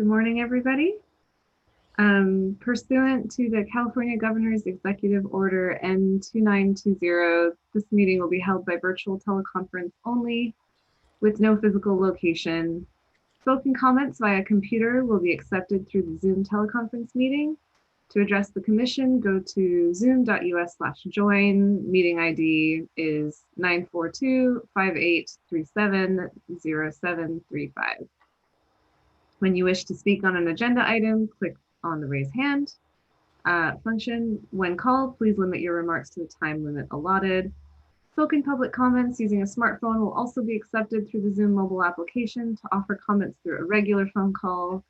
Good morning, everybody. Pursuant to the California Governor's Executive Order N2920, this meeting will be held by virtual teleconference only with no physical location. Spoken comments via computer will be accepted through the Zoom teleconference meeting. To address the commission, go to zoom.us/join. Meeting ID is 942-5837-0735. When you wish to speak on an agenda item, click on the raise hand function. When called, please limit your remarks to the time limit allotted. Spoken public comments using a smartphone will also be accepted through the Zoom mobile application. To offer comments through a regular phone call,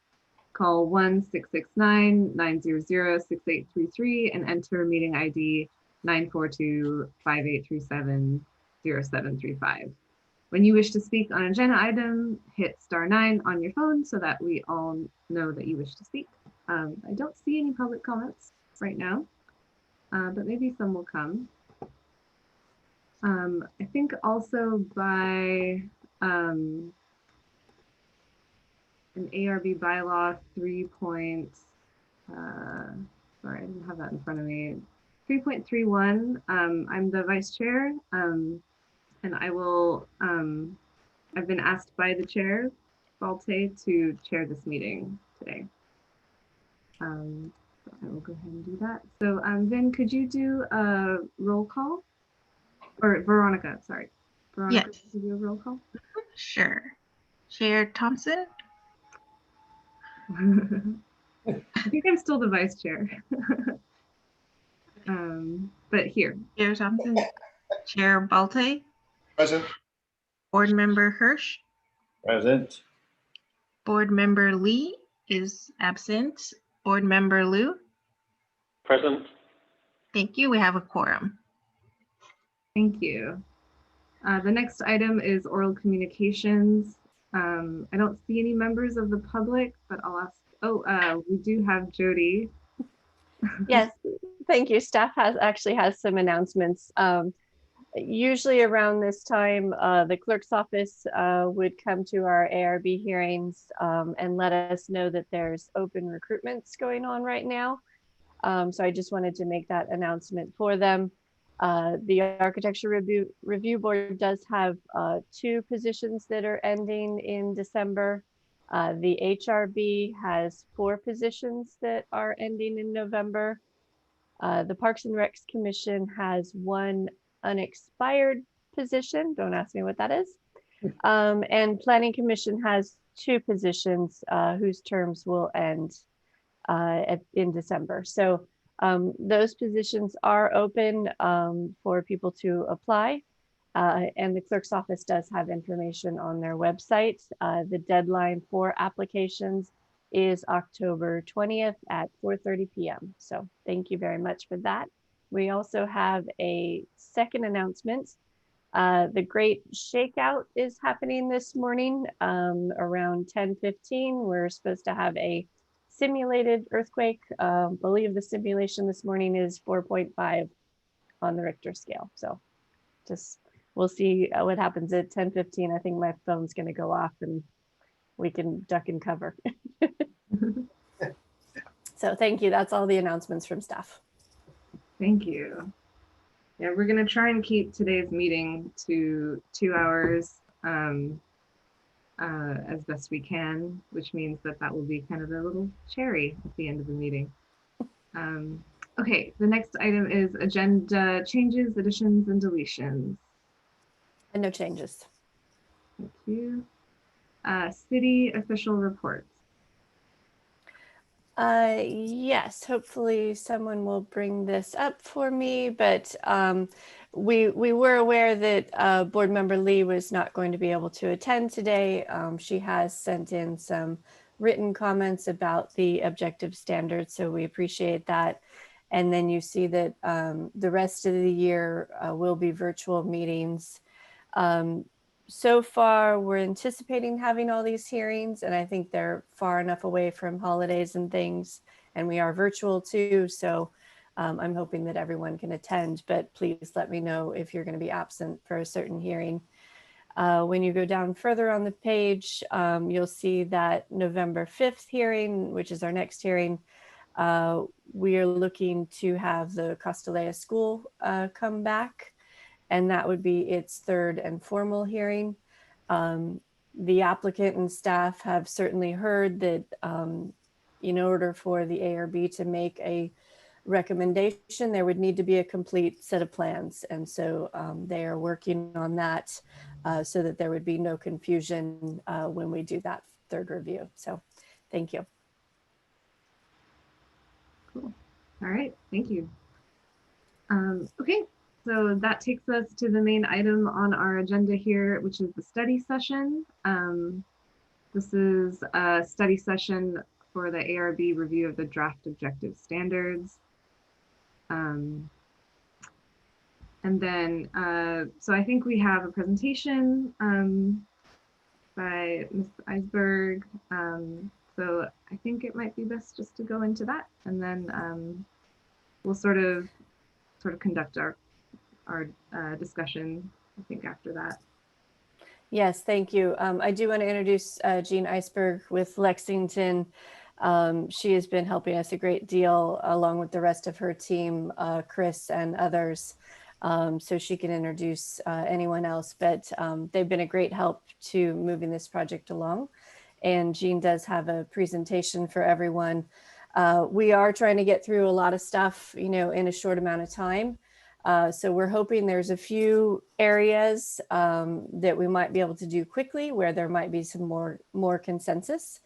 call 1-669-900-6833 and enter meeting ID 942-5837-0735. When you wish to speak on an agenda item, hit *9 on your phone so that we all know that you wish to speak. I don't see any public comments right now, but maybe some will come. I think also by an ARB bylaw 3. Sorry, I didn't have that in front of me. 3.31, I'm the vice chair. And I will, I've been asked by the chair, Balte, to chair this meeting today. So I will go ahead and do that. So Vin, could you do a roll call? Or Veronica, sorry. Veronica, yes. could you do a roll call? Sure. Chair Thompson? I think I'm still the vice chair. But here. Chair Thompson. Chair Balte? Present. Board Member Hirsch? Present. Board Member Lee is absent. Board Member Liu? Present. Thank you. We have a quorum. Thank you. The next item is oral communications. I don't see any members of the public, but I'll ask. Oh, we do have Jody. Yes, thank you. Staff actually has some announcements. Usually around this time, the clerk's office would come to our ARB hearings and let us know that there's open recruitments going on right now. So I just wanted to make that announcement for them. The Architecture Review Board does have 2 positions that are ending in December. The HRB has 4 positions that are ending in November. The Parks and Recs Commission has 1 unexpired position. Don't ask me what that is. And Planning Commission has 2 positions whose terms will end in December. So those positions are open for people to apply. And the clerk's office does have information on their website. The deadline for applications is October 20th at 4:30 p.m. So thank you very much for that. We also have a second announcement. The Great Shakeout is happening this morning around 10:15. We're supposed to have a simulated earthquake. Believe the simulation this morning is 4.5 on the Richter scale. So just we'll see what happens at 10:15. I think my phone's going to go off and we can duck and cover. So thank you. That's all the announcements from staff. Thank you. Yeah, we're going to try and keep today's meeting to 2 hours as best we can, which means that will be kind of a little cherry at the end of the meeting. Okay, the next item is agenda changes, additions, and deletions. And no changes. Thank you. City official reports. Yes, hopefully someone will bring this up for me, but we were aware that board member Lee was not going to be able to attend today. She has sent in some written comments about the objective standards, so we appreciate that. And then you see that the rest of the year will be virtual meetings. So far, we're anticipating having all these hearings, and I think they're far enough away from holidays and things, and we are virtual too. So I'm hoping that everyone can attend, but please let me know if you're going to be absent for a certain hearing. When you go down further on the page, you'll see that November 5th hearing, which is our next hearing, we are looking to have the Costalea School come back, and that would be its third and formal hearing. The applicant and staff have certainly heard that in order for the ARB to make a recommendation, there would need to be a complete set of plans. And so they are working on that so that there would be no confusion when we do that third review. So thank you. Cool. All right, thank you. Okay, so that takes us to the main item on our agenda here, which is the study session. This is a study session for the ARB review of the draft objective standards. And then, so I think we have a presentation by Ms. Eisberg. So I think it might be best just to go into that, and then we'll sort of conduct our discussion, I think, after that. Yes, thank you. I do want to introduce Jean Eisberg with Lexington. She has been helping us a great deal along with the rest of her team, Chris and others. So she can introduce anyone else, but they've been a great help to moving this project along. And Jean does have a presentation for everyone. We are trying to get through a lot of stuff, in a short amount of time. So we're hoping there's a few areas that we might be able to do quickly where there might be some more consensus.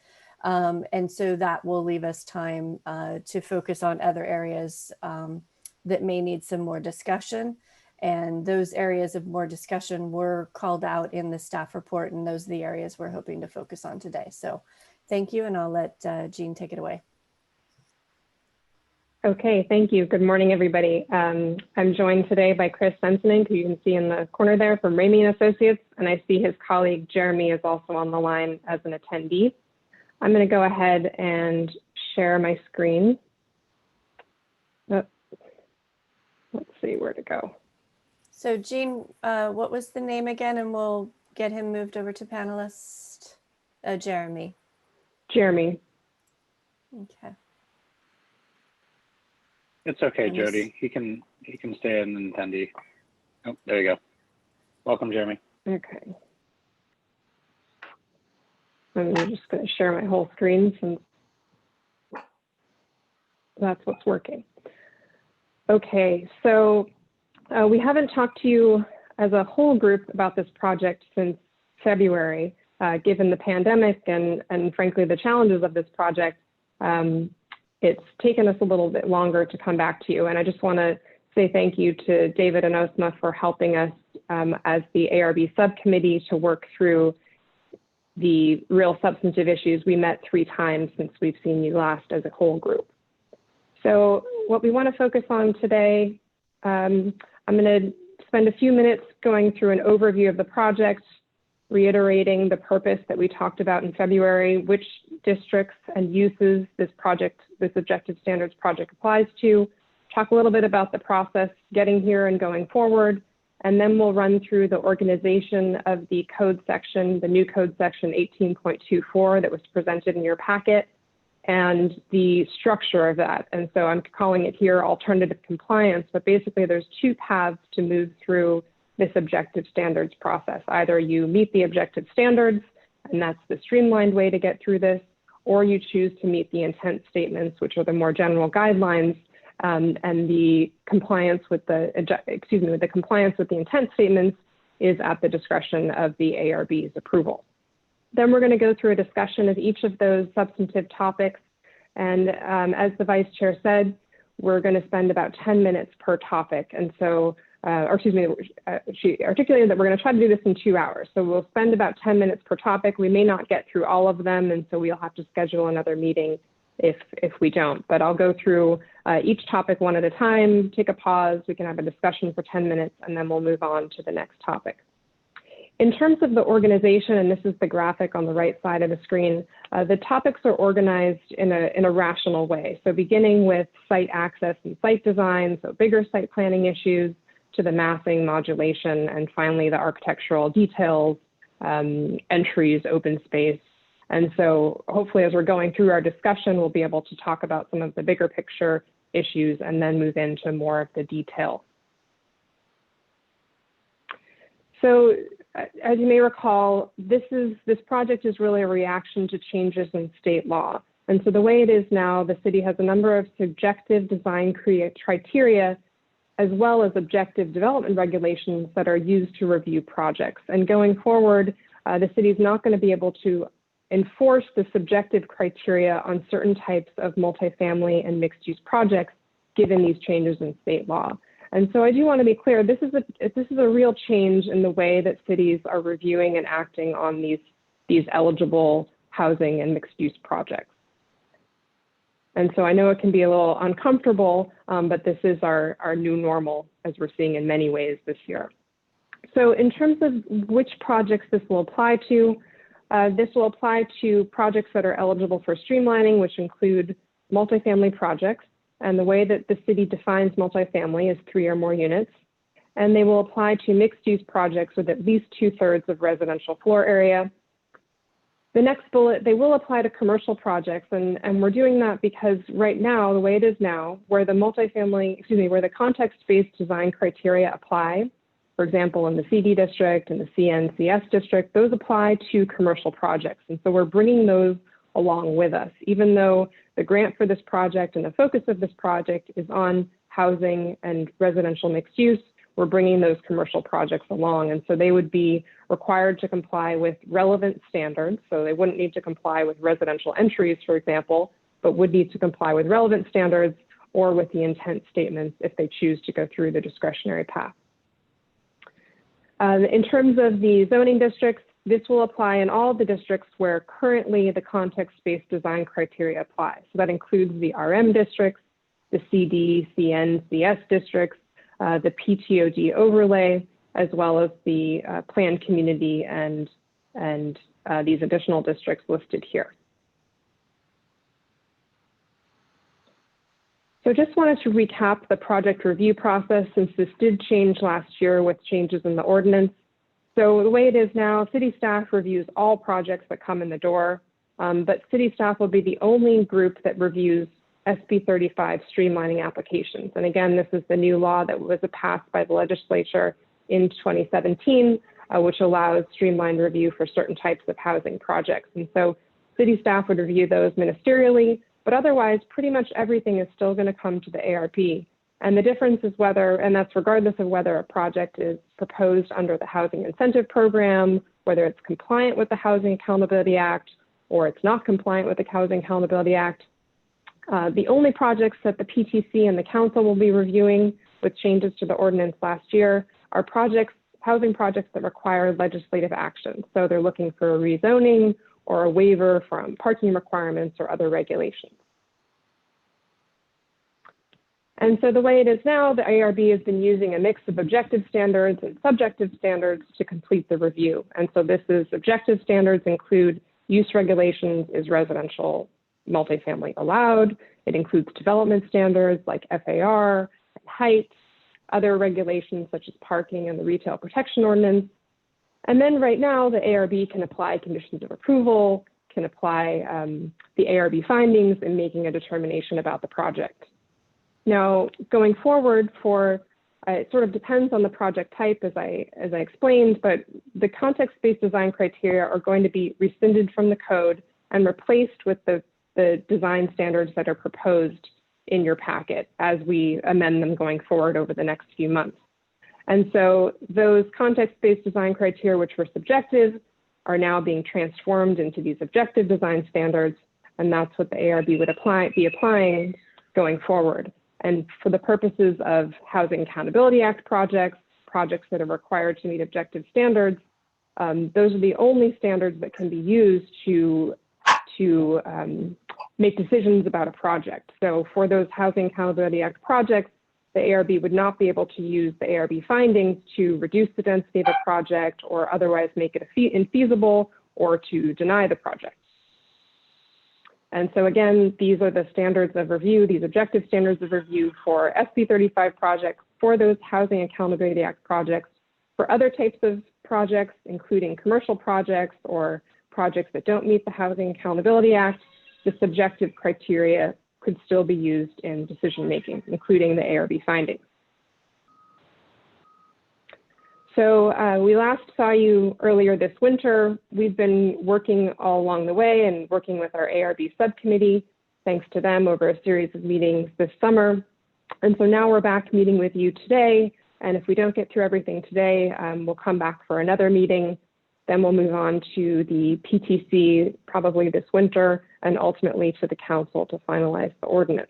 And so that will leave us time to focus on other areas that may need some more discussion. And those areas of more discussion were called out in the staff report, and those are the areas we're hoping to focus on today. So thank you, and I'll let Jean take it away. Okay, thank you. Good morning, everybody. I'm joined today by Chris Sensening, who you can see in the corner there from Ramey & Associates, and I see his colleague Jeremy is also on the line as an attendee. I'm going to go ahead and share my screen. Let's see where to go. So Jean, what was the name again? And we'll get him moved over to panelist. Jeremy. Jeremy. Okay. It's okay, Jody. He can stay an attendee. Oh, there you go. Welcome, Jeremy. Okay. I'm just going to share my whole screen since that's what's working. Okay, so we haven't talked to you as a whole group about this project since February, given the pandemic and frankly the challenges of this project. It's taken us a little bit longer to come back to you, and I just want to say thank you to David and Osma for helping us as the ARB subcommittee to work through the real substantive issues. We met 3 times since we've seen you last as a whole group. So what we want to focus on today, I'm going to spend a few minutes going through an overview of the project, reiterating the purpose that we talked about in February, which districts and uses this objective standards project applies to, talk a little bit about the process getting here and going forward, and then we'll run through the organization of the code section, the new code section 18.24 that was presented in your packet, and the structure of that. And so I'm calling it here alternative compliance, but basically there's 2 paths to move through this objective standards process. Either you meet the objective standards, and that's the streamlined way to get through this, or you choose to meet the intent statements, which are the more general guidelines, and the compliance with the intent statements is at the discretion of the ARB's approval. Then we're going to go through a discussion of each of those substantive topics. And as the vice chair said, we're going to spend about 10 minutes per topic. And so, she articulated that we're going to try to do this in 2 hours. So we'll spend about 10 minutes per topic. We may not get through all of them, and so we'll have to schedule another meeting if we don't. But I'll go through each topic one at a time, take a pause, we can have a discussion for 10 minutes, and then we'll move on to the next topic. In terms of the organization, and this is the graphic on the right side of the screen, the topics are organized in a rational way. So beginning with site access and site design, so bigger site planning issues, to the massing, modulation, and finally the architectural details, entries, open space. And so hopefully as we're going through our discussion, we'll be able to talk about some of the bigger picture issues and then move into more of the detail. So as you may recall, this project is really a reaction to changes in state law. And so the way it is now, the city has a number of subjective design criteria as well as objective development regulations that are used to review projects. And going forward, the city is not going to be able to enforce the subjective criteria on certain types of multifamily and mixed-use projects, given these changes in state law. And so I do want to be clear, this is a real change in the way that cities are reviewing and acting on these eligible housing and mixed-use projects. And so I know it can be a little uncomfortable, but this is our new normal, as we're seeing in many ways this year. So in terms of which projects this will apply to, this will apply to projects that are eligible for streamlining, which include multifamily projects. And the way that the city defines multifamily is 3 or more units. And they will apply to mixed-use projects with at least 2/3 of residential floor area. The next bullet, they will apply to commercial projects, and we're doing that because right now, the way it is now, where the where the context-based design criteria apply, for example, in the CD district and the CN/CS district, those apply to commercial projects. And so we're bringing those along with us, even though the grant for this project and the focus of this project is on housing and residential mixed use, we're bringing those commercial projects along. And so they would be required to comply with relevant standards. So they wouldn't need to comply with residential entries, for example, but would need to comply with relevant standards or with the intent statements if they choose to go through the discretionary path. In terms of the zoning districts, this will apply in all of the districts where currently the context-based design criteria apply. So that includes the RM districts, the CD, CN, CS districts, the PTOD overlay, as well as the planned community and these additional districts listed here. So just wanted to recap the project review process since this did change last year with changes in the ordinance. So the way it is now, city staff reviews all projects that come in the door, but city staff will be the only group that reviews SB 35 streamlining applications. And again, this is the new law that was passed by the legislature in 2017, which allows streamlined review for certain types of housing projects. And so city staff would review those ministerially, but otherwise pretty much everything is still going to come to the ARB. And the difference is whether, and that's regardless of whether a project is proposed under the Housing Incentive Program, whether it's compliant with the Housing Accountability Act, or it's not compliant with the Housing Accountability Act. The only projects that the PTC and the council will be reviewing with changes to the ordinance last year are projects, housing projects that require legislative action. So they're looking for a rezoning or a waiver from parking requirements or other regulations. And so the way it is now, the ARB has been using a mix of objective standards and subjective standards to complete the review. And so this is objective standards include use regulations, is residential multifamily allowed? It includes development standards like FAR, height, other regulations such as parking and the retail protection ordinance. And then right now, the ARB can apply conditions of approval, can apply the ARB findings in making a determination about the project. Now, going forward it sort of depends on the project type as I explained, but the context-based design criteria are going to be rescinded from the code and replaced with the design standards that are proposed in your packet as we amend them going forward over the next few months. And so those context-based design criteria, which were subjective, are now being transformed into these objective design standards, and that's what the ARB would be applying going forward. And for the purposes of Housing Accountability Act projects that are required to meet objective standards, those are the only standards that can be used to make decisions about a project. So for those Housing Accountability Act projects, the ARB would not be able to use the ARB findings to reduce the density of a project or otherwise make it infeasible or to deny the project. And so again, these are the standards of review, these objective standards of review for SB 35 projects for those Housing Accountability Act projects. For other types of projects, including commercial projects or projects that don't meet the Housing Accountability Act, the subjective criteria could still be used in decision-making, including the ARB findings. So we last saw you earlier this winter. We've been working all along the way and working with our ARB subcommittee, thanks to them, over a series of meetings this summer. And so now we're back meeting with you today. And if we don't get through everything today, we'll come back for another meeting. Then we'll move on to the PTC probably this winter, and ultimately to the council to finalize the ordinance.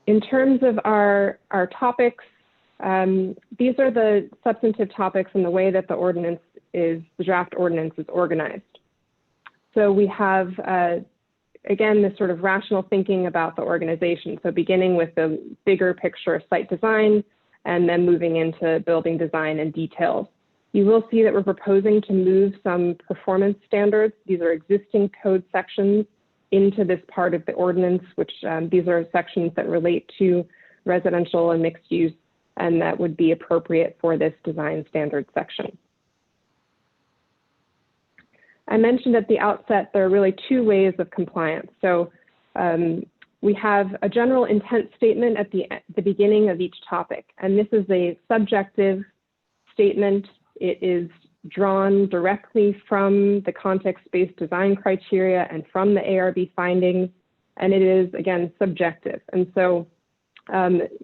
In terms of our topics, these are the substantive topics and the way that the draft ordinance is organized. So we have, again, this sort of rational thinking about the organization. So beginning with the bigger picture of site design, and then moving into building design and details. You will see that we're proposing to move some performance standards. These are existing code sections into this part of the ordinance, which these are sections that relate to residential and mixed use, and that would be appropriate for this design standards section. I mentioned at the outset, there are really two ways of compliance. So we have a general intent statement at the beginning of each topic, and this is a subjective statement. It is drawn directly from the context-based design criteria and from the ARB findings, and it is, again, subjective. And so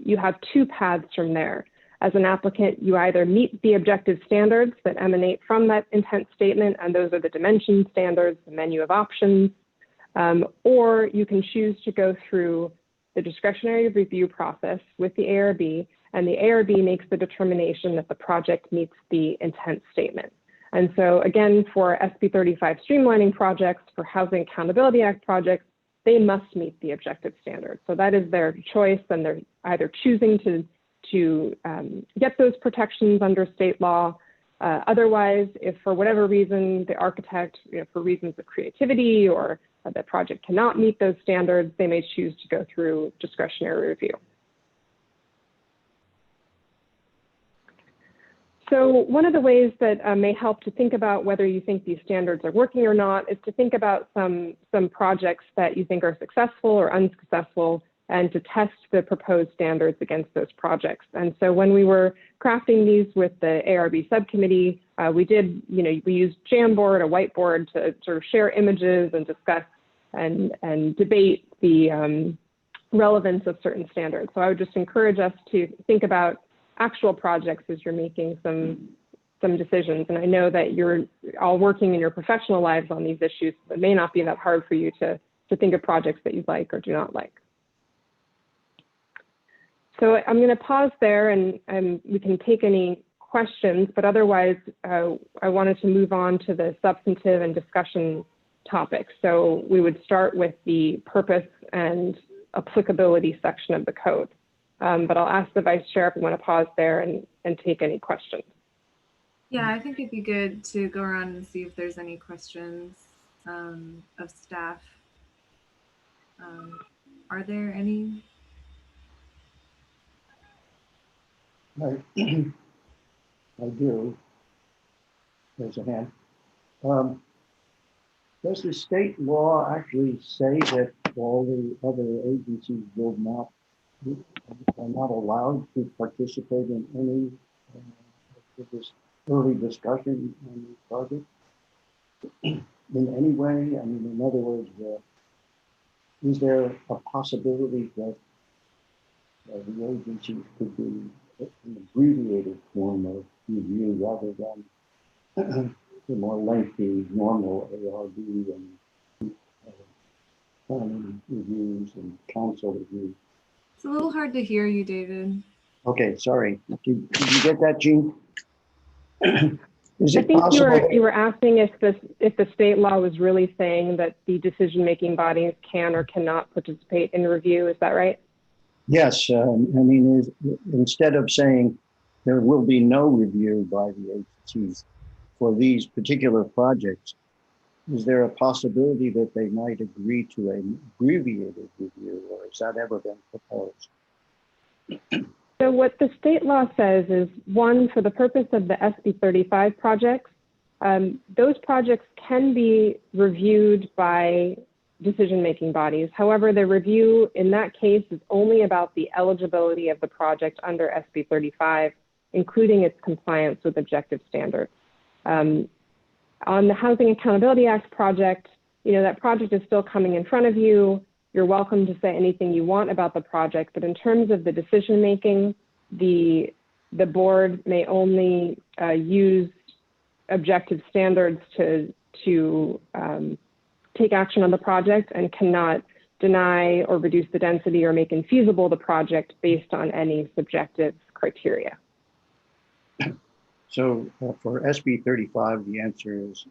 you have two paths from there. As an applicant, you either meet the objective standards that emanate from that intent statement, and those are the dimension standards, the menu of options, or you can choose to go through the discretionary review process with the ARB, and the ARB makes the determination that the project meets the intent statement. And so again, for SB 35 streamlining projects, for Housing Accountability Act projects, they must meet the objective standards. So that is their choice, and they're either choosing to get those protections under state law. Otherwise, if for whatever reason the architect, for reasons of creativity or the project cannot meet those standards, they may choose to go through discretionary review. So one of the ways that may help to think about whether you think these standards are working or not is to think about some projects that you think are successful or unsuccessful, and to test the proposed standards against those projects. And so when we were crafting these with the ARB subcommittee, we used Jamboard, a whiteboard, to sort of share images and discuss and debate the relevance of certain standards. So I would just encourage us to think about actual projects as you're making some decisions. And I know that you're all working in your professional lives on these issues, but it may not be that hard for you to think of projects that you like or do not like. So I'm going to pause there, and we can take any questions, but otherwise I wanted to move on to the substantive and discussion topics. So we would start with the purpose and applicability section of the code. But I'll ask the Vice Chair if we want to pause there and take any questions. Yeah, I think it'd be good to go around and see if there's any questions of staff. Are there any? I do. There's a hand. Does the state law actually say that all the other agencies are not allowed to participate in any of this early discussion on the project in any way? I mean, in other words, is there a possibility that the agencies could be an abbreviated form of review rather than the more lengthy normal ARB and planning reviews and council reviews? It's a little hard to hear you, David. Okay, sorry. Did you get that, Jean? Is I it think possible? you were asking if the state law was really saying that the decision-making bodies can or cannot participate in review. Is that right? Yes. I mean, instead of saying there will be no review by the agencies for these particular projects, is there a possibility that they might agree to an abbreviated review, or has that ever been proposed? So what the state law says is, one, for the purpose of the SB 35 projects, those projects can be reviewed by decision-making bodies. However, the review in that case is only about the eligibility of the project under SB 35, including its compliance with objective standards. On the Housing Accountability Act project, that project is still coming in front of you. You're welcome to say anything you want about the project, but in terms of the decision-making, the board may only use objective standards to take action on the project, and cannot deny or reduce the density or make infeasible the project based on any subjective criteria. So for SB 35, the answer is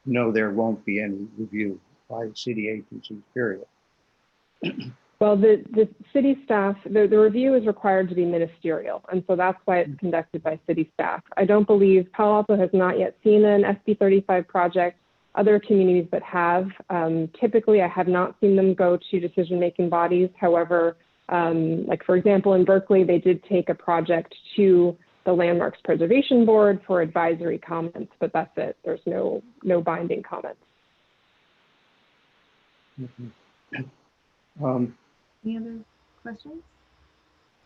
no, there won't be any review by city agencies, period. Well, the city staff, the review is required to be ministerial, and so that's why it's conducted by city staff. I don't believe Palo Alto has not yet seen an SB 35 project. Other communities that have, typically I have not seen them go to decision-making bodies. However, like for example, in Berkeley, they did take a project to the Landmarks Preservation Board for advisory comments, but that's it. There's no binding comments. Any other questions?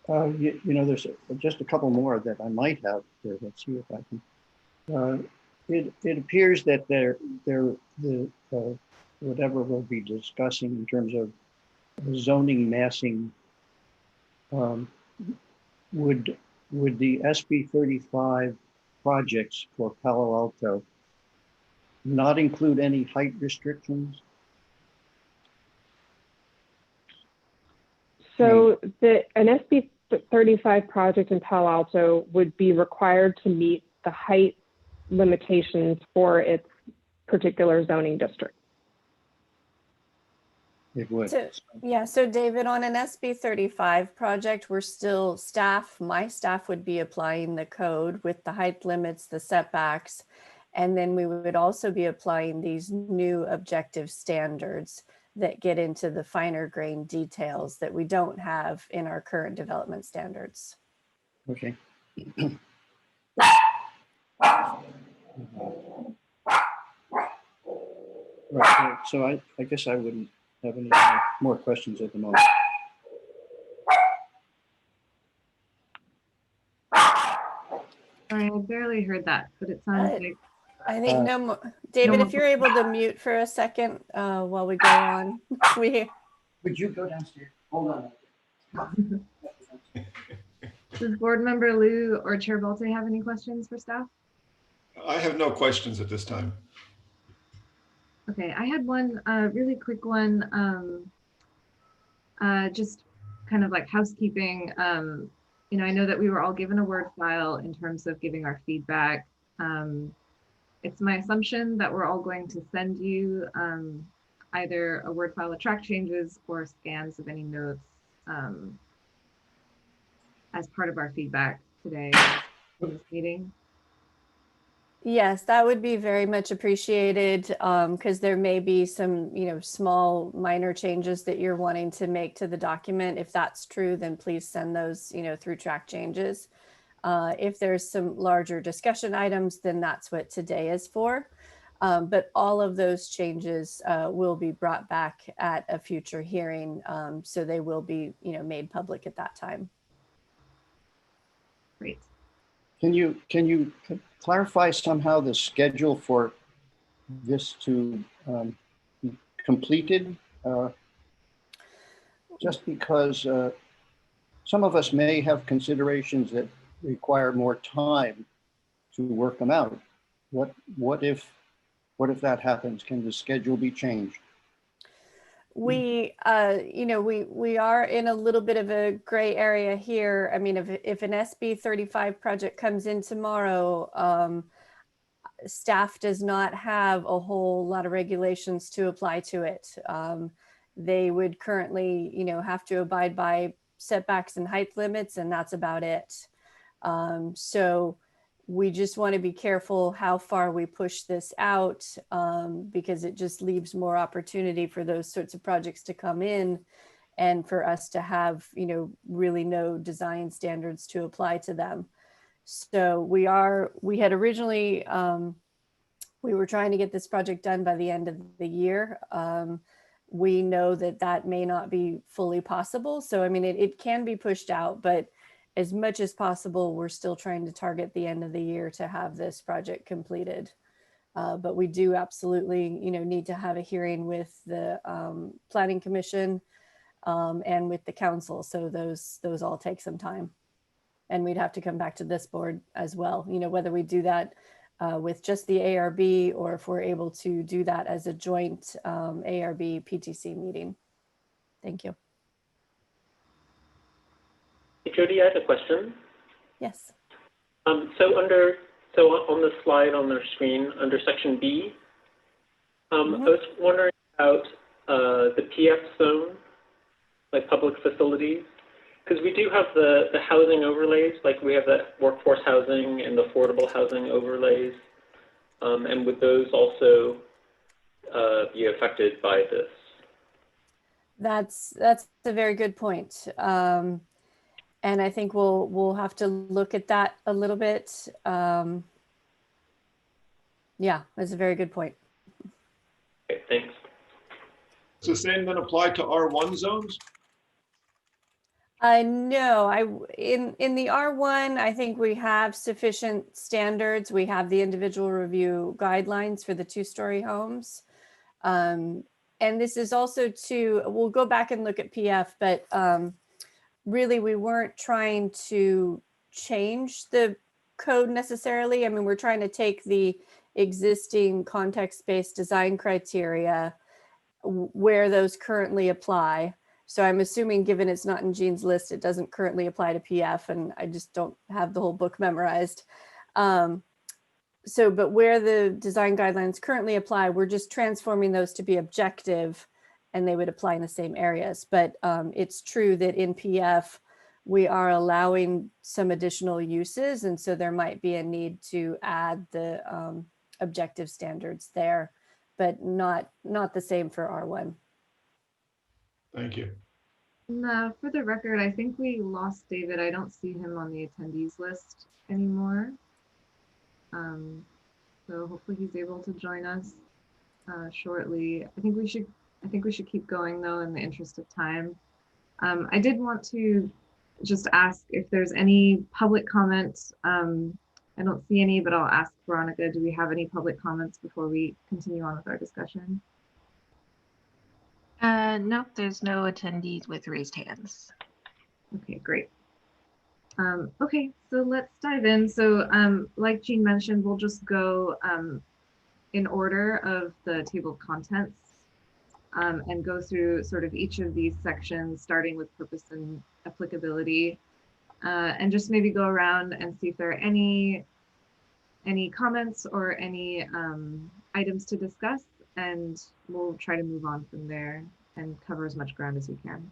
There's just a couple more that I might have here. Let's see if I can. It appears that whatever we'll be discussing in terms of zoning massing, would the SB 35 projects for Palo Alto not include any height restrictions? So an SB 35 project in Palo Alto would be required to meet the height limitations for its particular zoning district. It would. So David, on an SB 35 project, we're still my staff would be applying the code with the height limits, the setbacks, and then we would also be applying these new objective standards that get into the finer grain details that we don't have in our current development standards. Okay. Right, so I guess I wouldn't have any more questions at the moment. Sorry, I barely heard that, but it sounds like I think no more. David, if you're able to mute for a second while we go on. Would you go downstairs? Hold on. Does Board Member Liu or Chair Balte have any questions for staff? I have no questions at this time. Okay, I had one really quick one, just kind of like housekeeping. I know that we were all given a Word file in terms of giving our feedback. It's my assumption that we're all going to send you either a Word file of track changes or scans of any notes as part of our feedback today in this meeting. Yes, that would be very much appreciated because there may be some, small minor changes that you're wanting to make to the document. If that's true, then please send those, through track changes. If there's some larger discussion items, then that's what today is for. But all of those changes will be brought back at a future hearing. So they will be, made public at that time. Great. Can you clarify somehow the schedule for this to be completed? Just because some of us may have considerations that require more time to work them out. What if that happens? Can the schedule be changed? We are in a little bit of a gray area here. I mean, if an SB 35 project comes in tomorrow, staff does not have a whole lot of regulations to apply to it. They would currently, have to abide by setbacks and height limits, and that's about it. So, we just want to be careful how far we push this out, because it just leaves more opportunity for those sorts of projects to come in and for us to have, really no design standards to apply to them. So we had originally, we were trying to get this project done by the end of the year. We know that that may not be fully possible. So, I mean, it can be pushed out, but as much as possible, we're still trying to target the end of the year to have this project completed. But we do absolutely, need to have a hearing with the Planning Commission and with the council. So those all take some time. And we'd have to come back to this board as well, whether we do that with just the ARB or if we're able to do that as a joint ARB PTC meeting. Thank you. Hey, Jody, I have a question. Yes. So on the slide on their screen, under section B, I was wondering about the PF zone, like public facilities, because we do have the housing overlays, like we have the workforce housing and the affordable housing overlays, and would those also be affected by this? That's a very good point. And I think we'll have to look at that a little bit. Yeah, that's a very good point. Okay, thanks. Does the same then apply to R1 zones? No, in the R1, I think we have sufficient standards. We have the individual review guidelines for the 2-story homes. And this is also we'll go back and look at PF, but really we weren't trying to change the code necessarily. I mean, we're trying to take the existing context-based design criteria where those currently apply. So I'm assuming, given it's not in Jean's list, it doesn't currently apply to PF, and I just don't have the whole book memorized. But where the design guidelines currently apply, we're just transforming those to be objective, and they would apply in the same areas. But it's true that in PF, we are allowing some additional uses, and so there might be a need to add the objective standards there, but not the same for R1. Thank you. No, for the record, I think we lost David. I don't see him on the attendees list anymore. So hopefully he's able to join us shortly. I think we should keep going though, in the interest of time. I did want to just ask if there's any public comments. I don't see any, but I'll ask Veronica, do we have any public comments before we continue on with our discussion? Nope, there's no attendees with raised hands. Okay, great. Okay, so let's dive in. So like Jean mentioned, we'll just go in order of the table of contents and go through sort of each of these sections, starting with purpose and applicability, and just maybe go around and see if there are any comments or any items to discuss, and we'll try to move on from there and cover as much ground as we can.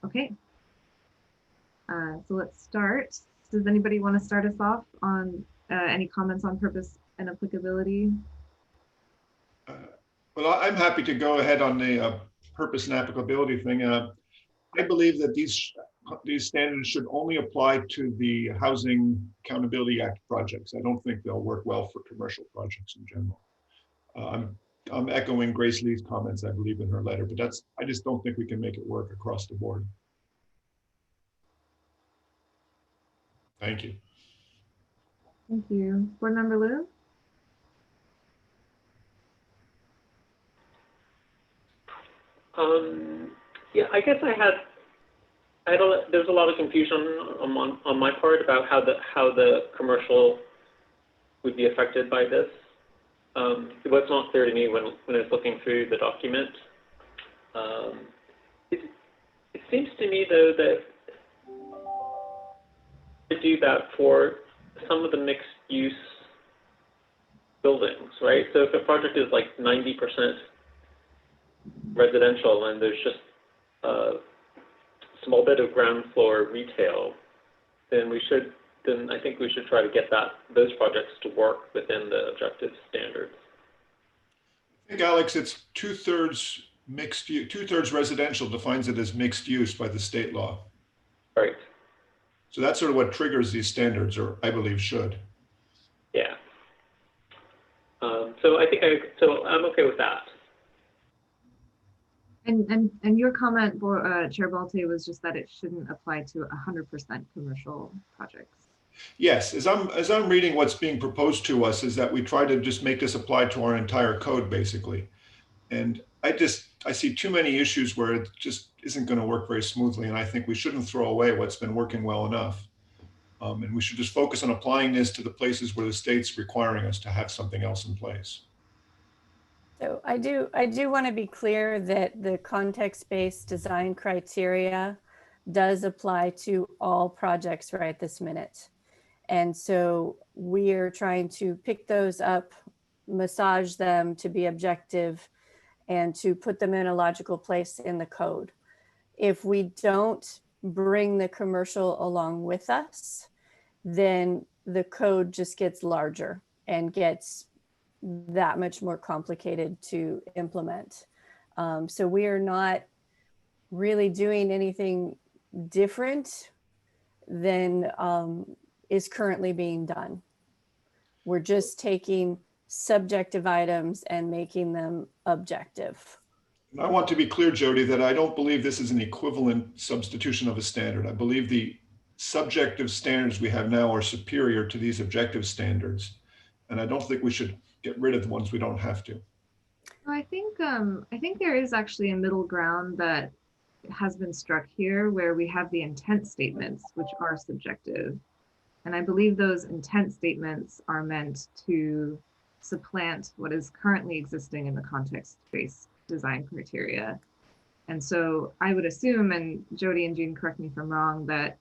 Okay, so let's start. Does anybody want to start us off on any comments on purpose and applicability? Well, I'm happy to go ahead on the purpose and applicability thing. I believe that these standards should only apply to the Housing Accountability Act projects. I don't think they'll work well for commercial projects in general. I'm echoing Grace Lee's comments, I believe, in her letter, but I just don't think we can make it work across the board. Thank you. Thank you. Board Member Liu? Yeah, I guess there's a lot of confusion on my part about how the commercial would be affected by this. It was not clear to me when I was looking through the document. It seems to me, though, that to do that for some of the mixed use buildings, right? So if a project is like 90% residential and there's just small bit of ground floor retail, then I think we should try to get those projects to work within the objective standards. I think, Alex, it's two-thirds mixed use, two-thirds residential defines it as mixed use by the state law. Right. So that's sort of what triggers these standards, or I believe should. Yeah. So I'm okay with that. And your comment, Chair Balte, was just that it shouldn't apply to 100% commercial projects. Yes, as I'm reading what's being proposed to us is that we try to just make this apply to our entire code, basically. And I see too many issues where it just isn't going to work very smoothly. And I think we shouldn't throw away what's been working well enough. And we should just focus on applying this to the places where the state's requiring us to have something else in place. So I do want to be clear that the context-based design criteria does apply to all projects right this minute. And so we are trying to pick those up, massage them to be objective, and to put them in a logical place in the code. If we don't bring the commercial along with us, then the code just gets larger and gets that much more complicated to implement. So we are not really doing anything different than is currently being done. We're just taking subjective items and making them objective. And I want to be clear, Jody, that I don't believe this is an equivalent substitution of a standard. I believe the subjective standards we have now are superior to these objective standards. And I don't think we should get rid of the ones we don't have to. I think there is actually a middle ground that has been struck here where we have the intent statements, which are subjective. And I believe those intent statements are meant to supplant what is currently existing in the context-based design criteria. And so I would assume, and Jody and Jean, correct me if I'm wrong, that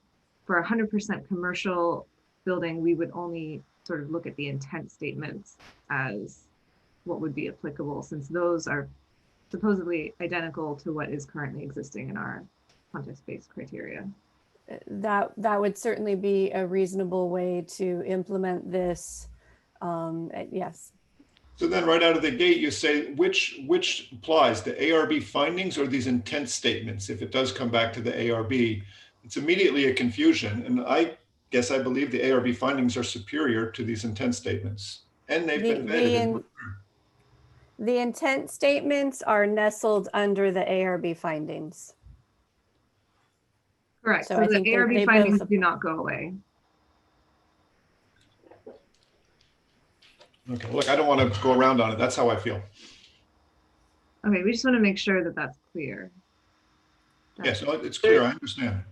for 100% commercial building, we would only sort of look at the intent statements as what would be applicable, since those are supposedly identical to what is currently existing in our context-based criteria. That would certainly be a reasonable way to implement this. Yes. So then right out of the gate, you say, which applies, the ARB findings or these intent statements? If it does come back to the ARB, it's immediately a confusion. And I guess I believe the ARB findings are superior to these intent statements. And they've been vetted. The intent statements are nestled under the ARB findings. Correct. So So I the think ARB findings do not go away. Okay, look, I don't want to go around on it. That's how I feel. Okay, we just want to make sure that that's clear. Yes, yeah, so it's clear. I understand.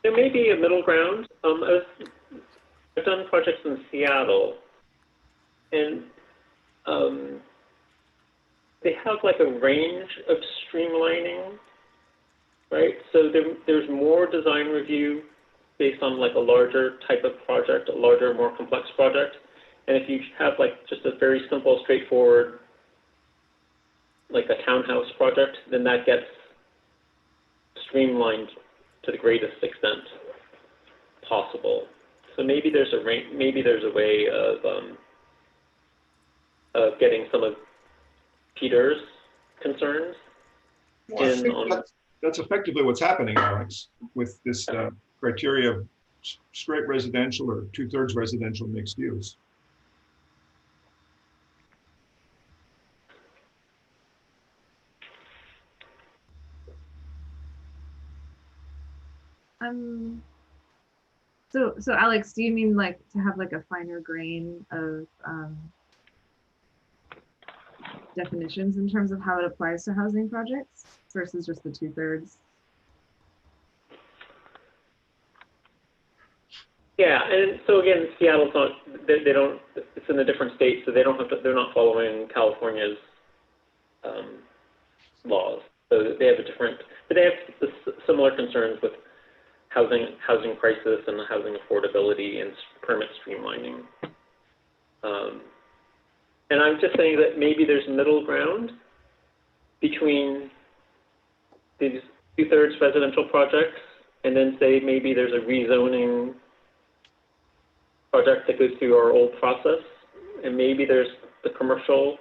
There may be a middle ground. I've done projects in Seattle, and they have like a range of streamlining, right? So there's more design review based on like a larger type of project, a larger, more complex project. And if you have like just a very simple, straightforward, like a townhouse project, then that gets streamlined to the greatest extent possible. So maybe there's a way of getting some of Peter's concerns. Well, I think that's effectively what's happening, Alex, with this criteria of straight residential or 2/3 residential mixed use. So Alex, do you mean like to have like a finer grain of definitions in terms of how it applies to housing projects versus just the 2/3? Yeah, and so again, Seattle's not, they don't, it's in a different state, so they don't have to, they're not following California's laws. So they have a different, but they have similar concerns with housing crisis and housing affordability and permit streamlining. And I'm just saying that maybe there's middle ground between 2/3 residential projects, and then say maybe there's a rezoning project that goes through our old process, and maybe there's the commercial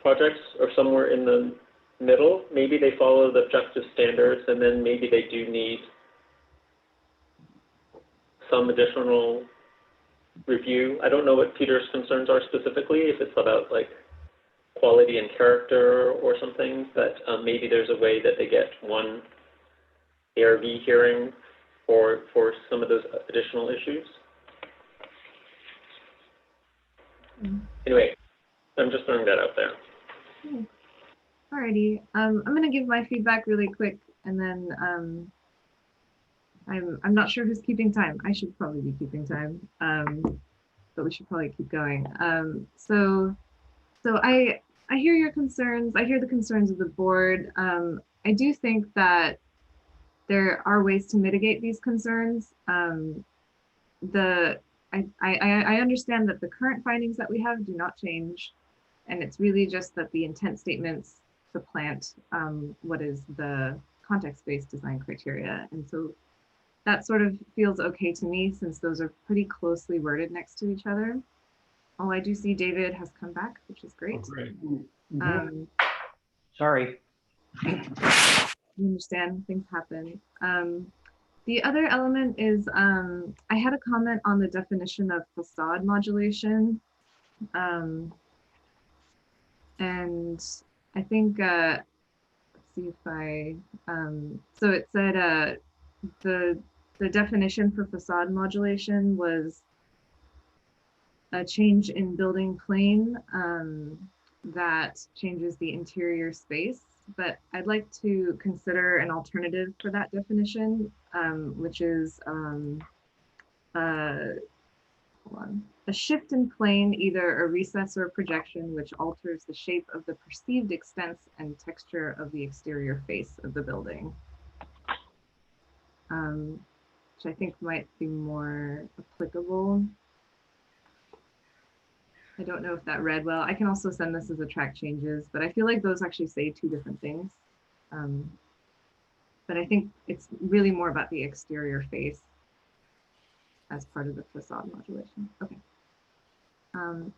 projects or somewhere in the middle. Maybe they follow the objective standards, and then maybe they do need some additional review. I don't know what Peter's concerns are specifically, if it's about like quality and character or something, but maybe there's a way that they get one ARB hearing for some of those additional issues. Anyway, I'm just throwing that out there. Alrighty, I'm gonna give my feedback really quick, and then I'm not sure who's keeping time. I should probably be keeping time, but we should probably keep going. So I hear your concerns. I hear the concerns of the board. I do think that there are ways to mitigate these concerns. I understand that the current findings that we have do not change, and it's really just that the intent statements supplant what is the context-based design criteria. And so that sort of feels okay to me, since those are pretty closely worded next to each other. Oh, I do see David has come back, which is great. Oh, great. Sorry. You understand, things happen. The other element is I had a comment on the definition of facade modulation. And I think, let's see if I, so it said the definition for facade modulation was a change in building plane that changes the interior space. But I'd like to consider an alternative for that definition, which is hold on. A shift in plane, either a recess or a projection, which alters the shape of the perceived extent and texture of the exterior face of the building. Which I think might be more applicable. I don't know if that read well. I can also send this as a track changes, but I feel like those actually say two different things. But I think it's really more about the exterior face as part of the facade modulation. Okay.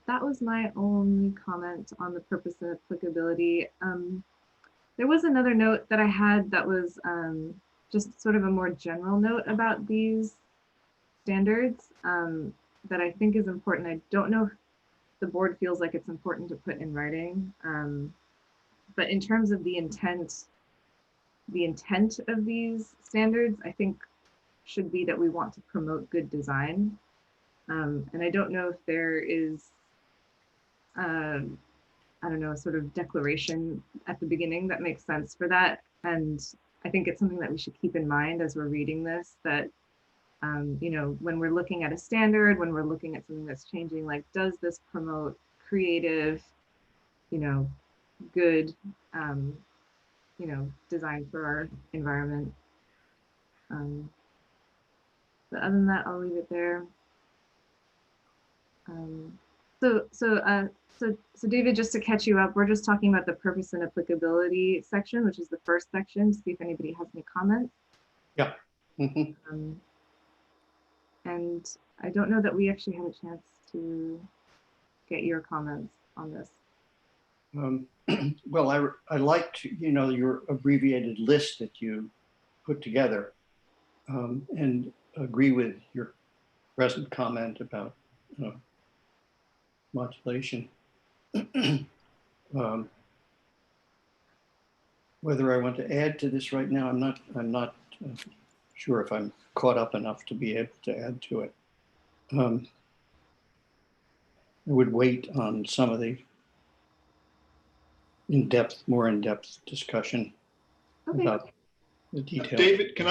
That was my only comment on the purpose and applicability. There was another note that I had that was just sort of a more general note about these standards that I think is important. I don't know if the board feels like it's important to put in writing, but in terms of the intent of these standards, I think should be that we want to promote good design. And I don't know if there is, I don't know, a sort of declaration at the beginning that makes sense for that. And I think it's something that we should keep in mind as we're reading this, that, you know, when we're looking at a standard, when we're looking at something that's changing, like, does this promote creative, you know, good, you know, design for our environment? But other than that, I'll leave it there. So David, just to catch you up, we're just talking about the purpose and applicability section, which is the first section, to see if anybody has any comments. Yeah. And I don't know that we actually had a chance to get your comments on this. Well, I liked, you know, your abbreviated list that you put together, and agree with your present comment about modulation. Whether I want to add to this right now, I'm not sure if I'm caught up enough to be able to add to it. I would wait on some of the more in-depth discussion about the details. David, can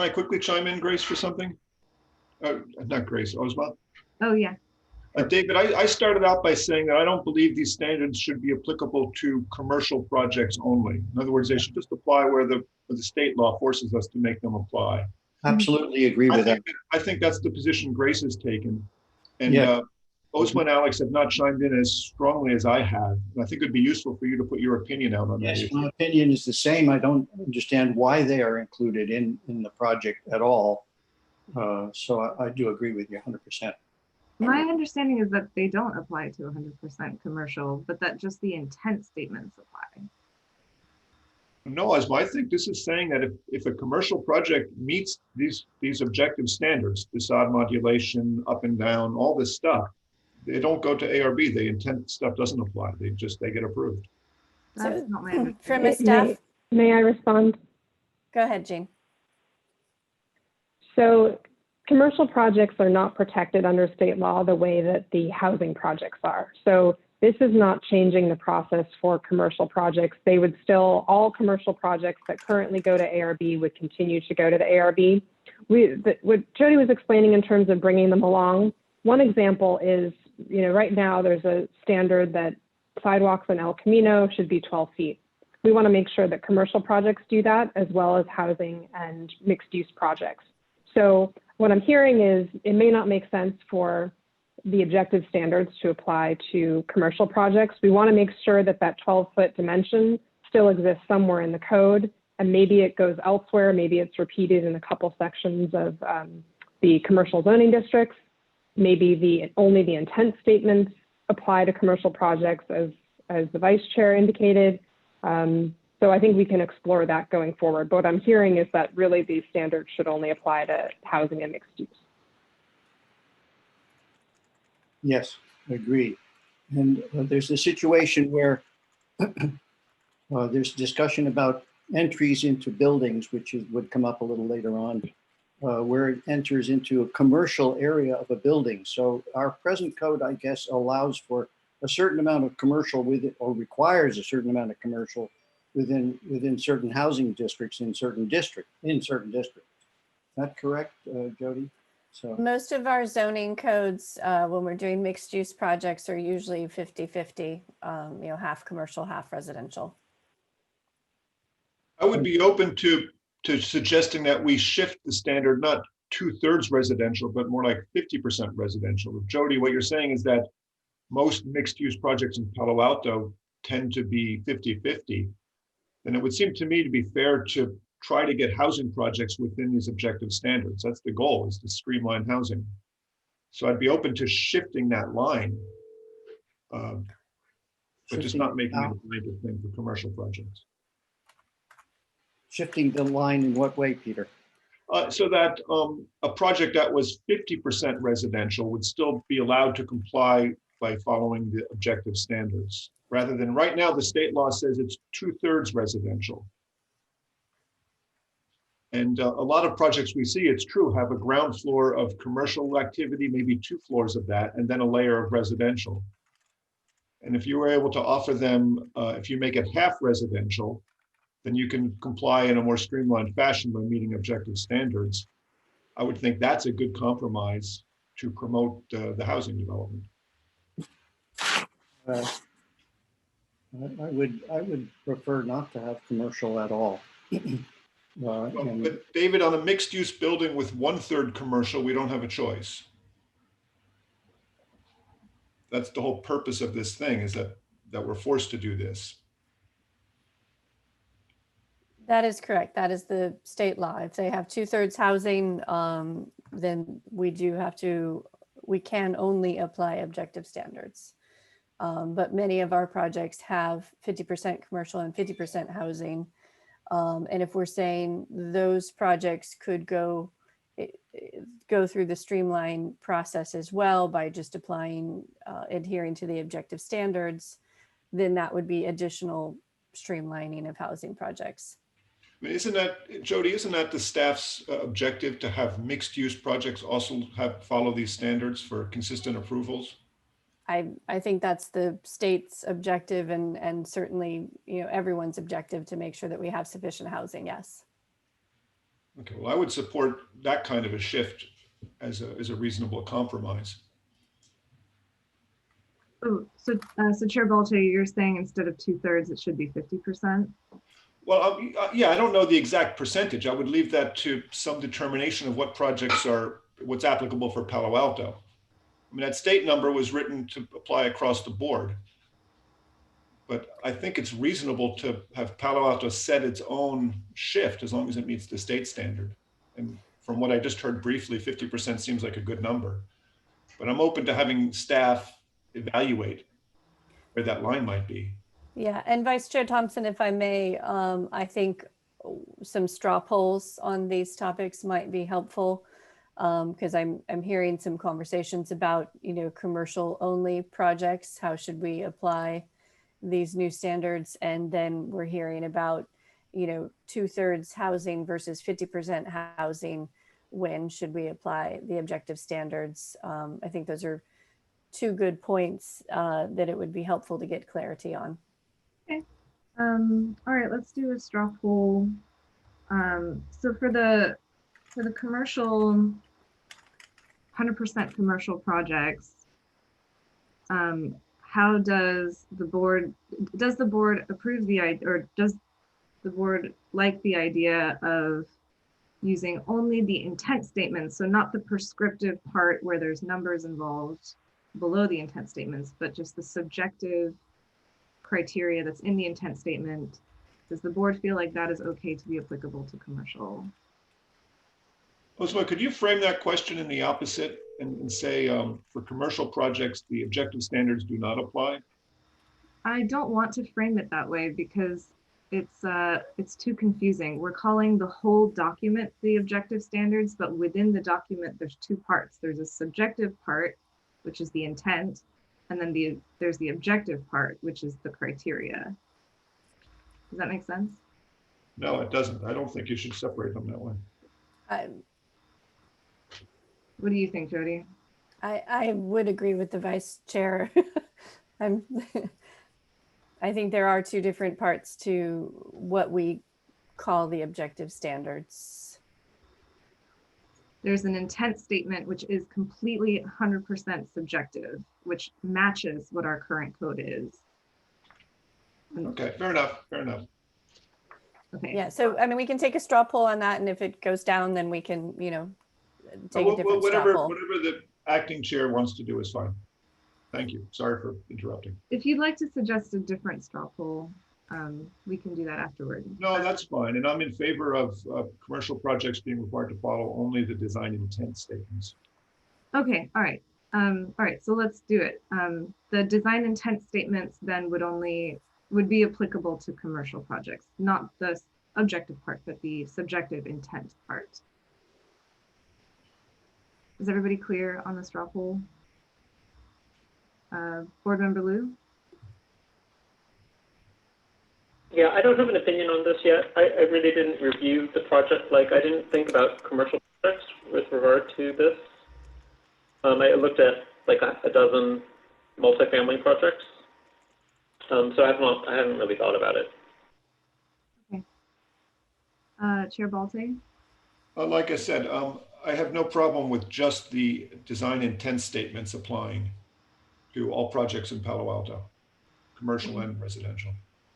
I quickly chime in, Grace, for something? Not Grace, Oswald. Oh yeah. David, I started out by saying that I don't believe these standards should be applicable to commercial projects only. In other words, they should just apply where the state law forces us to make them apply. Absolutely agree with that. I think that's the position Grace has taken. And yeah. Osman and Alex have not chimed in as strongly as I have. And I think it'd be useful for you to put your opinion out on that Yes, issue. my opinion is the same. I don't understand why they are included in the project at all. So I do agree with you 100%. My understanding is that they don't apply to 100% commercial, but that just the intent statements apply. No, as I think this is saying that if a commercial project meets these objective standards, facade modulation, up and down, all this stuff, they don't go to ARB. The intent stuff doesn't apply. They get approved. That's So not my understanding. from a staff, May I respond? go ahead, Jean. So commercial projects are not protected under state law the way that the housing projects are. So this is not changing the process for commercial projects. They would still, all commercial projects that currently go to ARB would continue to go to the ARB. What Jody was explaining in terms of bringing them along, one example is, right now there's a standard that sidewalks in El Camino should be 12 feet. We want to make sure that commercial projects do that as well as housing and mixed use projects. So what I'm hearing is it may not make sense for the objective standards to apply to commercial projects. We want to make sure that that 12-foot dimension still exists somewhere in the code, and maybe it goes elsewhere. Maybe it's repeated in a couple sections of the commercial zoning districts. Maybe only the intent statements apply to commercial projects, as the vice chair indicated. So I think we can explore that going forward. But what I'm hearing is that really these standards should only apply to housing and mixed use. Yes, I agree. And there's a situation where there's discussion about entries into buildings, which would come up a little later on, where it enters into a commercial area of a building. So our present code, I guess, allows for a certain amount of commercial with it, or requires a certain amount of commercial within certain housing districts in certain districts. Is that correct, Jody? So Most of our zoning codes, when we're doing mixed use projects, are usually 50-50, half commercial, half residential. I would be open to suggesting that we shift the standard, not 2/3 residential, but more like 50% residential. Jody, what you're saying is that most mixed use projects in Palo Alto tend to be 50-50. And it would seem to me to be fair to try to get housing projects within these objective standards. That's the goal, is to streamline housing. So I'd be open to shifting that line, but just not making it a blanket thing for commercial projects. shifting the line in what way, Peter? So that a project that was 50% residential would still be allowed to comply by following the objective standards, rather than right now, the state law says it's 2/3 residential. And a lot of projects we see, it's true, have a ground floor of commercial activity, maybe 2 floors of that, and then a layer of residential. And if you were able to offer them, if you make it half residential, then you can comply in a more streamlined fashion by meeting objective standards. I would think that's a good compromise to promote the housing development. I would prefer not to have commercial at all. But David, on a mixed use building with 1/3 commercial, we don't have a choice. That's the whole purpose of this thing, is that we're forced to do this. That is correct. That is the state law. If they have 2/3 housing, then we can only apply objective standards. But many of our projects have 50% commercial and 50% housing. And if we're saying those projects could go through the streamline process as well by just adhering to the objective standards, then that would be additional streamlining of housing projects. Isn't that, Jody, isn't that the staff's objective, to have mixed use projects also follow these standards for consistent approvals? I think that's the state's objective, and certainly, everyone's objective, to make sure that we have sufficient housing. Yes. Okay, well, I would support that kind of a shift as a reasonable compromise. Oh, so Chair Balche, you're saying instead of 2/3, it should be 50%? Well, yeah, I don't know the exact percentage. I would leave that to some determination of what projects what's applicable for Palo Alto. I mean, that state number was written to apply across the board. But I think it's reasonable to have Palo Alto set its own shift as long as it meets the state standard. And from what I just heard briefly, 50% seems like a good number. But I'm open to having staff evaluate where that line might be. Yeah, and Vice Chair Thompson, if I may, I think some straw polls on these topics might be helpful, because I'm hearing some conversations about, commercial only projects. How should we apply these new standards? And then we're hearing about, 2/3 housing versus 50% housing. When should we apply the objective standards? I think those are two good points that it would be helpful to get clarity on. Okay. All right, let's do a straw poll. So for the commercial, 100% commercial projects, how does the board approve the idea, or does the board like the idea of using only the intent statements, so not the prescriptive part where there's numbers involved below the intent statements, but just the subjective criteria that's in the intent statement? Does the board feel like that is okay to be applicable to commercial? Osma, could you frame that question in the opposite and say for commercial projects, the objective standards do not apply? I don't want to frame it that way because it's too confusing. We're calling the whole document the objective standards, but within the document, there's two parts. There's a subjective part, which is the intent, and then there's the objective part, which is the criteria. Does that make sense? No, it doesn't. I don't think you should separate them that way. What do you think, Jody? I would agree with the vice chair. I think there are two different parts to what we call the objective standards. There's an intent statement, which is completely 100% subjective, which matches what our current code is. Okay, fair enough, fair enough. Okay. Yeah, so I mean, we can take a straw poll on that, and if it goes down, then we can, take a different straw poll. Whatever the acting chair wants to do is fine. Thank you. Sorry for interrupting. If you'd like to suggest a different straw poll, we can do that afterward. No, that's fine. And I'm in favor of commercial projects being required to follow only the design intent statements. Okay, all right. All right, so let's do it. The design intent statements then would be applicable to commercial projects, not the objective part, but the subjective intent part. Is everybody clear on the straw poll? Board Member Liu? Yeah, I don't have an opinion on this yet. I really didn't review the project. Like, I didn't think about commercial projects with regard to this. I looked at like a dozen multifamily projects. So I haven't really thought about it. Okay. Chair Balte? Like I said, I have no problem with just the design intent statements applying to all projects in Palo Alto, commercial and residential.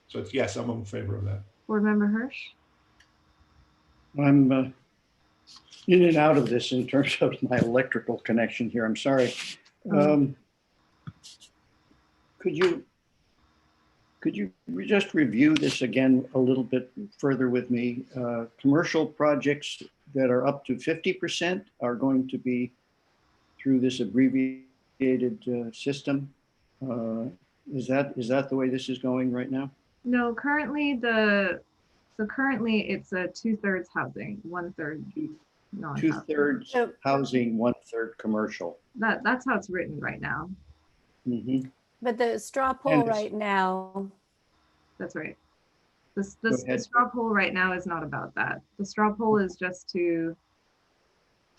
So it's, yes, I'm in favor of that. Board Member Hirsch? I'm in and out of this in terms of my electrical connection here. I'm sorry. Could you just review this again a little bit further with me? Commercial projects that are up to 50% are going to be through this abbreviated system. Is that the way this is going right now? No, currently it's a 2/3 housing, 1/3 non-housing. 2/3 housing, 1/3 commercial. That's how it's written right now. Mm-hmm. But the straw poll right now. That's right. The straw poll right now is not about that. The straw poll is just to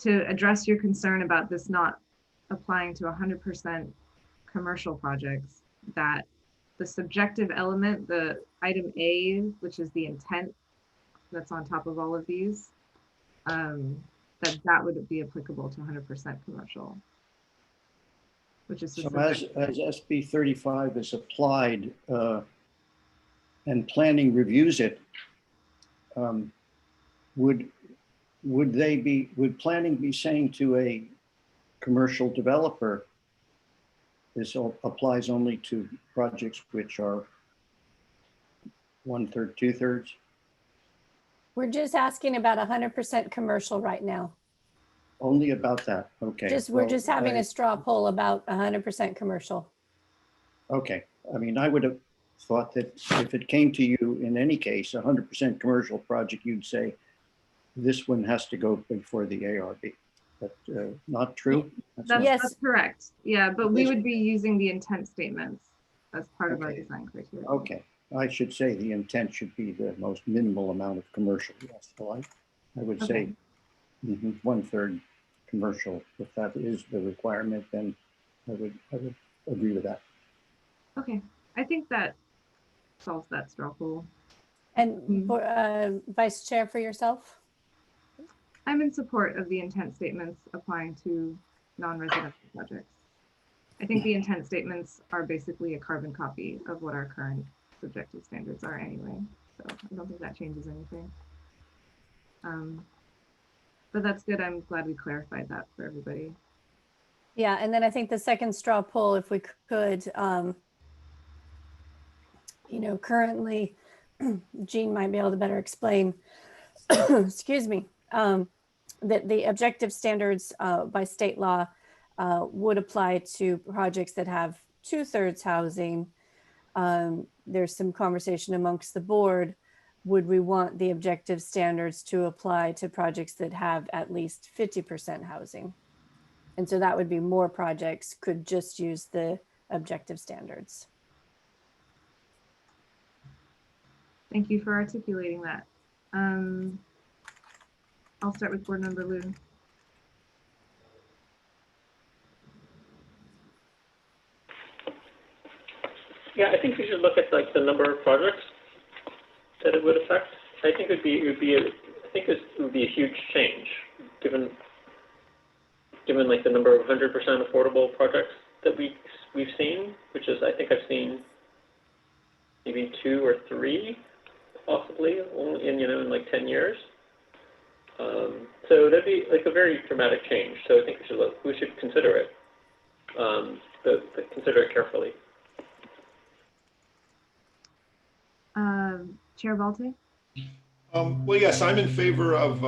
address your concern about this not applying to 100% commercial projects, that the subjective element, the item A, which is the intent that's on top of all of these, that would be applicable to 100% commercial. Which is so as SB 35 is applied and planning reviews it, would planning be saying to a commercial developer, this applies only to projects which are 1/3, 2/3? We're just asking about 100% commercial right now. Only about that, okay. We're Well, just having a straw poll about 100% commercial. Okay, I mean, I would have thought that if it came to you in any case, 100% commercial project, you'd say, this one has to go before the ARB. But not true? That's correct. Yeah, but we Yes. would be using the intent statements as part of our Okay. design criteria. Okay, I should say the intent should be the most minimal amount of commercial. Yes, so I would say 1/3 commercial. If that is the requirement, then I would agree with that. Okay, I think that solves that straw poll. And for, Vice Chair, for yourself? I'm in support of the intent statements applying to non-residential projects. I think the intent statements are basically a carbon copy of what our current subjective standards are anyway. So I don't think that changes anything. But that's good. I'm glad we clarified that for everybody. Yeah, and then I think the second straw poll, if we could, you know, currently, Jean might be able to better explain, excuse me, that the objective standards by state law would apply to projects that have 2/3 housing. There's some conversation amongst the board. Would we want the objective standards to apply to projects that have at least 50% housing? And so that would be more projects could just use the objective standards. Thank you for articulating that. I'll start with board member Liu. Yeah, I think we should look at like the number of projects that it would affect. I think it would be a huge change given like the number of 100% affordable projects that we've seen, which is I think I've seen maybe 2 or 3 possibly in like 10 years. So that'd be like a very dramatic change. So I think we should consider it, but consider it carefully. Chair Balte? Well, yes, I'm in favor of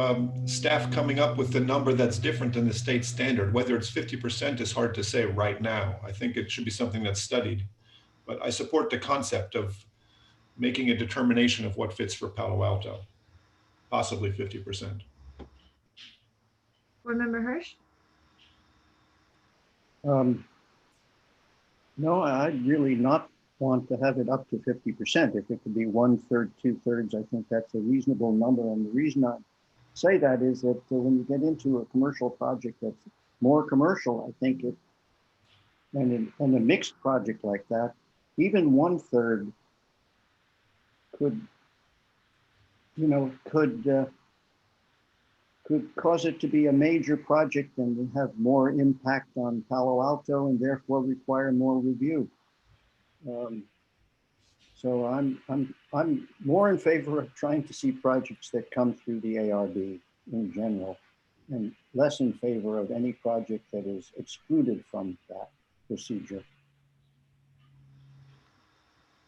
staff coming up with a number that's different than the state standard. Whether it's 50% is hard to say right now. I think it should be something that's studied. But I support the concept of making a determination of what fits for Palo Alto, possibly 50%. Board member Hirsch? No, I'd really not want to have it up to 50%. If it could be 1/3, 2/3, I think that's a reasonable number. And the reason I say that is that when you get into a commercial project that's more commercial, I think it, and a mixed project like that, even 1/3 could, you know, could cause it to be a major project and have more impact on Palo Alto and therefore require more review. So I'm more in favor of trying to see projects that come through the ARB in general, and less in favor of any project that is excluded from that procedure.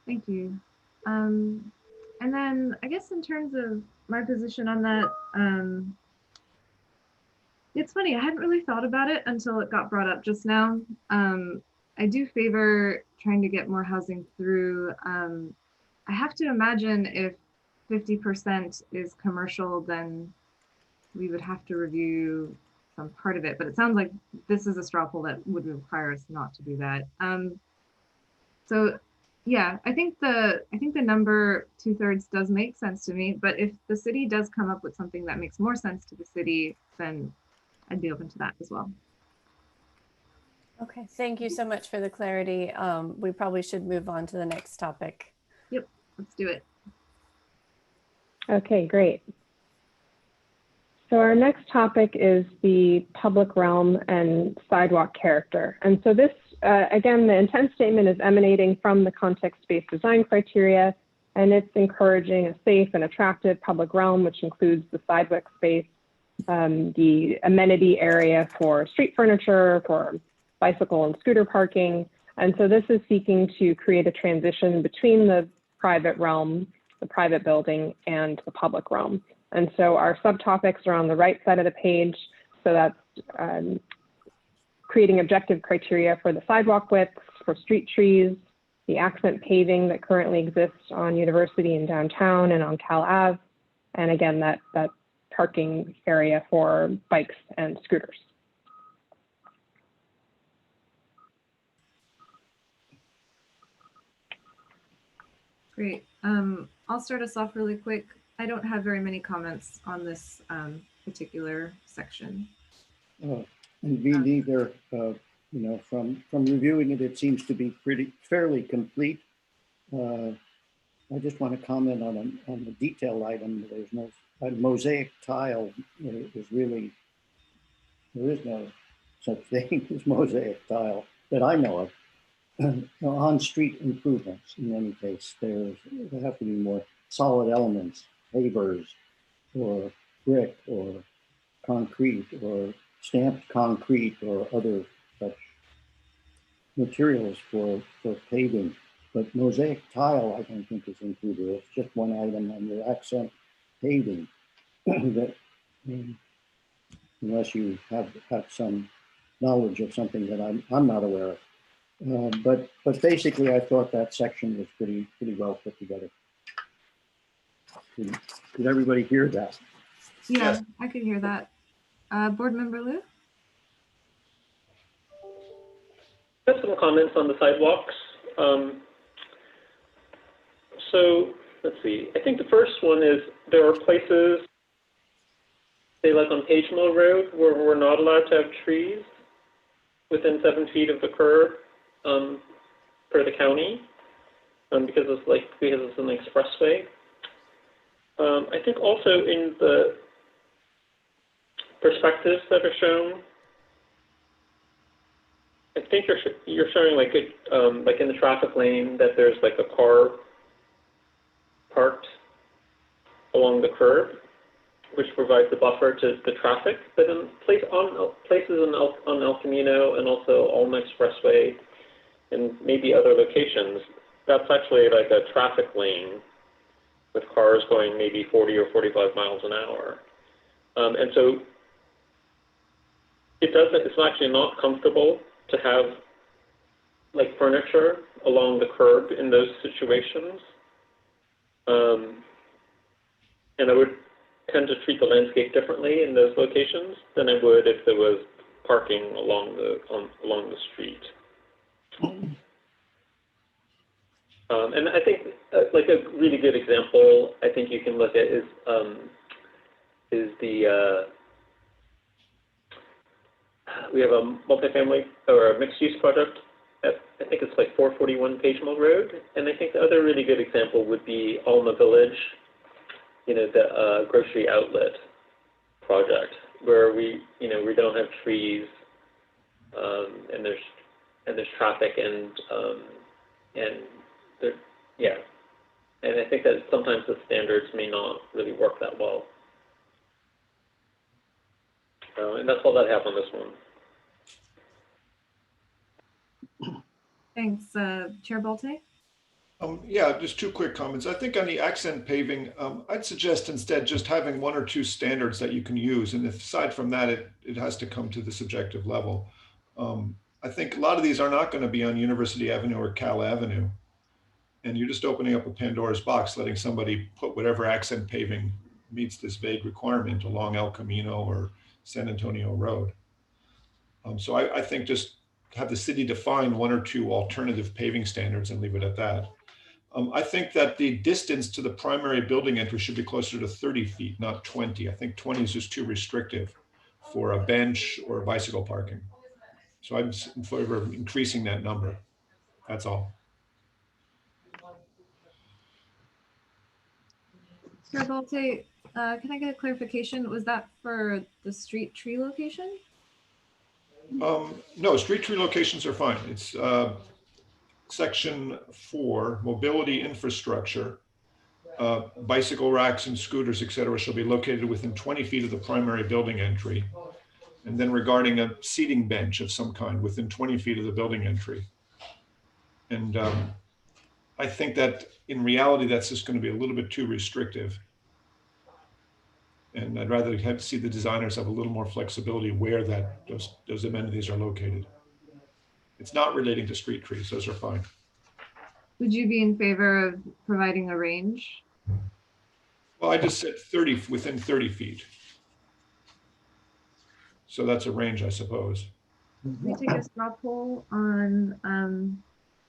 Thank you. And then I guess in terms of my position on that, it's funny, I hadn't really thought about it until it got brought up just now. I do favor trying to get more housing through. I have to imagine if 50% is commercial, then we would have to review some part of it, but it sounds like this is a straw poll that would require us not to do that. So yeah, I think the number 2/3 does make sense to me, but if the city does come up with something that makes more sense to the city, then I'd be open to that as well. Okay, thank you so much for the clarity. We probably should move on to the next topic. Yep, let's do it. Okay, great. So our next topic is the public realm and sidewalk character. And so this, again, the intent statement is emanating from the context-based design criteria, and it's encouraging a safe and attractive public realm, which includes the sidewalk space, the amenity area for street furniture, for bicycle and scooter parking, And so this is seeking to create a transition between the private realm, the private building, and the public realm. And so our subtopics are on the right side of the page. So that's creating objective criteria for the sidewalk widths, for street trees, the accent paving that currently exists on University and downtown and on Cal Ave, and again, that parking area for bikes and scooters. Great. I'll start us off really quick. I don't have very many comments on this particular section. And me neither. You know, from reviewing it, it seems to be fairly complete. I just want to comment on the detail item. There's no mosaic tile. Is really, there is no such thing as mosaic tile that I know of. On street improvements, in any case, there have to be more solid elements, pavers, or brick, or concrete, or stamped concrete, or other such materials for paving. But mosaic tile, I don't think is included. It's just one item on your accent paving. That, unless you have some knowledge of something that I'm not aware of. But basically, I thought that section was pretty well put together. Did everybody hear that? Yeah, Yes. I could hear that. Board Member Liu? I have some comments on the sidewalks. So let's see. I think the first one is there are places, say like on Page Mill Road, where we're not allowed to have trees within 7 feet of the curb for the county, because it's an expressway. I think also in the perspectives that are shown, I think you're showing like in the traffic lane that there's like a car parked along the curb, which provides a buffer to the traffic. But in places on El Camino and also Alma Expressway and maybe other locations, that's actually like a traffic lane with cars going maybe 40 or 45 miles an hour. And so it's actually not comfortable to have like furniture along the curb in those situations. And I would tend to treat the landscape differently in those locations than I would if there was parking along the street. And I think like a really good example I think you can look at is the we have a multifamily or a mixed use project at, I think it's like 441 Page Mill Road, and I think the other really good example would be Alma Village, the grocery outlet project, where we don't have trees, and there's traffic and I think that sometimes the standards may not really work that well. And that's all I have on this one. Thanks. Chair Bolte? Yeah, just two quick comments. I think on the accent paving, I'd suggest instead just having one or two standards that you can use. And if, aside from that, it has to come to the subjective level. I think a lot of these are not going to be on University Avenue or Cal Avenue. And you're just opening up a Pandora's box, letting somebody put whatever accent paving meets this vague requirement along El Camino or San Antonio Road. So I think just have the city define one or two alternative paving standards and leave it at that. I think that the distance to the primary building entry should be closer to 30 feet, not 20. I think 20 is just too restrictive for a bench or bicycle parking. So I'm in favor of increasing that number. That's all. Chair Bolte, can I get a clarification? Was that for the street tree location? No, street tree locations are fine. It's section 4, mobility infrastructure. Bicycle racks and scooters, et cetera, shall be located within 20 feet of the primary building entry. And then regarding a seating bench of some kind within 20 feet of the building entry. And I think that in reality, that's just going to be a little bit too restrictive. And I'd rather see the designers have a little more flexibility where those amenities are located. It's not relating to street trees, those are fine. Would you be in favor of providing a range? Well, I just said 30, within 30 feet. So that's a range, I suppose. Can we take a straw poll on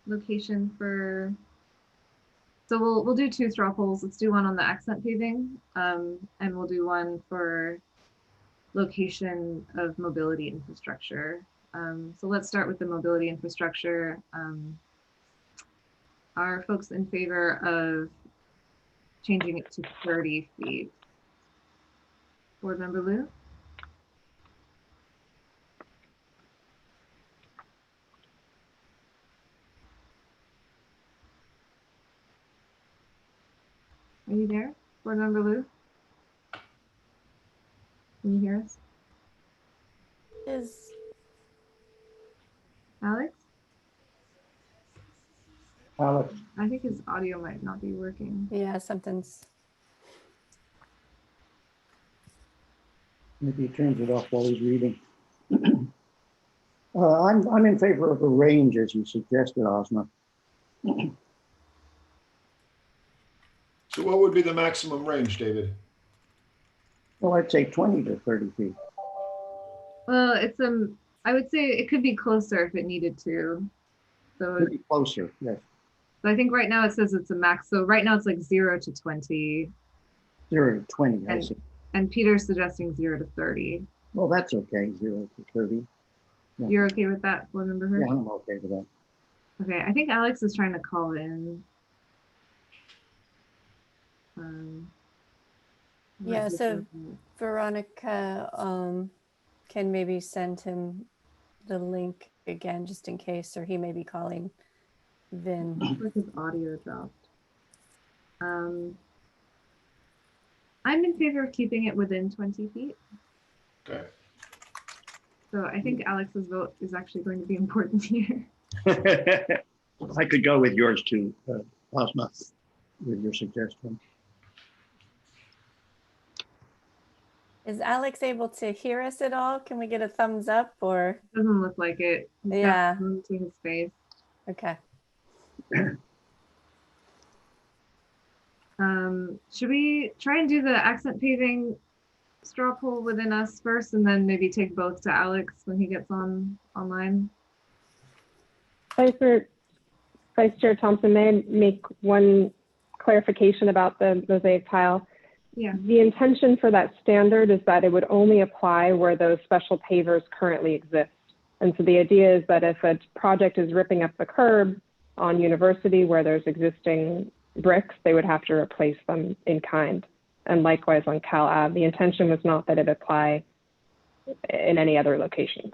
location for, so we'll do 2 straw polls. Let's do one on the accent paving, and we'll do one for location of mobility infrastructure. So let's start with the mobility infrastructure. Are folks in favor of changing it to 30 feet? Board Member Liu? Are you there, Board Member Liu? Can you hear us? Is Alex? Alex, I think his audio might not be working. yeah, something's maybe he turns it off while he's reading. I'm in favor of a range, as you suggested, Ozma. So what would be the maximum range, David? Well, I'd say 20 to 30 feet. Well, it's I would say it could be closer if it needed to. So Pretty closer, yes. I think right now it says it's a max. So right now it's like 0 to 20. 0 to 20, I see. And Peter's suggesting 0 to 30. Well, that's okay, 0 to 30. Yeah. You're okay with that, Board Member Hirsch? Yeah, I'm okay with that. Okay, I think Alex is trying to call in. Yeah, so Veronica can maybe send him the link again just in case, or he may be calling Vin. With his audio dropped. I'm in favor of keeping it within 20 feet. Okay. So I think Alex's vote is actually going to be important here. I could go with yours too, Ozma, with your suggestion. Is Alex able to hear us at all? Can we get a thumbs up or? Doesn't look like it. He's got Yeah. room to his face. Okay. Should we try and do the accent paving straw poll within us first, and then maybe take both to Alex when he gets online? Vice Chair Thompson, may I make one clarification about the mosaic tile? Yeah. The intention for that standard is that it would only apply where those special pavers currently exist. And so the idea is that if a project is ripping up the curb on University where there's existing bricks, they would have to replace them in kind. And likewise on Cal Ave, the intention was not that it apply in any other locations.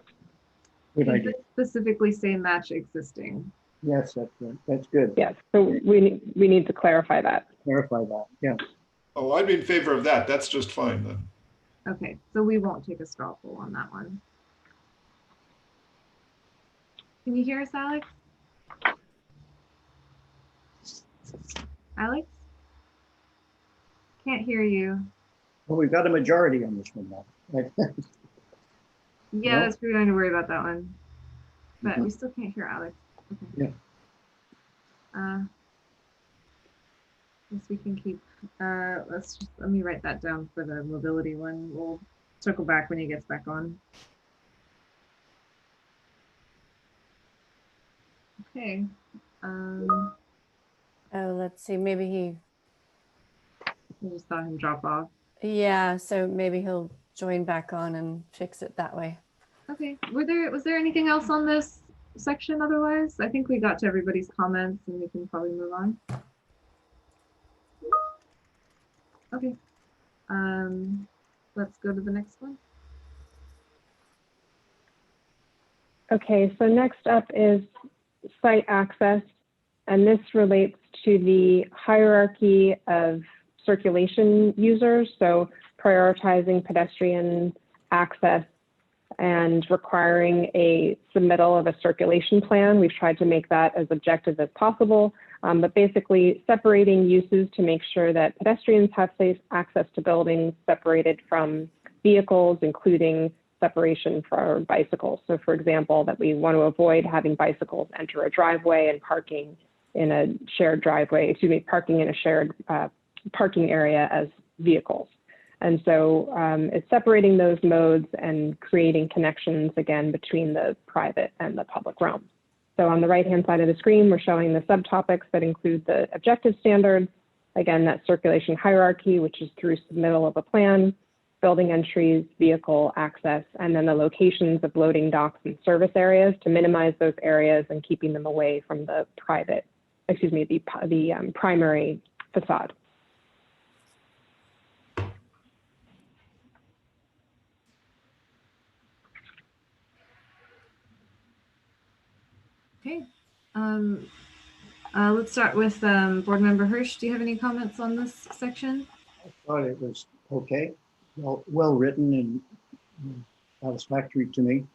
Good idea. Specifically say match existing. Yes, that's good. That's good. Yes, so we need to clarify that. Clarify that, yeah. Oh, I'd be in favor of that. That's just fine then. Okay, so we won't take a straw poll on that one. Can you hear us, Alex? Alex? Can't hear you. Well, we've got a majority on this one now. Right? Yeah, No? that's we're going to worry about that one. But Mhm. we still can't hear Alex. Okay. Yeah. Guess we can keep, let me write that down for the mobility one. We'll circle back when he gets back on. Okay. Oh, let's see, maybe I just saw him drop off. yeah, so maybe he'll join back on and fix it that way. Okay, was there anything else on this section otherwise? I think we got to everybody's comments and we can probably move on. Okay, let's go to the next one. Okay, so next up is site access, and this relates to the hierarchy of circulation users, so prioritizing pedestrian access and requiring a submittal of a circulation plan. We've tried to make that as objective as possible, but basically separating uses to make sure that pedestrians have safe access to buildings separated from vehicles, including separation for bicycles. So for example, that we want to avoid having bicycles enter a driveway and parking in a shared driveway, parking in a shared parking area as vehicles. And so it's separating those modes and creating connections again between the private and the public realm. So on the right-hand side of the screen, we're showing the subtopics that include the objective standards. Again, that circulation hierarchy, which is through submittal of a plan, building entries, vehicle access, and then the locations of loading docks and service areas to minimize those areas and keeping them away from the primary facade. Okay. Let's start with Board Member Hirsch. Do you have any comments on this section? I thought it was okay, well written and satisfactory to me.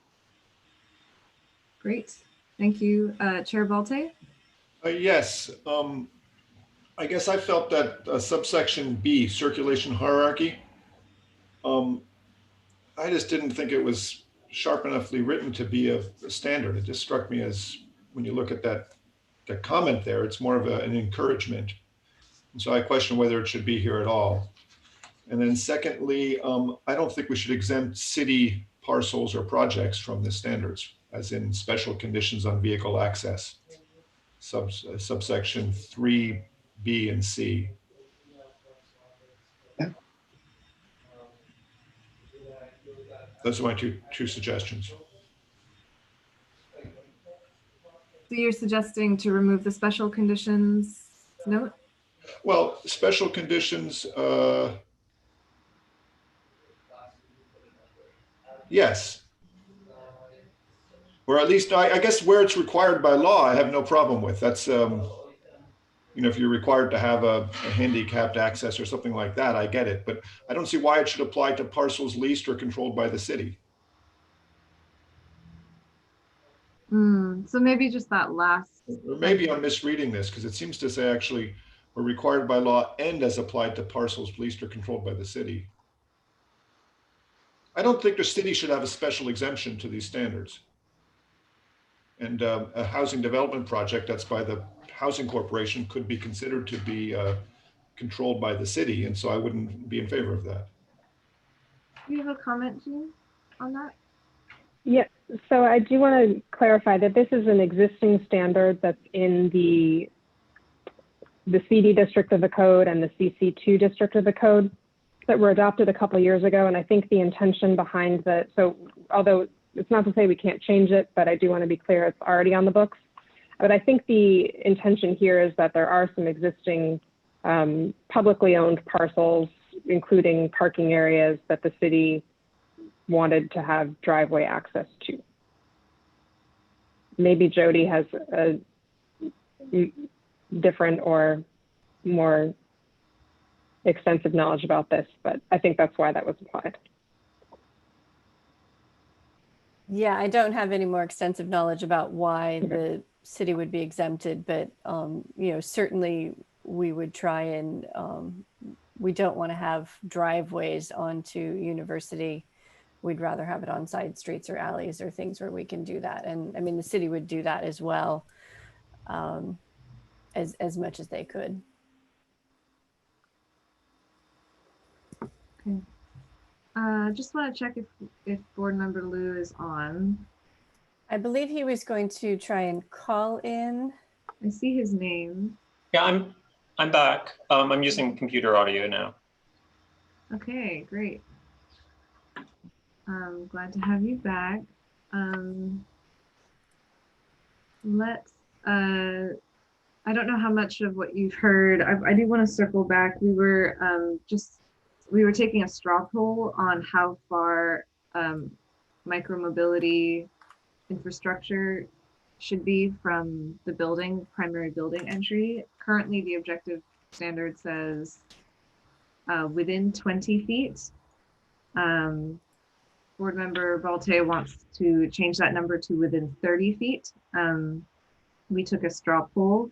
Great. Thank you. Chair Balte? Yes. I guess I felt that subsection B, circulation hierarchy, I just didn't think it was sharp enoughly written to be a standard. It just struck me as, when you look at that comment there, it's more of an encouragement. And so I question whether it should be here at all. And then secondly, I don't think we should exempt city parcels or projects from the standards, as in special conditions on vehicle access, subsection 3B and C. Those are my two suggestions. So you're suggesting to remove the special conditions note? Well, special conditions, yes. Or at least, I guess where it's required by law, I have no problem with. That's, if you're required to have a handicapped access or something like that, I get it. But I don't see why it should apply to parcels leased or controlled by the city. So maybe just that last. Or maybe I'm misreading this, because it seems to say actually are required by law and as applied to parcels leased or controlled by the city. I don't think the city should have a special exemption to these standards. And a housing development project that's by the housing corporation could be considered to be controlled by the city. And so I wouldn't be in favor of that. Do you have a comment, Jean, on that? Yeah, so I do want to clarify that this is an existing standard that's in the CD district of the code and the CC2 district of the code that were adopted a couple of years ago. And I think the intention behind so although it's not to say we can't change it, but I do want to be clear it's already on the books. But I think the intention here is that there are some existing publicly owned parcels, including parking areas that the city wanted to have driveway access to. Maybe Jody has a different or more extensive knowledge about this, but I think that's why that was applied. Yeah, I don't have any more extensive knowledge about why the city would be exempted, but certainly we would try and we don't want to have driveways onto University. We'd rather have it on side streets or alleys or things where we can do that. And I mean, the city would do that as well, as much as they could. Okay. Just want to check if Board Member Liu is on. I believe he was going to try and call in. I see his name. Yeah, I'm back. I'm using computer audio now. Okay, great. Glad to have you back. I don't know how much of what you've heard. I do want to circle back. We were taking a straw poll on how far micromobility infrastructure should be from the primary building entry. Currently, the objective standard says within 20 feet. Board Member Balte wants to change that number to within 30 feet. We took a straw poll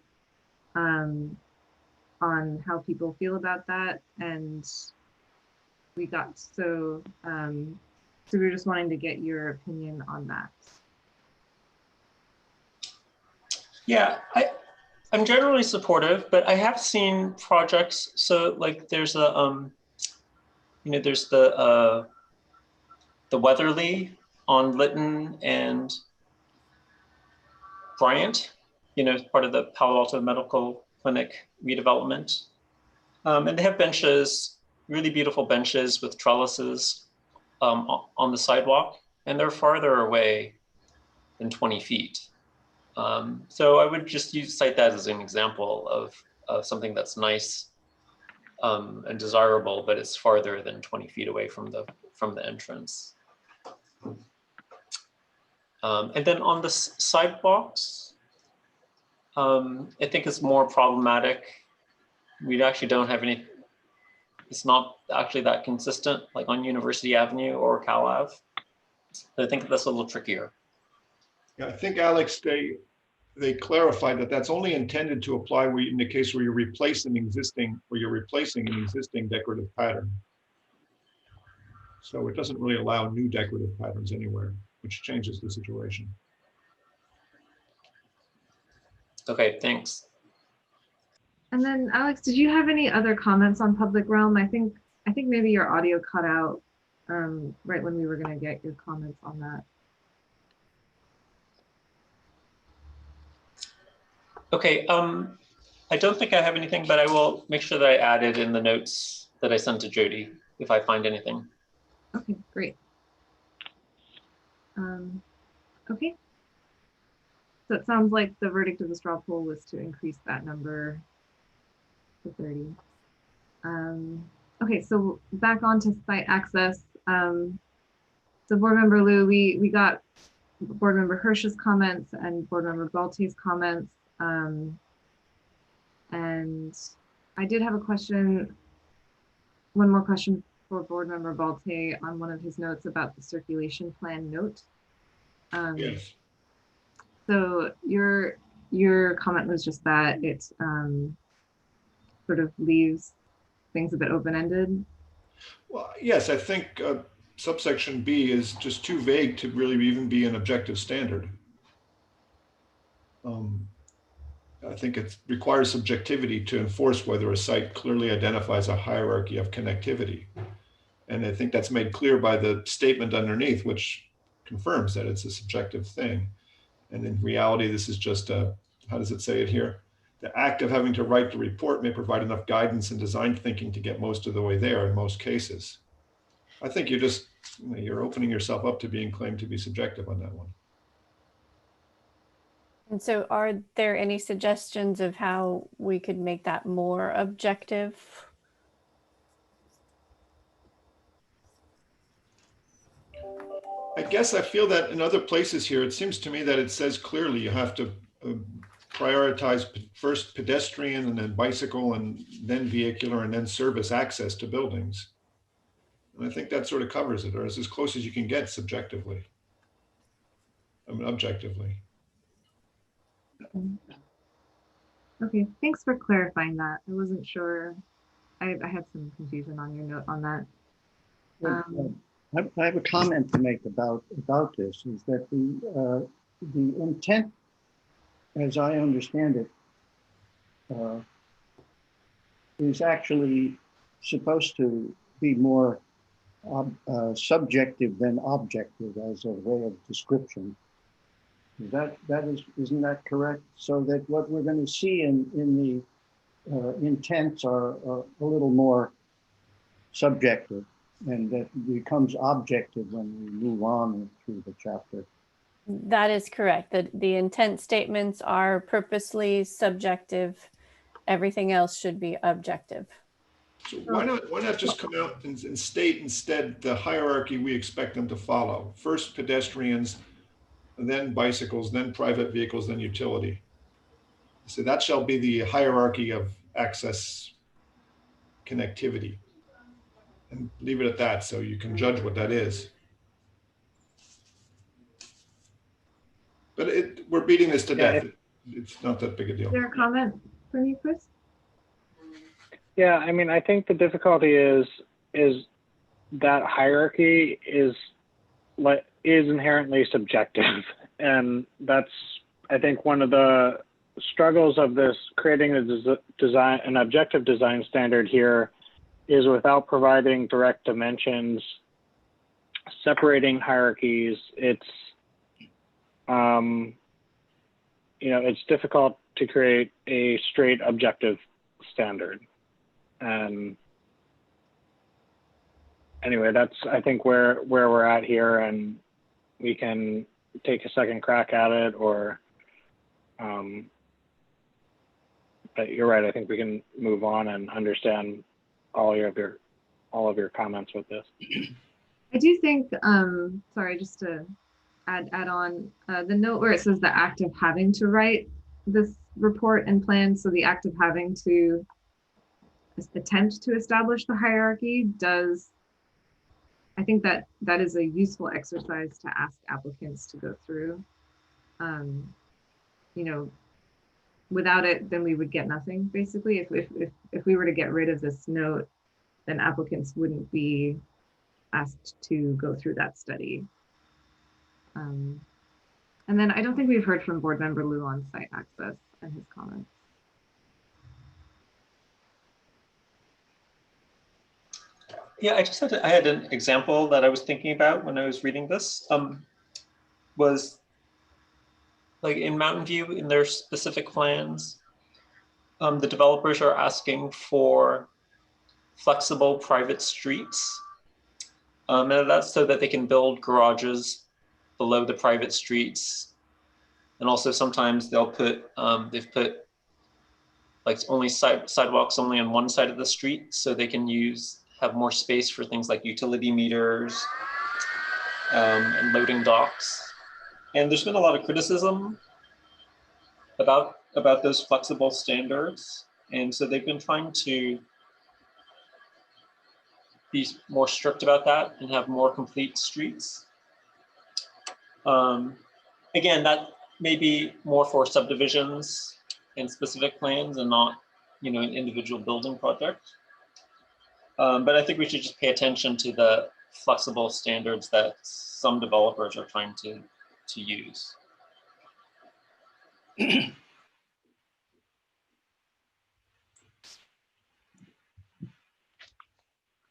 on how people feel about that, and we got so we were just wanting to get your opinion on that. Yeah, I'm generally supportive, but I have seen projects. So like there's a there's the Weatherly on Lytton and Bryant, part of the Palo Alto Medical Clinic redevelopment. And they have benches, really beautiful benches with trellises on the sidewalk, and they're farther away than 20 feet. So I would just cite that as an example of something that's nice and desirable, but it's farther than 20 feet away from the entrance. And then on the sidewalks, I think it's more problematic. We actually don't have any, it's not actually that consistent, like on University Avenue or Cal Ave. I think that's a little trickier. Yeah, I think, Alex, they clarified that that's only intended to apply in the case where you're replacing an existing decorative pattern. So it doesn't really allow new decorative patterns anywhere, which changes the situation. Okay, thanks. And then Alex, did you have any other comments on public realm? I think maybe your audio cut out right when we were going to get your comments on that. Okay, I don't think I have anything, but I will make sure that I add it in the notes that I sent to Jody if I find anything. Okay, great. Okay. So it sounds like the verdict of the straw poll was to increase that number to 30. Okay, so back on to site access. So Board Member Liu, we got Board Member Hirsch's comments and Board Member Balte's comments. And I did have a question, one more question for Board Member Balte on one of his notes about the circulation plan note. Yes. So your comment was just that it sort of leaves things a bit open-ended. Well, yes, I think subsection B is just too vague to really even be an objective standard. I think it requires subjectivity to enforce whether a site clearly identifies a hierarchy of connectivity. And I think that's made clear by the statement underneath, which confirms that it's a subjective thing. And in reality, this is just how does it say it here? The act of having to write the report may provide enough guidance and design thinking to get most of the way there in most cases. I think you're opening yourself up to being claimed to be subjective on that one. And so are there any suggestions of how we could make that more objective? I guess I feel that in other places here, it seems to me that it says clearly you have to prioritize first pedestrian and then bicycle and then vehicular and then service access to buildings. And I think that sort of covers it, or is as close as you can get subjectively. I mean, objectively. Okay, thanks for clarifying that. I wasn't sure. I had some confusion on your note on that. I have a comment to make about this, is that the intent, as I understand it, is actually supposed to be more subjective than objective as a way of description. Isn't that correct? So that what we're going to see in the intents are a little more subjective, and that becomes objective when we move on through the chapter. That is correct. The intent statements are purposely subjective. Everything else should be objective. So why not just come out and state instead the hierarchy we expect them to follow? First pedestrians, and then bicycles, then private vehicles, then utility. So that shall be the hierarchy of access connectivity. And leave it at that so you can judge what that is. But we're beating this to Yeah, death. It's not that big a deal. Is there a comment from you, Chris? Yeah, I mean, I think the difficulty is that hierarchy is inherently subjective, and that's, I think, one of the struggles of this creating an objective design standard here is without providing direct dimensions, separating hierarchies. It's it's difficult to create a straight objective standard. And anyway, that's, I think, where we're at here, and we can take a second crack at it, or but you're right, I think we can move on and understand all of your comments with this. I do think, sorry, just to add on, the note where it says the act of having to write this report and plan, so the act of having to attempt to establish the hierarchy does, I think that is a useful exercise to ask applicants to go through. Without it, then we would get nothing, basically. If we were to get rid of this note, then applicants wouldn't be asked to go through that study. And then I don't think we've heard from board member Liu on site access and his comments. Yeah, I had an example that I was thinking about when I was reading this. Was like in Mountain View, in their specific plans, the developers are asking for flexible private streets. And that's so that they can build garages below the private streets. And also sometimes they'll put, they've put like only sidewalks only on one side of the street, so they can have more space for things like utility meters and loading docks. And there's been a lot of criticism about those flexible standards. And so they've been trying to be more strict about that and have more complete streets. Again, that may be more for subdivisions and specific plans and not, an individual building project. But I think we should just pay attention to the flexible standards that some developers are trying to use.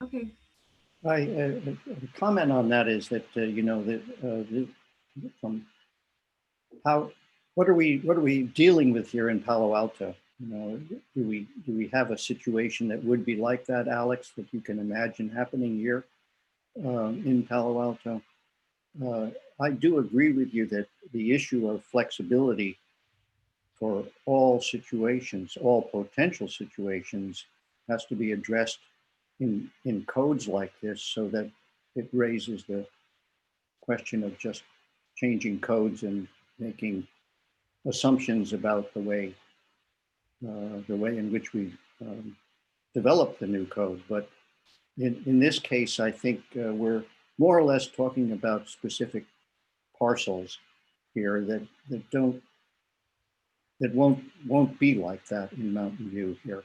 Okay. A comment on that is that what are we dealing with here in Palo Alto? Do we have a situation that would be like that, Alex, that you can imagine happening here in Palo Alto? I do agree with you that the issue of flexibility for all situations, all potential situations, has to be addressed in codes like this, so that it raises the question of just changing codes and making assumptions about the way in which we develop the new code. But in this case, I think we're more or less talking about specific parcels here that won't be like that in Mountain View here.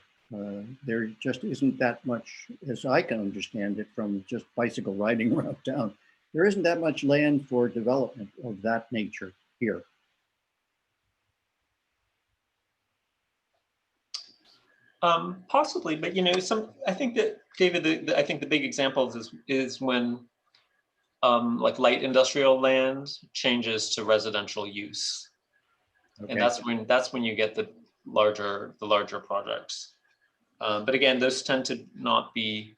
There just isn't that much, as I can understand it from just bicycle riding around town, there isn't that much land for development of that nature here. Possibly, but I think that, David, I think the big examples is when like light industrial land changes to residential use. Okay. And that's when you get the larger projects. But again, those tend to not be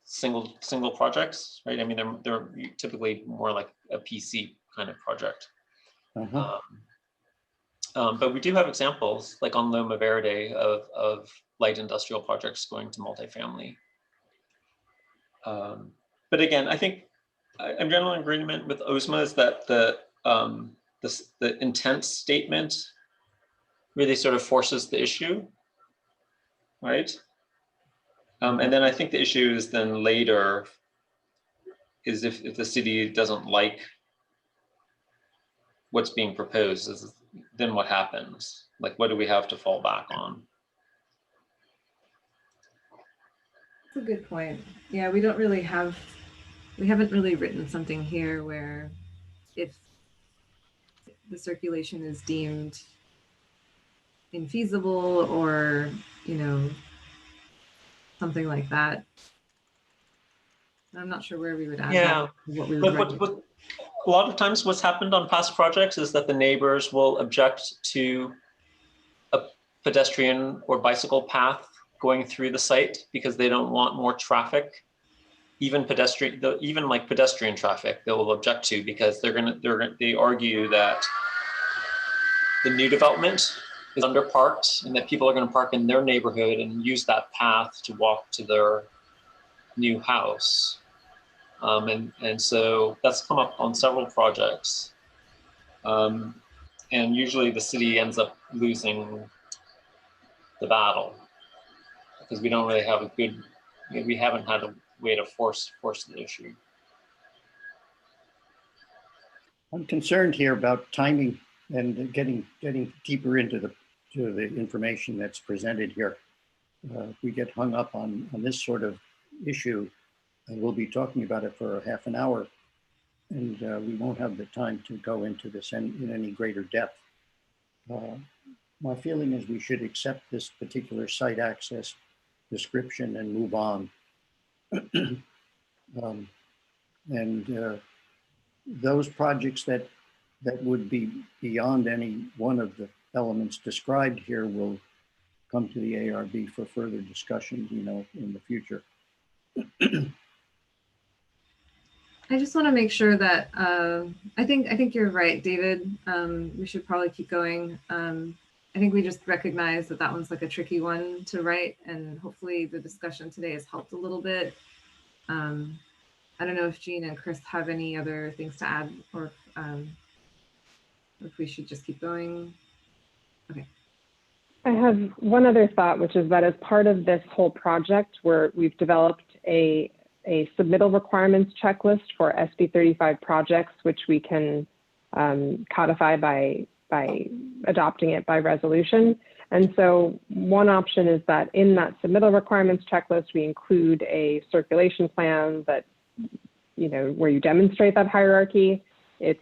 single projects, right? I mean, they're typically more like a PC kind of project. Uh-huh. But we do have examples, like on Loma Verde, of light industrial projects going to multifamily. But again, I think I'm generally in agreement with Ozma is that the intent statement really sort of forces the issue, right? And then I think the issue is then later is if the city doesn't like what's being proposed, is then what happens? Like, what do we have to fall back on? That's a good point. Yeah, we haven't really written something here where if the circulation is deemed infeasible or, something like that. I'm not sure where we would add that, what we would write. But a lot of times what's happened on past projects is that the neighbors will object to a pedestrian or bicycle path going through the site because they don't want more traffic. Even like pedestrian traffic, they will object to because they argue that the new development is underparked and that people are going to park in their neighborhood and use that path to walk to their new house. And so that's come up on several projects. And usually the city ends up losing the battle because we don't really have we haven't had a way to force the issue. I'm concerned here about timing and getting deeper into the information that's presented here. If we get hung up on this sort of issue, we'll be talking about it for half an hour, and we won't have the time to go into this in any greater depth. My feeling is we should accept this particular site access description and move on. Those projects that would be beyond any one of the elements described here will come to the ARB for further discussion, in the future. I just want to make sure that I think you're right, David. We should probably keep going. I think we just recognize that one's like a tricky one to write, and hopefully the discussion today has helped a little bit. I don't know if Jean and Chris have any other things to add, or if we should just keep going. Okay. I have one other thought, which is that as part of this whole project, we've developed a submittal requirements checklist for SB 35 projects, which we can codify by adopting it by resolution. And so one option is that in that submittal requirements checklist, we include a circulation plan that, where you demonstrate that hierarchy. It's,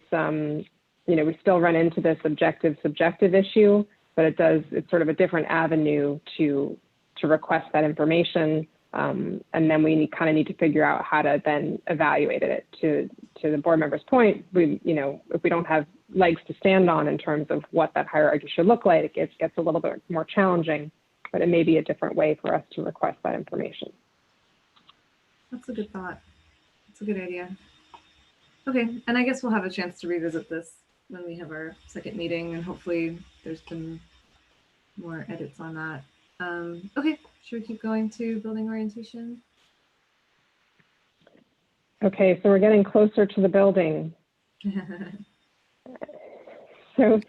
we still run into this objective-subjective issue, but it's sort of a different avenue to request that information. And then we kind of need to figure out how to then evaluate it. To the board member's point, if we don't have legs to stand on in terms of what that hierarchy should look like, it gets a little bit more challenging, but it may be a different way for us to request that information. That's a good thought. That's a good idea. Okay, and I guess we'll have a chance to revisit this when we have our second meeting, and hopefully there's been more edits on that. Okay, should we keep going to building orientation? Okay, so we're getting closer to the building. So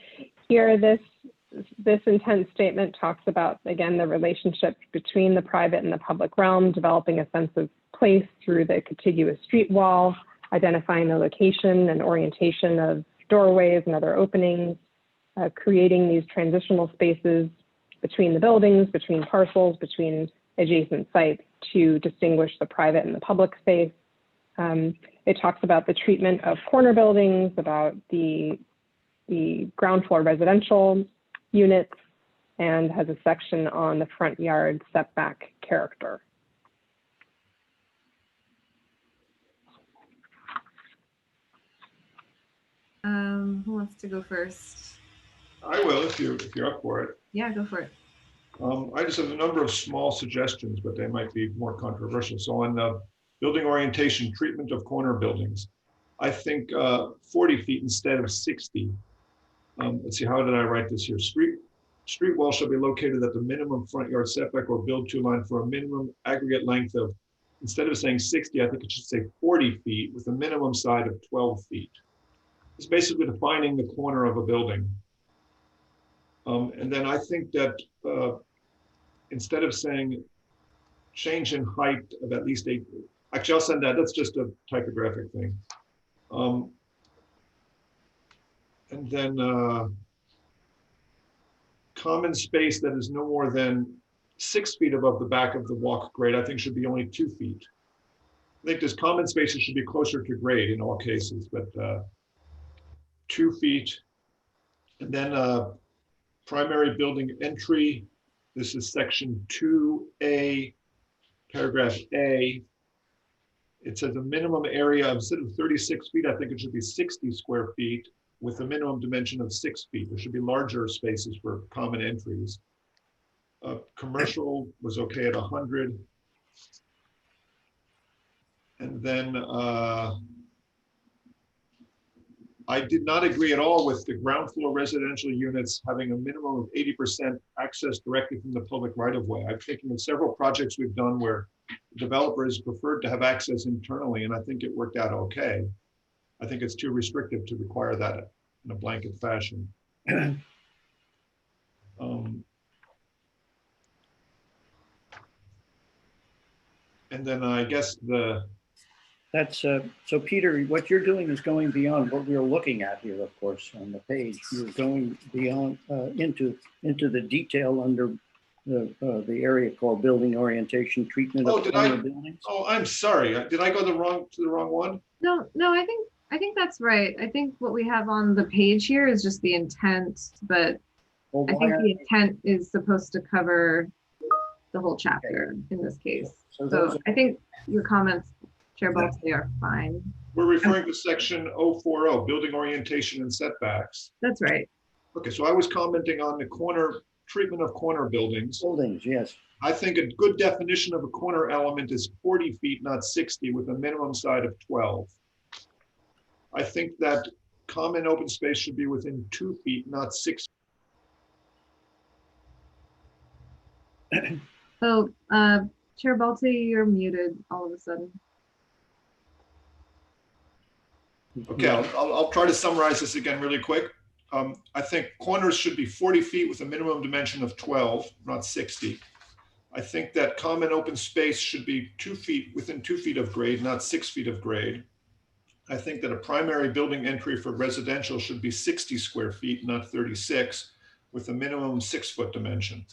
here, this intent statement talks about, again, the relationship between the private and the public realm, developing a sense of place through the contiguous street wall, identifying the location and orientation of doorways and other openings, creating these transitional spaces between the buildings, between parcels, between adjacent sites to distinguish the private and the public space. It talks about the treatment of corner buildings, about the ground floor residential units, and has a section on the front yard setback character. Who wants to go first? I will, if you're up for it. Yeah, go for it. I just have a number of small suggestions, but they might be more controversial. So on the building orientation, treatment of corner buildings, I think 40 feet instead of 60. Let's see, how did I write this here? Street wall shall be located at the minimum front yard setback or build-to line for a minimum aggregate length of, instead of saying 60, I think it should say 40 feet with a minimum side of 12 feet. It's basically defining the corner of a building. And then I think that instead of saying change in height of at least 8, actually I'll send that, that's just a typographic thing. And then common space that is no more than 6 feet above the back of the walk grade, I think should be only 2 feet. I think this common spaces should be closer to grade in all cases, but 2 feet. And then primary building entry. This is section 2A, paragraph A. It says a minimum area of, instead of 36 feet, I think it should be 60 square feet with a minimum dimension of 6 feet. There should be larger spaces for common entries. Commercial was okay at 100. And then I did not agree at all with the ground floor residential units having a minimum of 80% access directly from the public right of way. I'm thinking of several projects we've done where developers preferred to have access internally, and I think it worked out okay. I think it's too restrictive to require that in a blanket fashion. And then I guess That's so Peter, what you're doing is going beyond what we're looking at here, of course, on the page. You're going beyond into the detail under the area called building orientation treatment of buildings. Oh, I'm sorry. Did I go to the wrong one? No, I think that's right. I think what we have on the page here is just the intent, but Well, I think the intent is supposed to cover the whole chapter in this case. So I think your comments, Chair Balsley, are fine. We're referring to section 040, building orientation and setbacks. That's right. Okay, so I was commenting on the treatment of corner buildings. Buildings, yes. I think a good definition of a corner element is 40 feet, not 60, with a minimum side of 12. I think that common open space should be within 2 feet, not 6. So, Chair Balti, you're muted all of a sudden. Okay, I'll try to summarize this again really quick. I think corners should be 40 feet with a minimum dimension of 12, not 60. I think that common open space should be 2 feet, within 2 feet of grade, not 6 feet of grade. I think that a primary building entry for residential should be 60 square feet, not 36, with a minimum 6-foot dimension.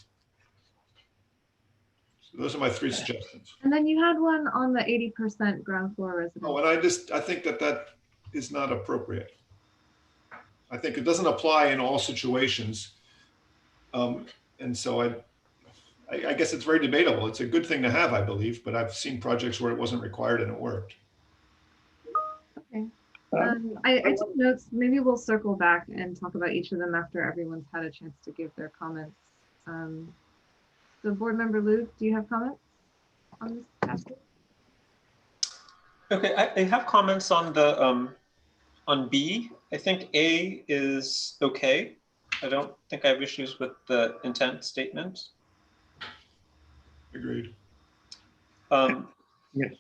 So those are my 3 suggestions. And then you had one on the 80% ground floor residential. Oh, and I think that is not appropriate. I think it doesn't apply in all situations. And so I guess it's very debatable. It's a good thing to have, I believe, but I've seen projects where it wasn't required and it worked. Okay. I took notes. Maybe we'll circle back and talk about each of them after everyone's had a chance to give their comments. So Board Member Luke, do you have comments on this chapter? Okay, I have comments on the on B. I think A is okay. I don't think I have issues with the intent statement. Agreed. Yes.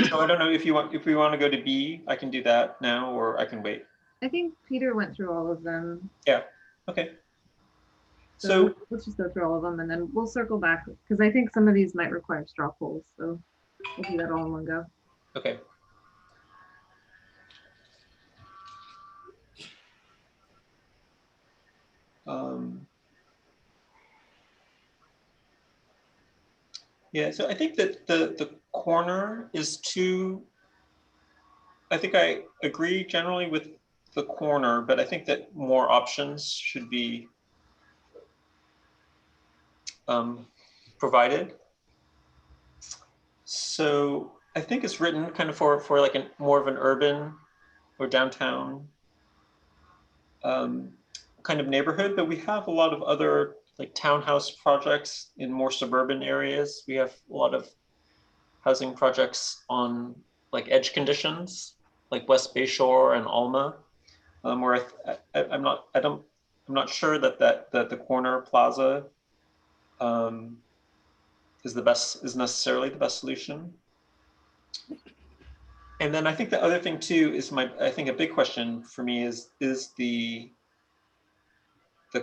So I don't know if we want to go to B, I can do that now, or I can wait. I think Peter went through all of them. Yeah. Okay. So let's just go through all of them and then we'll circle back because I think some of these might require straw polls. So we'll do that all in one go. Okay. Yeah, so I think that the corner is too, I think I agree generally with the corner, but I think that more options should be provided. So I think it's written kind of for like more of an urban or downtown kind of neighborhood, but we have a lot of other like townhouse projects in more suburban areas. We have a lot of housing projects on like edge conditions, like West Bayshore and Alma, where I'm not sure that the corner plaza is necessarily the best solution. And then I think the other thing too is I think a big question for me is the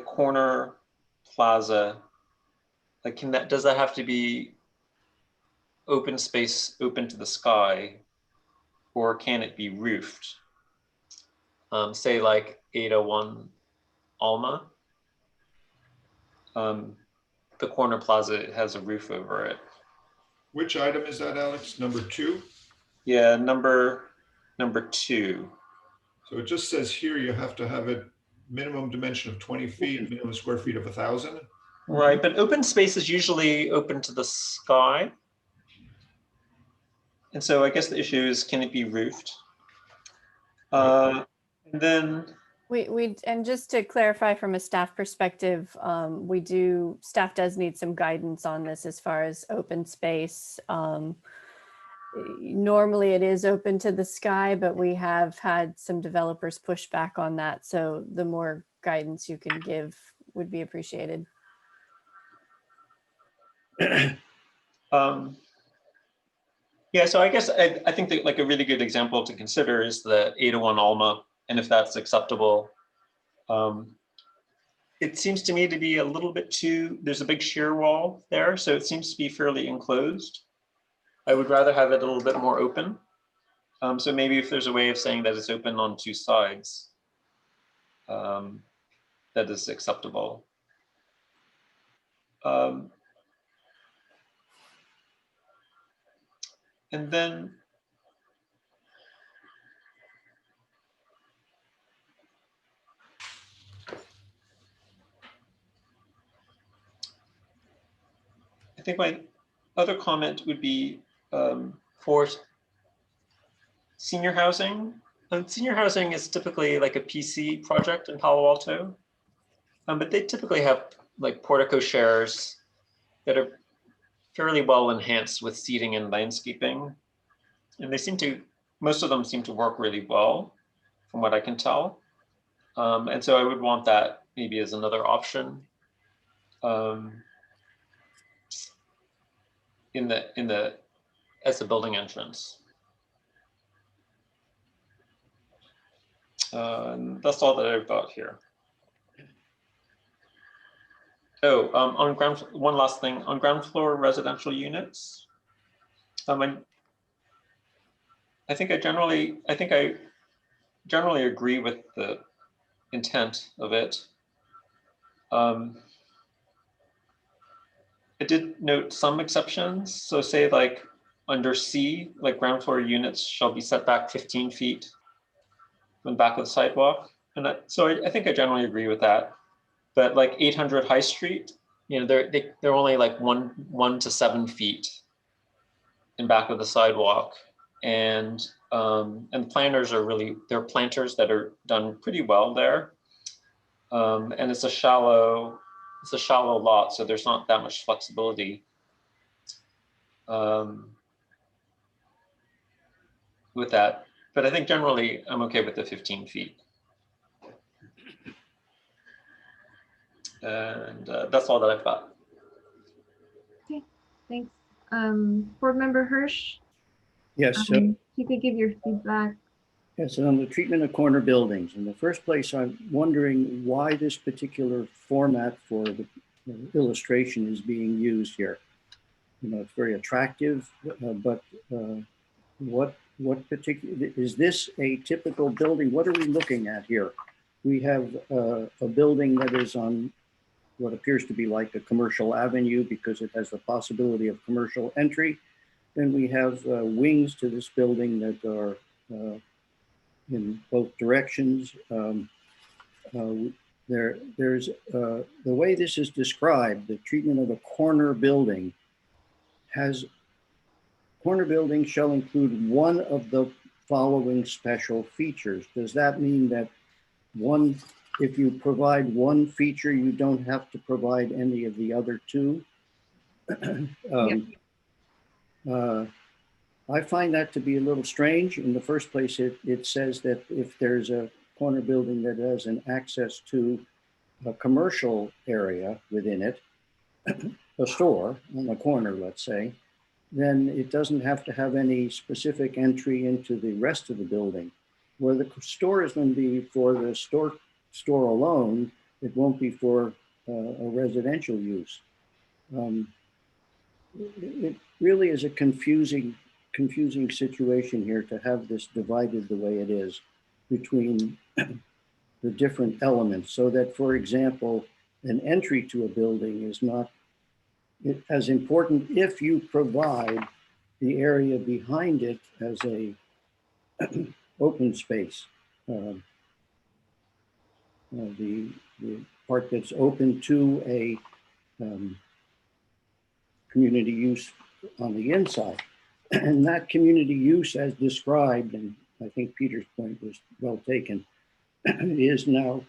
corner plaza, like does that have to be open space, open to the sky, or can it be roofed? Say like 801 Alma. The corner plaza has a roof over it. Which item is that, Alex? Number 2? Yeah, number 2. So it just says here you have to have a minimum dimension of 20 feet, minimum square feet of 1,000. Right, but open space is usually open to the sky. And so I guess the issue is, can it be roofed? And then And just to clarify from a staff perspective, staff does need some guidance on this as far as open space. Normally it is open to the sky, but we have had some developers push back on that. So the more guidance you can give would be appreciated. Yeah, so I guess I think that like a really good example to consider is the 801 Alma, and if that's acceptable. It seems to me to be a little bit there's a big shear wall there, so it seems to be fairly enclosed. I would rather have it a little bit more open. So maybe if there's a way of saying that it's open on 2 sides, that is acceptable. And then I think my other comment would be for senior housing. Senior housing is typically like a PC project in Palo Alto, but they typically have like portico shares that are fairly well enhanced with seating and landscaping. And most of them seem to work really well from what I can tell. And so I would want that maybe as another option as the building entrance. And that's all that I've got here. Oh, one last thing on ground floor residential units. I generally agree with the intent of it. I did note some exceptions. So say like under C, like ground floor units shall be set back 15 feet from the back of the sidewalk. And so I think I generally agree with that. But like 800 High Street, they're only like 1 to 7 feet in back of the sidewalk. And planters they're planters that are done pretty well there. And it's a shallow lot, so there's not that much flexibility with that. But I think generally I'm okay with the 15 feet. And that's all that I've got. Okay, thanks. Board Member Hirsch? Yes. You could give your feedback. Yes, on the treatment of corner buildings. In the first place, I'm wondering why this particular format for the illustration is being used here. It's very attractive, but what particular, is this a typical building? What are we looking at here? We have a building that is on what appears to be like a commercial avenue because it has the possibility of commercial entry. Then we have wings to this building that are in both directions. There's the way this is described, the treatment of a corner building corner building shall include one of the following special features. Does that mean that if you provide one feature, you don't have to provide any of the other 2? I find that to be a little strange. In the first place, it says that if there's a corner building that has an access to a commercial area within it, a store on the corner, let's say, then it doesn't have to have any specific entry into the rest of the building. Where the store is going to be for the store alone, it won't be for a residential use. It really is a confusing situation here to have this divided the way it is between the different elements so that, for example, an entry to a building is not as important if you provide the area behind it as a open space. The part that's open to a community use on the inside. And that community use as described, and I think Peter's point was well taken, is now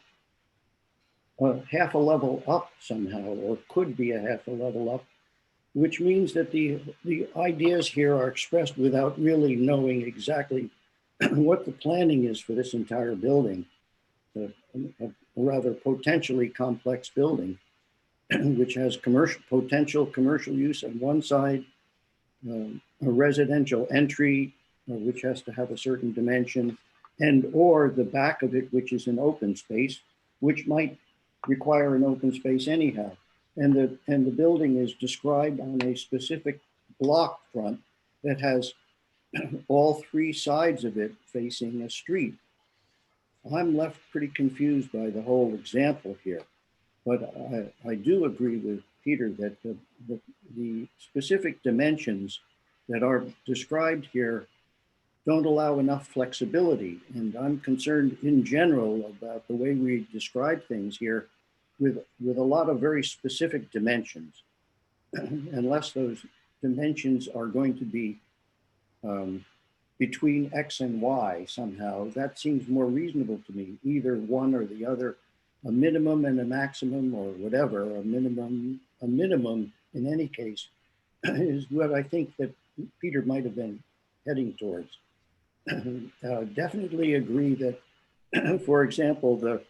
half a level up somehow, or could be a half a level up, which means that the ideas here are expressed without really knowing exactly what the planning is for this entire building, a rather potentially complex building, which has potential commercial use on one side, a residential entry, which has to have a certain dimension, and or the back of it, which is an open space, which might require an open space anyhow. And the building is described on a specific block front that has all three sides of it facing a street. I'm left pretty confused by the whole example here, but I do agree with Peter that the specific dimensions that are described here don't allow enough flexibility. And I'm concerned in general about the way we describe things here with a lot of very specific dimensions. Unless those dimensions are going to be between X and Y somehow, that seems more reasonable to me, either one or the other, a minimum and a maximum or whatever, a minimum in any case, is what I think that Peter might have been heading towards. Definitely agree that, for example, the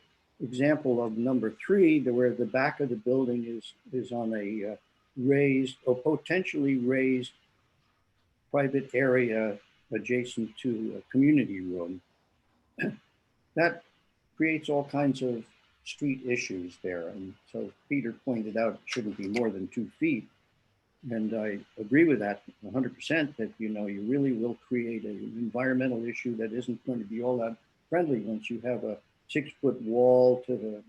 example of number 3, where the back of the building is on a raised or potentially raised private area adjacent to a community room, that creates all kinds of street issues there. And so Peter pointed out it shouldn't be more than 2 feet. And I agree with that 100%, that, you know, you really will create an environmental issue that isn't going to be all that friendly once you have a 6-foot wall to the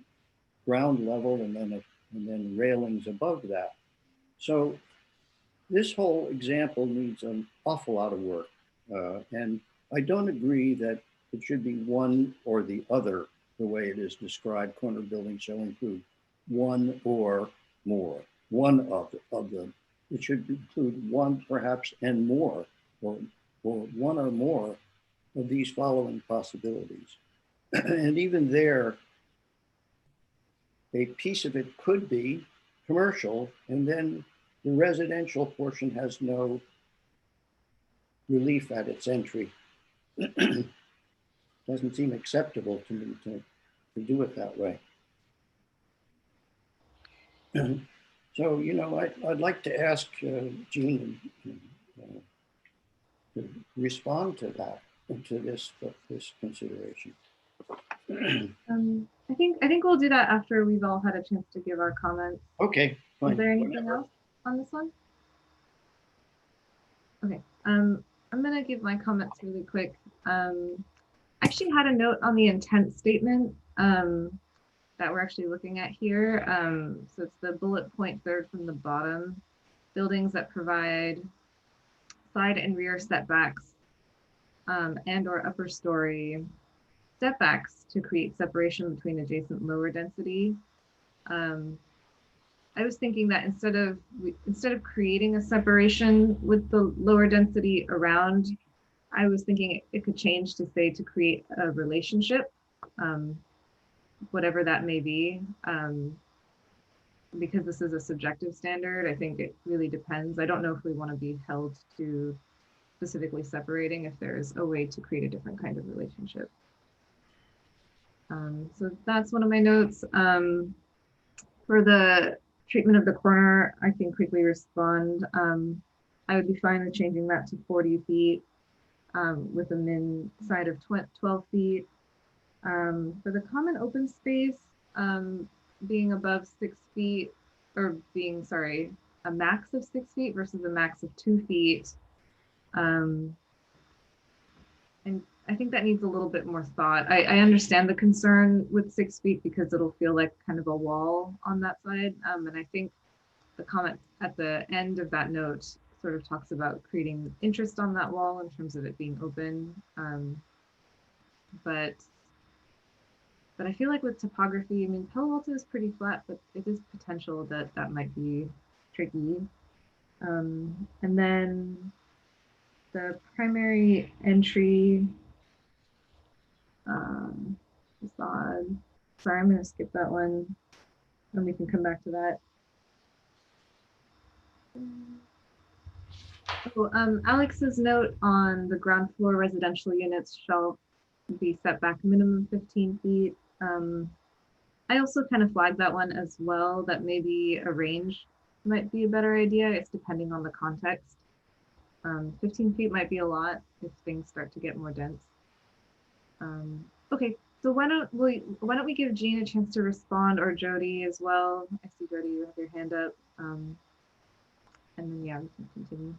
ground level and then railings above that. So this whole example needs an awful lot of work. And I don't agree that it should be one or the other, the way it is described. Corner buildings shall include one or more, one of them. It should include one, perhaps, and more, or one or more of these following possibilities. And even there, a piece of it could be commercial, and then the residential portion has no relief at its entry. Doesn't seem acceptable to me to do it that way. So, you know, I'd like to ask Jean to respond to that, to this consideration. I think we'll do that after we've all had a chance to give our comments. Okay, fine. Is there anything else on this one? Okay, I'm gonna give my comments really quick. I actually had a note on the intent statement that we're actually looking at here. So it's the bullet point 3rd from the bottom. Buildings that provide side and rear setbacks and or upper story setbacks to create separation between adjacent lower density. I was thinking that instead of creating a separation with the lower density around, I was thinking it could change to say to create a relationship, whatever that may be. Because this is a subjective standard, I think it really depends. I don't know if we want to be held to specifically separating if there's a way to create a different kind of relationship. So that's one of my notes. For the treatment of the corner, I can quickly respond. I would be fine with changing that to 40 feet with a min side of 12 feet. For the common open space, being above 6 feet, or being, sorry, a max of 6 feet versus a max of 2 feet. And I think that needs a little bit more thought. I understand the concern with 6 feet because it'll feel like kind of a wall on that side. And I think the comment at the end of that note sort of talks about creating interest on that wall in terms of it being open. But I feel like with topography, I mean, Palo Alto is pretty flat, but it is potential that that might be tricky. And then the primary entry facade. Sorry, I'm going to skip that one, and we can come back to that. Oh, Alex's note on the ground floor residential units shall be set back minimum 15 feet. I also kind of flagged that one as well, that maybe a range might be a better idea. It's depending on the context. 15 feet might be a lot if things start to get more dense. Okay, so why don't we give Jean a chance to respond, or Jody as well? I see Jody, you have your hand up. And then yeah, we can continue.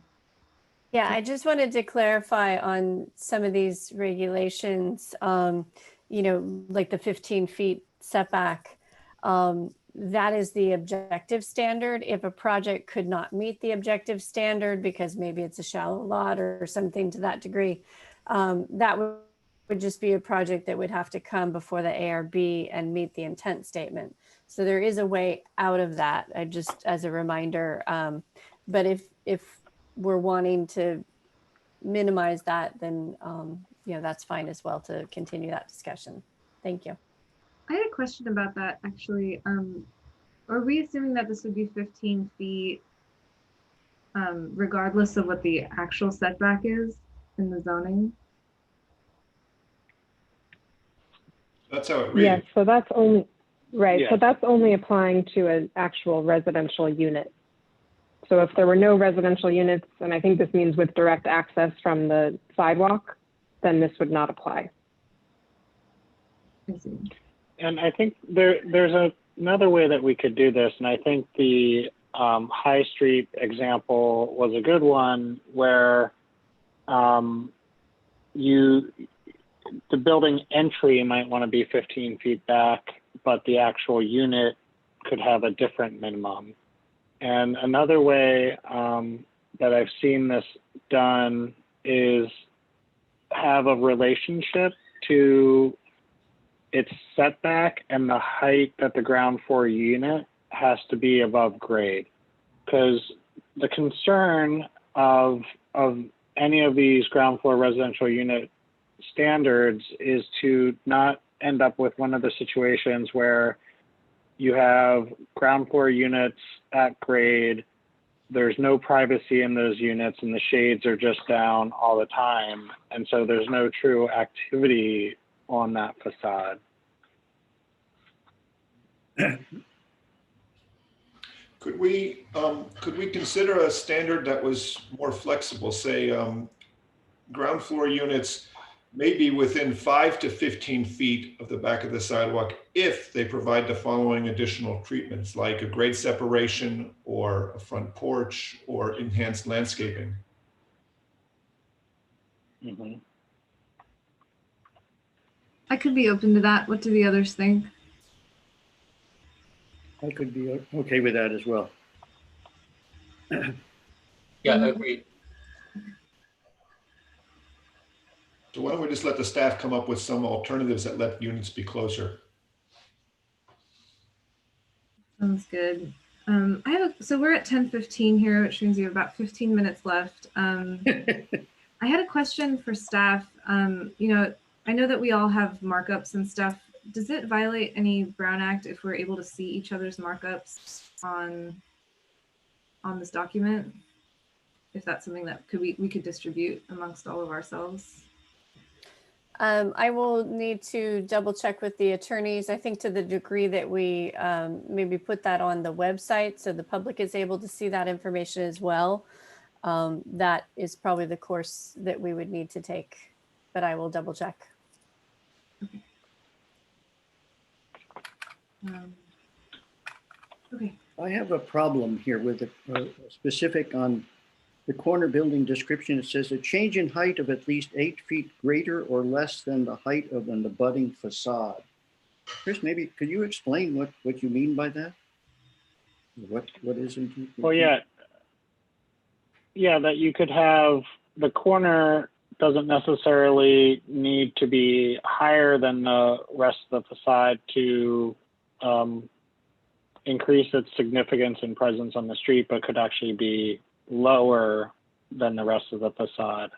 Yeah, I just wanted to clarify on some of these regulations, you know, like the 15 feet setback. That is the objective standard. If a project could not meet the objective standard because maybe it's a shallow lot or something to that degree, that would just be a project that would have to come before the ARB and meet the intent statement. So there is a way out of that, just as a reminder. But if we're wanting to minimize that, then you know, that's fine as well to continue that discussion. Thank you. I had a question about that actually. Are we assuming that this would be 15 feet regardless of what the actual setback is in the zoning? That's how it reads. Yes, so that's only, right, Yeah. so that's only applying to an actual residential unit. So if there were no residential units, and I think this means with direct access from the sidewalk, then this would not apply. I see. And I think there's another way that we could do this, and I think the High Street example was a good one where the building entry might want to be 15 feet back, but the actual unit could have a different minimum. And another way that I've seen this done is have a relationship to its setback and the height that the ground floor unit has to be above grade. Because the concern of any of these ground floor residential unit standards is to not end up with one of the situations where you have ground floor units at grade, there's no privacy in those units, and the shades are just down all the time. And so there's no true activity on that facade. Could we consider a standard that was more flexible? Say ground floor units may be within 5 to 15 feet of the back of the sidewalk if they provide the following additional treatments, like a grade separation or a front porch or enhanced landscaping. Mm-hmm. I could be open to that. What do the others think? I could be okay with that as well. Yeah, agreed. So why don't we just let the staff come up with some alternatives that let units be closer? Sounds good. So we're at 10:15 here, which means you have about 15 minutes left. I had a question for staff. You know, I know that we all have markups and stuff. Does it violate any Brown Act if we're able to see each other's markups on this document? If that's something that we could distribute amongst all of ourselves? I will need to double check with the attorneys. I think to the degree that we maybe put that on the website so the public is able to see that information as well. That is probably the course that we would need to take, but I will double check. Okay. Okay. I have a problem here with a specific on the corner building description, it says a change in height of at least 8 feet greater or less than the height of an abutting facade. Chris, maybe could you explain what you mean by that? What is it? Well, yeah, that you could have the corner doesn't necessarily need to be higher than the rest of the facade to increase its significance and presence on the street, but could actually be lower than the rest of the facade.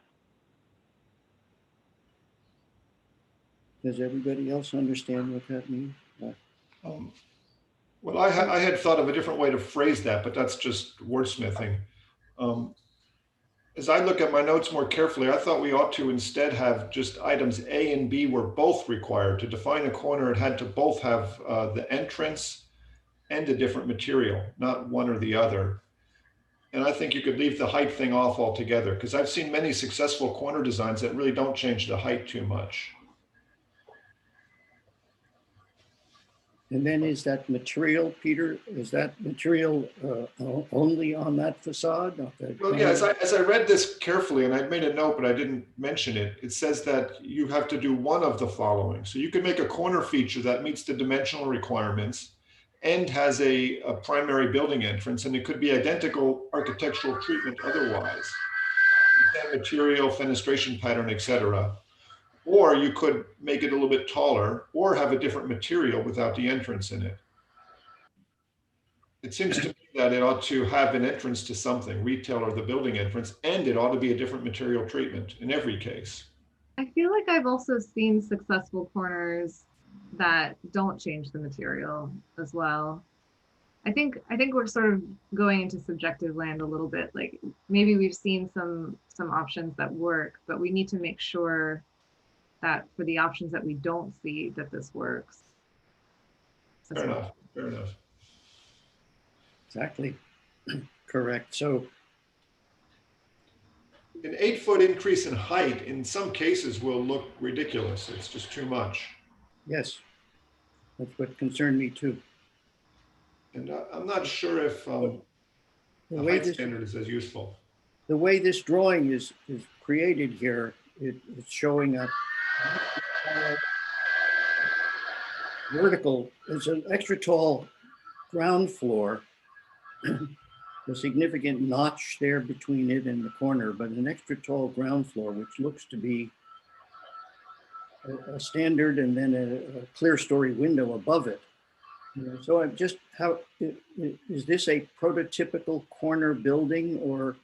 Does everybody else understand what that means? Well, I had thought of a different way to phrase that, but that's just wordsmithing. As I look at my notes more carefully, I thought we ought to instead have just items A and B were both required. To define a corner, it had to both have the entrance and a different material, not one or the other. And I think you could leave the height thing off altogether, because I've seen many successful corner designs that really don't change the height too much. And then is that material, Peter, is that material only on that facade? Well, yeah, as I read this carefully, and I made a note, but I didn't mention it, it says that you have to do one of the following. So you could make a corner feature that meets the dimensional requirements and has a primary building entrance, and it could be identical architectural treatment otherwise. Material, fenestration pattern, etc. Or you could make it a little bit taller or have a different material without the entrance in it. It seems to me that it ought to have an entrance to something, retail or the building entrance, and it ought to be a different material treatment in every case. I feel like I've also seen successful corners that don't change the material as well. I think we're sort of going into subjective land a little bit. Like maybe we've seen some options that work, but we need to make sure that for the options that we don't see that this works. Fair enough. Fair enough. Exactly. Correct. So an 8-foot increase in height in some cases will look ridiculous. It's just too much. Yes, that's what concerned me too. And I'm not sure if the height standard is as useful. The way this drawing is created here, it's showing a vertical. There's an extra tall ground floor, a significant notch there between it and the corner, but an extra tall ground floor, which looks to be a standard and then a clear story window above it. So I'm just, how is this a prototypical corner building, or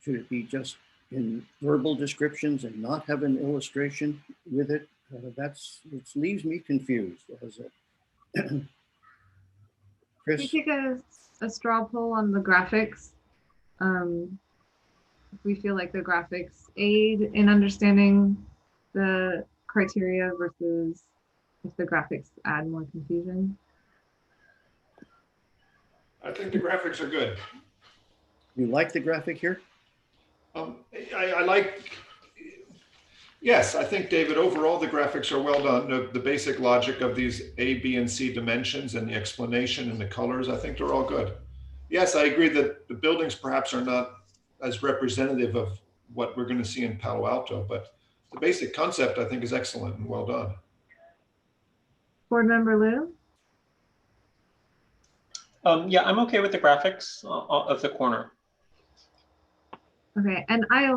should it be just in verbal descriptions and not have an illustration with it? It leaves me confused. Chris? Can we take a straw poll on the graphics? If we feel like the graphics aid in understanding the criteria versus if the graphics add more confusion. I think the graphics are good. You like the graphic here? I like, yes, I think, David, overall the graphics are well done. The basic logic of these A, B, and C dimensions and the explanation and the colors, I think they're all good. Yes, I agree that the buildings perhaps are not as representative of what we're going to see in Palo Alto, but the basic concept I think is excellent and well done. Board Member Liu? Yeah, I'm okay with the graphics of the corner. Okay, and I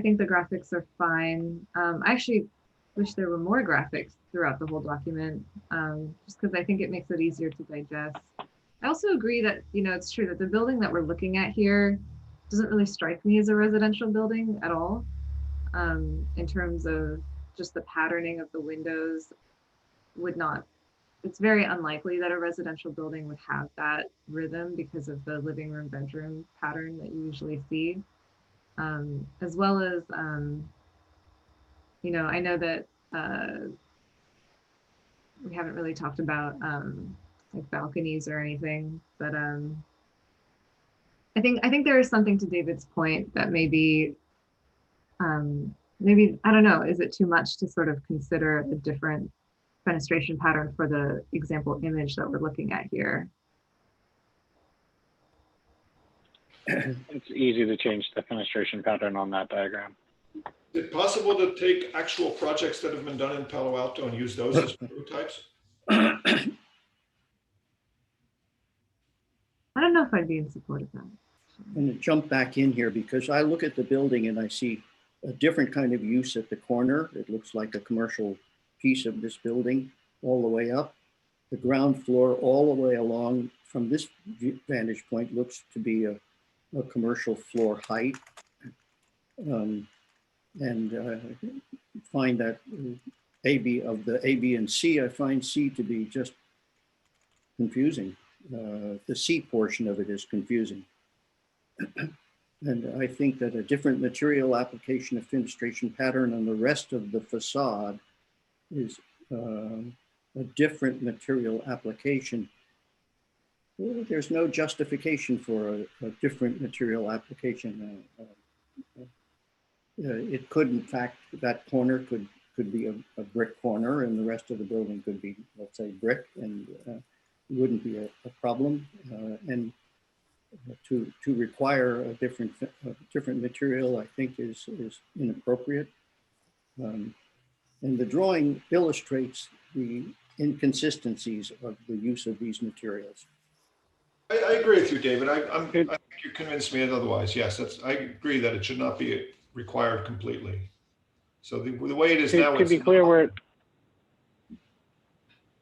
think the graphics are fine. I actually wish there were more graphics throughout the whole document, just because I think it makes it easier to digest. I also agree that, it's true that the building that we're looking at here doesn't really strike me as a residential building at all, in terms of just the patterning of the windows it's very unlikely that a residential building would have that rhythm because of the living room bedroom pattern that you usually see. As well as, I know that we haven't really talked about like balconies or anything, but I think there is something to David's point that maybe, I don't know, is it too much to sort of consider a different fenestration pattern for the example image that we're looking at here? It's easy to change the fenestration pattern on that diagram. Is it possible to take actual projects that have been done in Palo Alto and use those as prototypes? I don't know if I'd be in support of that. I'm going to jump back in here because I look at the building and I see a different kind of use at the corner. It looks like a commercial piece of this building all the way up. The ground floor all the way along from this vantage point looks to be a commercial floor height. Find that of the A, B, and C, I find C to be just confusing. The C portion of it is confusing. And I think that a different material application of fenestration pattern on the rest of the facade is a different material application. Well, there's no justification for a different material application. It could, in fact, that corner could be a brick corner and the rest of the building could be, let's say, brick, and it wouldn't be a problem. And to require a different material, I think is inappropriate. And the drawing illustrates the inconsistencies of the use of these materials. I agree with you, David. I think you convinced me otherwise. Yes, I agree that it should not be required completely. So the way it is now, to be clear,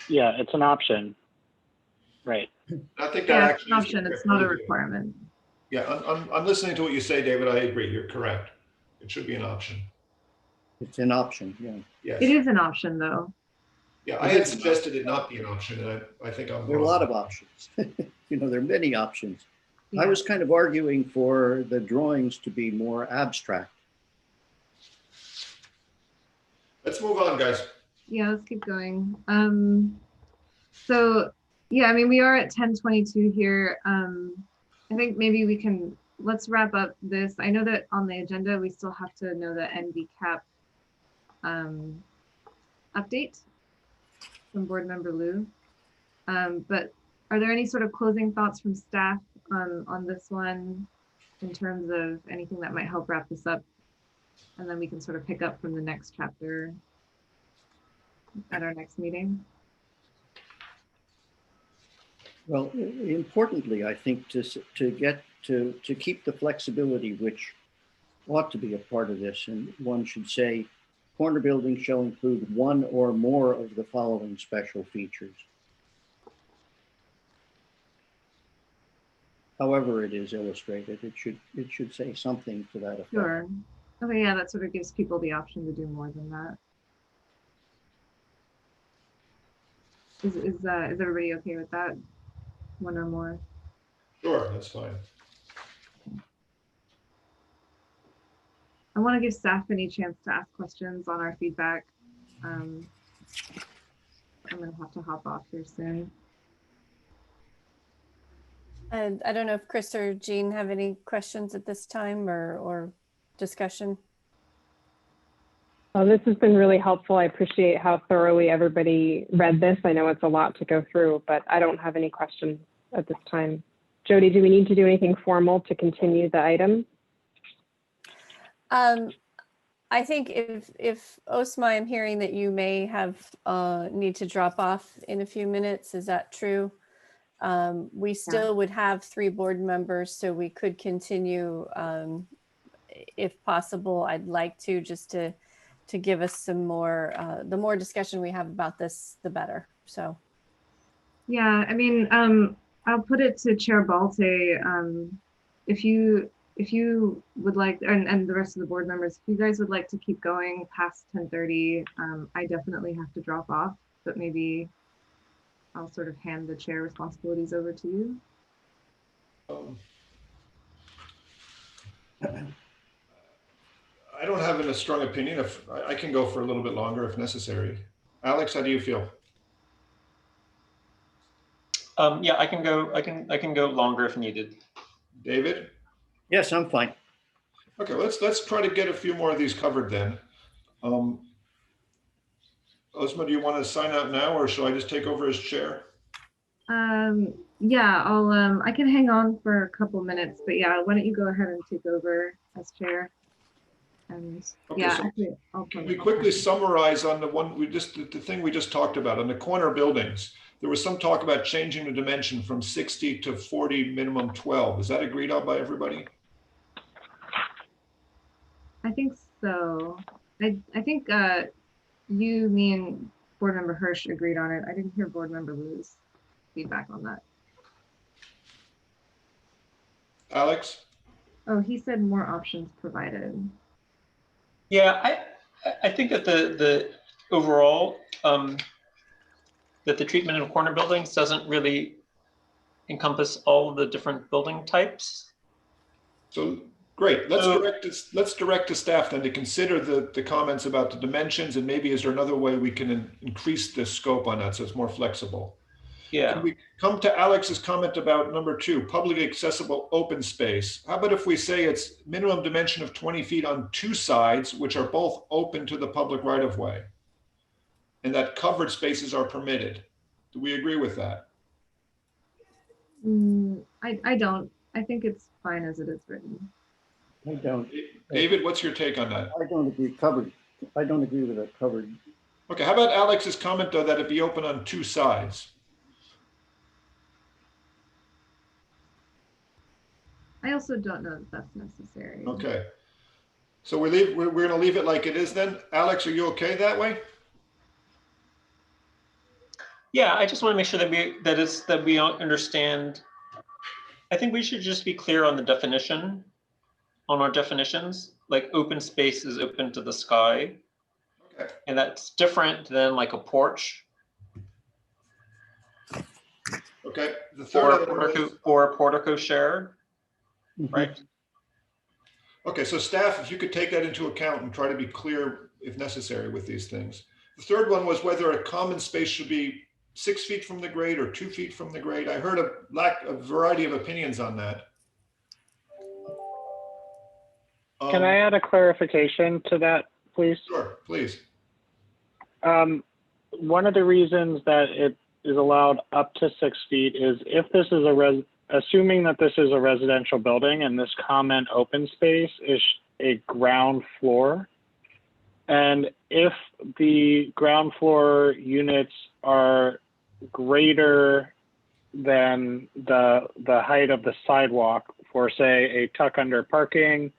yeah, it's an option, right? I think that actually it's an option. It's not a requirement. Yeah, I'm listening to what you say, David. I agree. You're correct. It should be an option. It's an option, yeah. Yes. It is an option, though. Yeah, I had suggested it not be an option, and I think I'm wrong. There are a lot of options. You know, there are many options. Yeah. I was kind of arguing for the drawings to be more abstract. Let's move on, guys. Yeah, let's keep going. So yeah, I mean, we are at 10:22 here. I think maybe let's wrap up this. I know that on the agenda, we still have to know the NVCAP update from Board Member Liu. But are there any sort of closing thoughts from staff on this one in terms of anything that might help wrap this up? And then we can sort of pick up from the next chapter at our next meeting. Well, importantly, I think to keep the flexibility, which ought to be a part of this, and one should say, corner buildings shall include one or more of the following special features. However it is illustrated, it should say something to that effect. Sure. Okay, yeah, that sort of gives people the option to do more than that. Is everybody okay with that? One or more? Sure, that's fine. I want to give staff any chance to ask questions on our feedback. I'm going to have to hop off here soon. And I don't know if Chris or Jean have any questions at this time or discussion. This has been really helpful. I appreciate how thoroughly everybody read this. I know it's a lot to go through, but I don't have any questions at this time. Jody, do we need to do anything formal to continue the item? I think if Osma, I'm hearing that you may have need to drop off in a few minutes. Is that true? We still would have 3 board members, so we could continue if possible. I'd like to just to give us some more, the more discussion we have about this, the better. So. Yeah, I mean, I'll put it to Chair Balte. If you would like, and the rest of the board members, if you guys would like to keep going past 10:30, I definitely have to drop off, but maybe I'll sort of hand the chair responsibilities over to you. I don't have a strong opinion. If I can go for a little bit longer if necessary. Alex, how do you feel? Yeah, I can go. I can go longer if needed. David? Yes, I'm fine. Okay, let's try to get a few more of these covered then. Osma, do you want to sign out now, or shall I just take over as chair? Yeah, I can hang on for a couple minutes, but yeah, why don't you go ahead and take over as chair? And Okay, yeah, so actually, can we quickly summarize on the one the thing we just talked about on the corner buildings? There was some talk about changing the dimension from 60 to 40, minimum 12. Is that agreed on by everybody? I think so. I think you, me, and board member Hirsch agreed on it. I didn't hear board member Liu's feedback on that. Alex? Oh, he said more options provided. Yeah, I think that the overall that the treatment of corner buildings doesn't really encompass all of the different building types. So great. Let's direct to staff then to consider the comments about the dimensions, and maybe is there another way we can increase the scope on that so it's more flexible? Yeah. Can we come to Alex's comment about number 2, publicly accessible open space? How about if we say it's minimum dimension of 20 feet on 2 sides, which are both open to the public right of way, and that covered spaces are permitted? Do we agree with that? I don't. I think it's fine as it is written. I don't. David, what's your take on that? I don't agree covered. I don't agree with that covered. Okay, how about Alex's comment though that it be open on 2 sides? I also don't know that that's necessary. Okay. So we're going to leave it like it is then. Alex, are you okay that way? Yeah, I just want to make sure that we understand. I think we should just be clear on the definition, on our definitions. Like open space is open to the sky. Okay. And that's different than like a porch. Okay. The third or a portico shared, right? Okay, so staff, if you could take that into account and try to be clear if necessary with these things. The third one was whether a common space should be 6 feet from the grade or 2 feet from the grade. I heard a variety of opinions on that. Can I add a clarification to that, please? Sure, please. One of the reasons that it is allowed up to 6 feet is if this is assuming that this is a residential building and this common open space is a ground floor, and if the ground floor units are greater than the height of the sidewalk for, say, a tuck under parking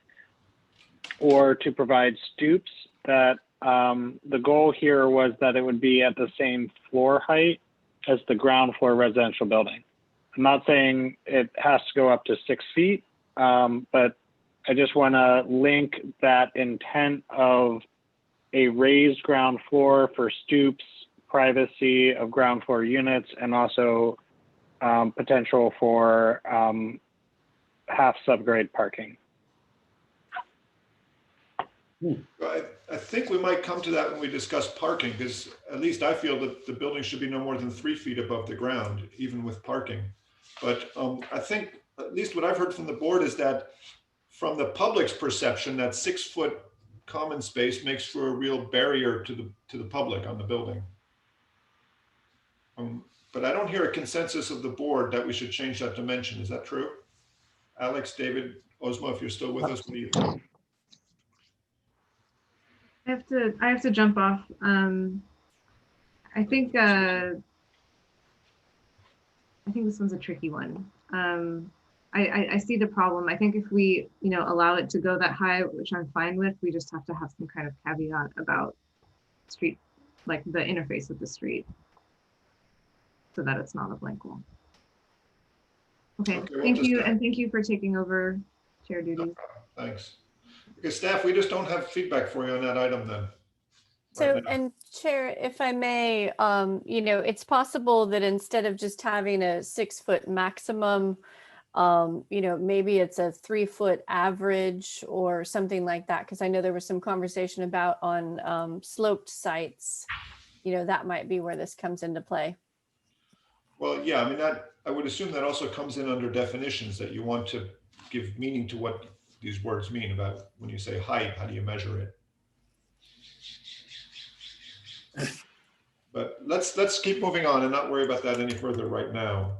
or to provide stoops, that the goal here was that it would be at the same floor height as the ground floor residential building. I'm not saying it has to go up to 6 feet, but I just want to link that intent of a raised ground floor for stoops, privacy of ground floor units, and also potential for half subgrade parking. I think we might come to that when we discuss parking, because at least I feel that the building should be no more than 3 feet above the ground, even with parking. But I think at least what I've heard from the board is that from the public's perception, that 6 foot common space makes for a real barrier to the public on the building. But I don't hear a consensus of the board that we should change that dimension. Is that true? Alex, David, Ozma, if you're still with us, what do you think? I have to jump off. I think this one's a tricky one. I see the problem. I think if we, allow it to go that high, which I'm fine with, we just have to have some kind of caveat about street, like the interface with the street, so that it's not a blank wall. Okay, thank you, and thank you for taking over chair duties. Thanks. Okay, staff, we just don't have feedback for you on that item then. So, and Chair, if I may, it's possible that instead of just having a 6 foot maximum, maybe it's a 3 foot average or something like that. Because I know there was some conversation about on sloped sites, that might be where this comes into play. Well, yeah, I mean, I would assume that also comes in under definitions, that you want to give meaning to what these words mean about when you say height, how do you measure it? But let's keep moving on and not worry about that any further right now.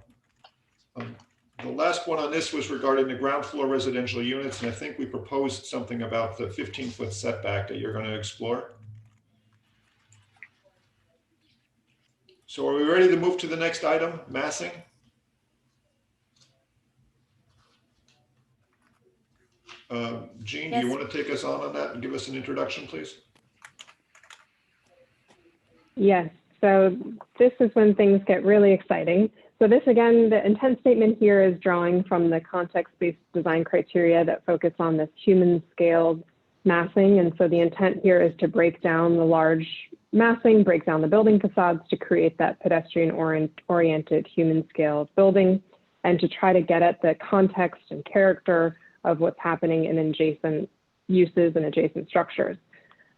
The last one on this was regarding the ground floor residential units, and I think we proposed something about the 15-foot setback that you're going to explore. So are we ready to move to the next item, massing? Jean, do you Yes. want to take us on that and give us an introduction, please? Yes, so this is when things get really exciting. So this, again, the intent statement here is drawing from the context-based design criteria that focus on this human-scaled massing. And so the intent here is to break down the large massing, break down the building facades to create that pedestrian-oriented human-scaled building, and to try to get at the context and character of what's happening in adjacent uses and adjacent structures,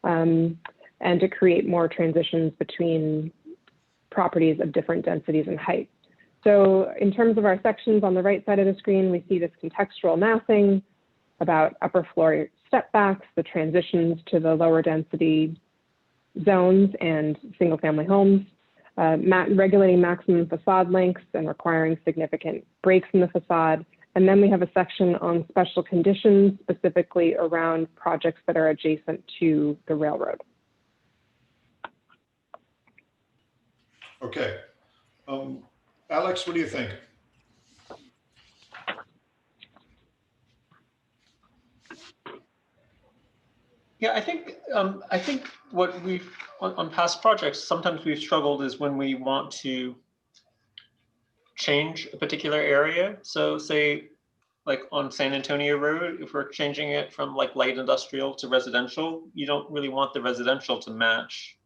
and to create more transitions between properties of different densities and heights. So in terms of our sections on the right side of the screen, we see this contextual massing about upper floor step backs, the transitions to the lower density zones and single family homes, regulating maximum facade lengths and requiring significant breaks in the facade. And then we have a section on special conditions, specifically around projects that are adjacent to the railroad. Okay. Alex, what do you think? Yeah, I think what we've on past projects, sometimes we've struggled is when we want to change a particular area. So say like on San Antonio Road, if we're changing it from like light industrial to residential, you don't really want the residential to match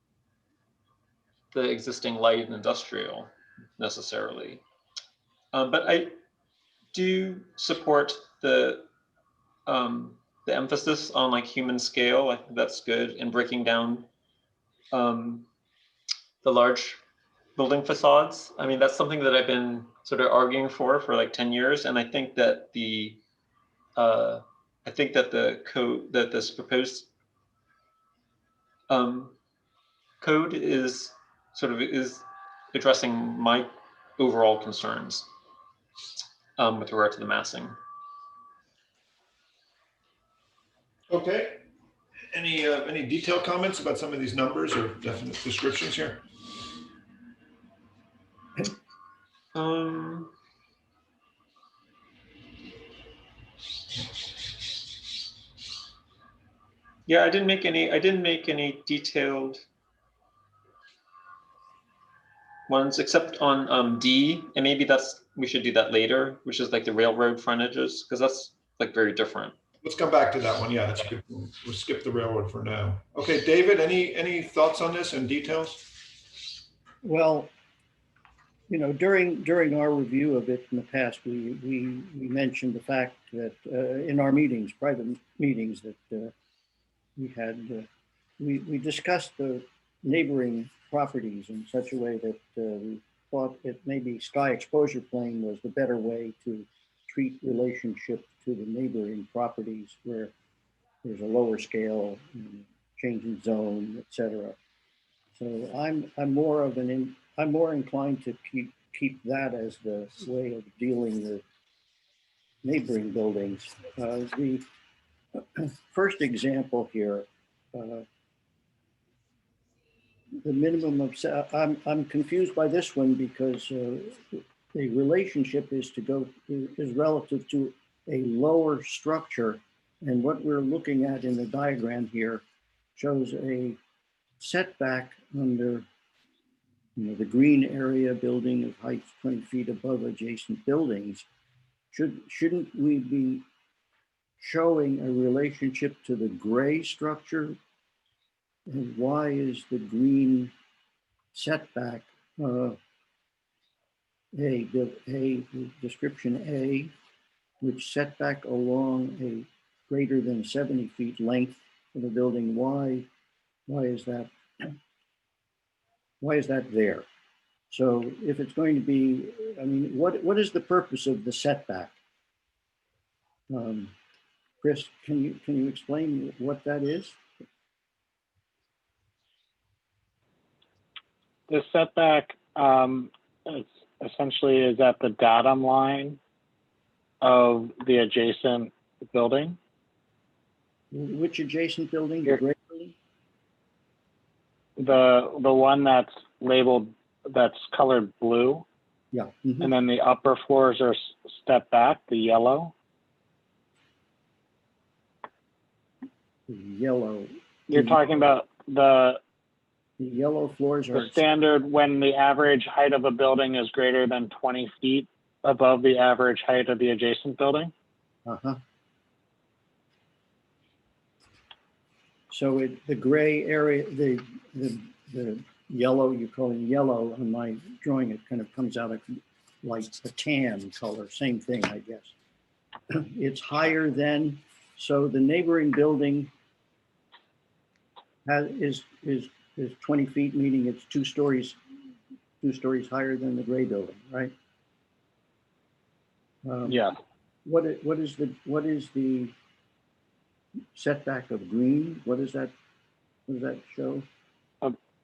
the existing light and industrial necessarily. But I do support the emphasis on like human scale. I think that's good, and breaking down the large building facades. I mean, that's something that I've been sort of arguing for like 10 years. And I think that the code, that this proposed code is addressing my overall concerns with regard to the massing. Okay. Any detailed comments about some of these numbers or definite descriptions here? Yeah, I didn't make any detailed ones except on D, and maybe we should do that later, which is like the railroad frontages, because that's like very different. Let's come back to that one. Yeah, that's a good one. We'll skip the railroad for now. Okay, David, any thoughts on this and details? Well, you know, during our review of it in the past, we mentioned the fact that in our meetings, private meetings, that we discussed the neighboring properties in such a way that we thought that maybe sky exposure plane was the better way to treat relationship to the neighboring properties where there's a lower scale, change in zone, etc. So I'm more inclined to keep that as the way of dealing with neighboring buildings. The first example here, the minimum of, I'm confused by this one because the relationship is relative to a lower structure. And what we're looking at in the diagram here shows a setback under the green area building of height 20 feet above adjacent buildings. Shouldn't we be showing a relationship to the gray structure? And why is the green setback description A, which setback along a greater than 70 feet length of the building? Why is that? Why is that there? So if it's going to be, I mean, what is the purpose of the setback? Chris, can you explain what that is? The setback, essentially is at the datum line of the adjacent building. Which adjacent building? The Here. gray building? The one that's labeled, that's colored blue, Yeah. Mhm. and then the upper floors are step back, the yellow. Yellow. You're talking about the yellow floors are standard when the average height of a building is greater than 20 feet above the average height of the adjacent building. Uh-huh. So the gray area, the yellow, you call it yellow on my drawing, it kind of comes out of like a tan color, same thing, I guess. It's higher than, so the neighboring building is 20 feet, meaning it's two stories higher than the gray building, right? Yeah. What is the setback of green? What does that show?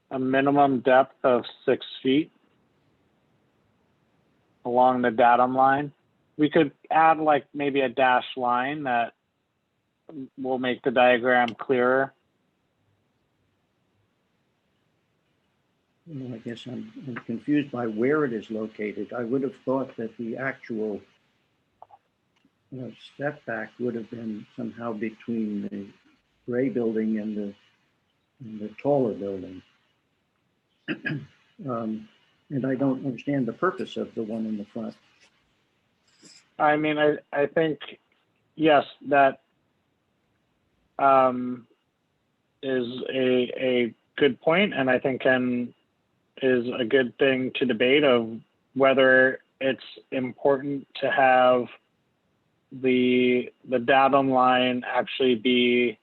A minimum depth of 6 feet along the datum line. We could add like maybe a dashed line that will make the diagram clearer. Well, I guess I'm confused by where it is located. I would have thought that the actual setback would have been somehow between the gray building and the taller building. And I don't understand the purpose of the one in the front. I mean, I think, yes, that is a good point, and I think is a good thing to debate of whether it's important to have the datum line actually be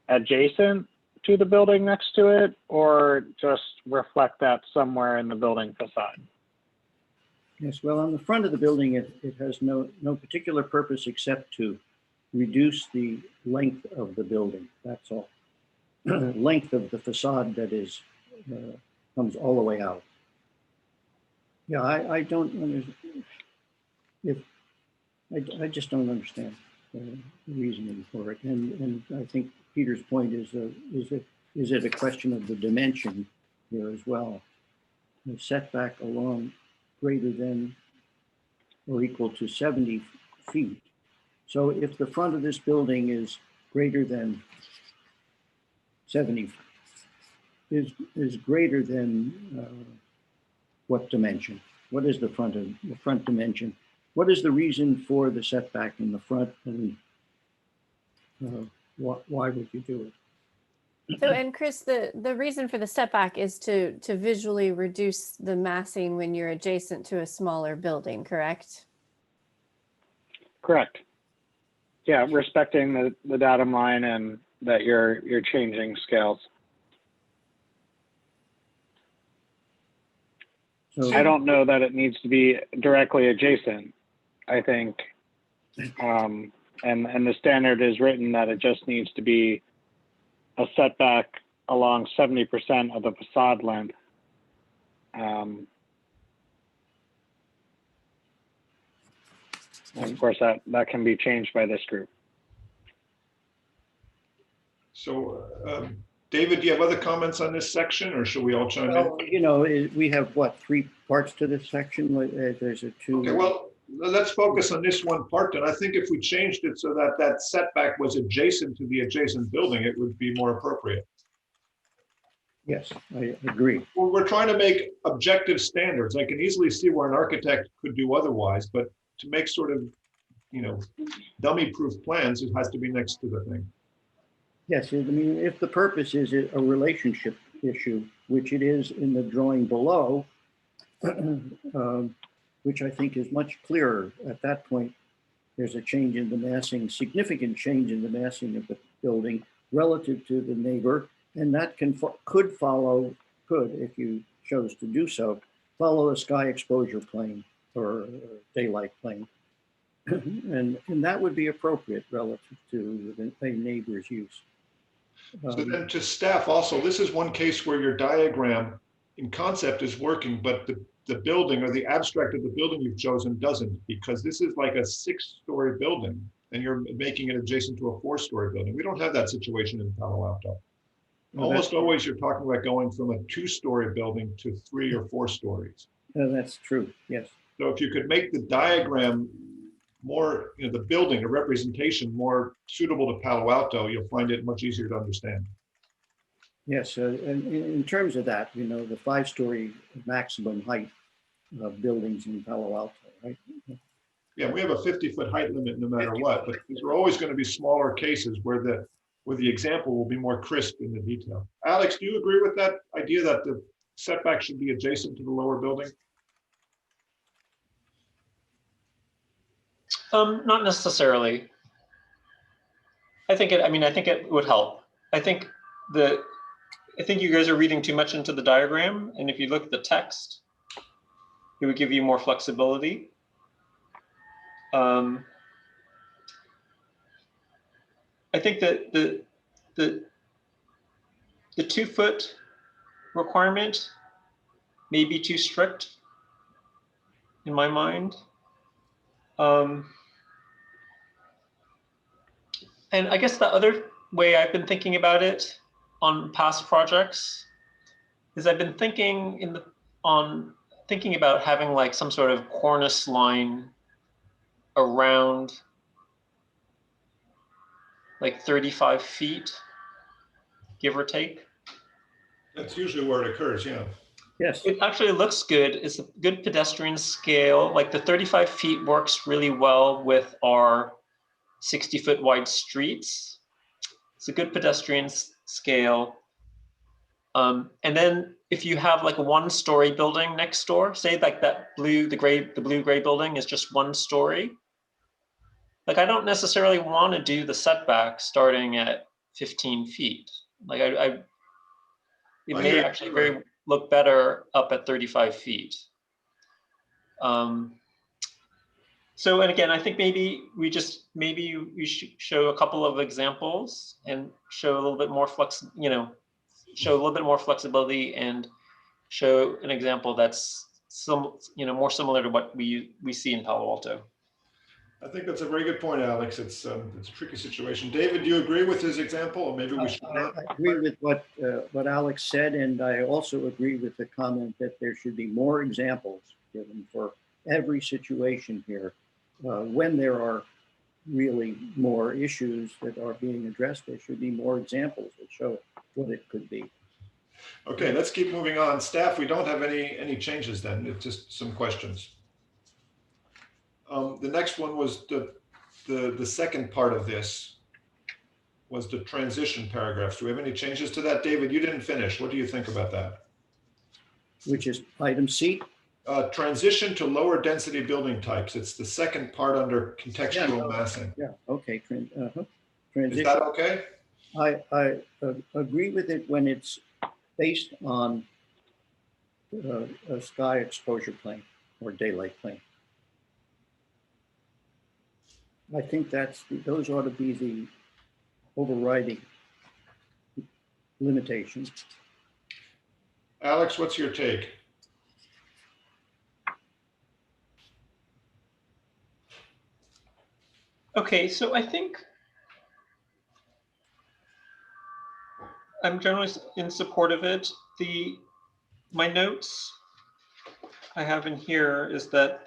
adjacent to the building next to it, or just reflect that somewhere in the building facade. Yes, well, on the front of the building, it has no particular purpose except to reduce the length of the building. That's all. Length of the facade that is comes all the way out. Yeah, I don't understand. I just don't understand the reasoning for it, and I think Peter's point is it a question of the dimension here as well? The setback along greater than or equal to 70 feet. So if the front of this building is greater than 70, is greater than what dimension? What is the front dimension? What is the reason for the setback in the front, and why would you do it? So, and Chris, the reason for the setback is to visually reduce the massing when you're adjacent to a smaller building, correct? Correct. Yeah, respecting the datum line and that you're changing scales. So, I don't know that it needs to be directly adjacent. I think, and the standard is written that it just needs to be a setback along 70% of the facade length. And of course, that can be changed by this group. So, David, do you have other comments on this section, or should we all chime well, in? you know, we have what, 3 parts to this section? There's a 2. Okay, well, let's focus on this one part. And I think if we changed it so that that setback was adjacent to the adjacent building, it would be more appropriate. Yes, I agree. Well, we're trying to make objective standards. I can easily see where an architect could do otherwise, but to make sort of, dummy-proof plans, it has to be next to the thing. Yes, I mean, if the purpose is a relationship issue, which it is in the drawing below, which I think is much clearer at that point, there's a change in the massing, significant change in the massing of the building relative to the neighbor, and that could follow, if you chose to do so, follow a sky exposure plane or daylight plane. and that would be appropriate relative to the neighbor's use. So then to staff also, this is one case where your diagram in concept is working, but the the building or the abstract of the building you've chosen doesn't, because this is like a 6-story building and you're making it adjacent to a 4-story building. We don't have that situation in Palo Alto. Almost always you're talking about going from a 2-story building to 3 or 4 stories. That's true, yes. So if you could make the diagram more, the building, a representation more suitable to Palo Alto, you'll find it much easier to understand. Yes, and in terms of that, the 5-story maximum height of buildings in Palo Alto, right? Yeah, we have a 50-foot height limit no matter what, but these are always going to be smaller cases where the example will be more crisp in the detail. Alex, do you agree with that idea that the setback should be adjacent to the lower building? Not necessarily. I think it would help. I think you guys are reading too much into the diagram, and if you look at the text, it would give you more flexibility. I think that the 2-foot requirement may be too strict in my mind. And I guess the other way I've been thinking about it on past projects is I've been thinking about having like some sort of cornice line around like 35 feet, give or take. That's usually where it occurs, yeah. Yes. It actually looks good. It's a good pedestrian scale. Like the 35 feet works really well with our 60-foot wide streets. It's a good pedestrian scale. And then if you have like a 1-story building next door, say like that the blue-gray building is just 1 story. Like I don't necessarily want to do the setback starting at 15 feet. Like it may actually look better up at 35 feet. So, and again, I think maybe we should show a couple of examples and show a little bit more flexibility and show an example that's more similar to what we see in Palo Alto. I think that's a very good point, Alex. It's a tricky situation. David, do you agree with his example, or maybe we should not? I agree with what Alex said, and I also agree with the comment that there should be more examples given for every situation here. When there are really more issues that are being addressed, there should be more examples that show what it could be. Okay, let's keep moving on. Staff, we don't have any changes then. It's just some questions. The next one was the second part of this was the transition paragraphs. Do we have any changes to that? David, you didn't finish. What do you think about that? Which is item C? Transition to lower density building types. It's the second part under contextual massing. Yeah, okay. Is Transition. that okay? I agree with it when it's based on a sky exposure plane or daylight plane. I think those ought to be the overriding limitations. Alex, what's your take? Okay, so I think I'm generally in support of it. My notes I have in here is that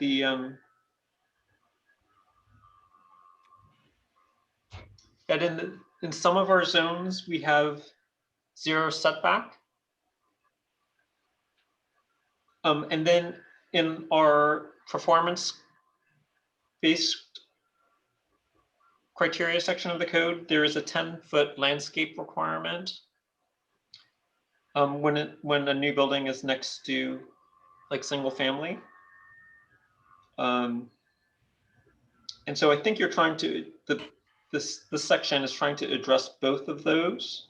that in some of our zones we have 0 setback, and then in our performance-based criteria section of the code, there is a 10-foot landscape requirement when a new building is next to like single family. And so I think you're trying to this section is trying to address both of those.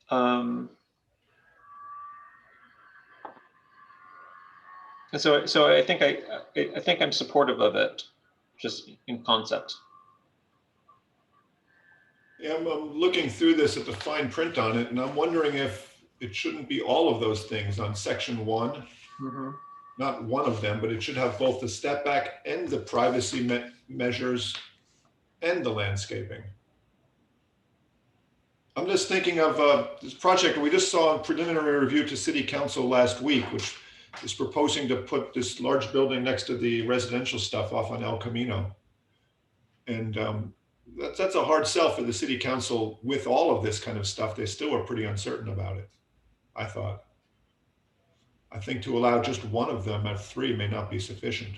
And so I think I'm supportive of it, just in concept. Yeah, I'm looking through this at the fine print on it, and I'm wondering if it shouldn't be all of those things on section 1. Mhm. Not one of them, but it should have both the step back and the privacy measures and the landscaping. I'm just thinking of this project we just saw in preliminary review to City Council last week, which is proposing to put this large building next to the residential stuff off on El Camino. And that's a hard sell for the City Council with all of this kind of stuff. They still are pretty uncertain about it, I thought. I think to allow just one of them at 3 may not be sufficient.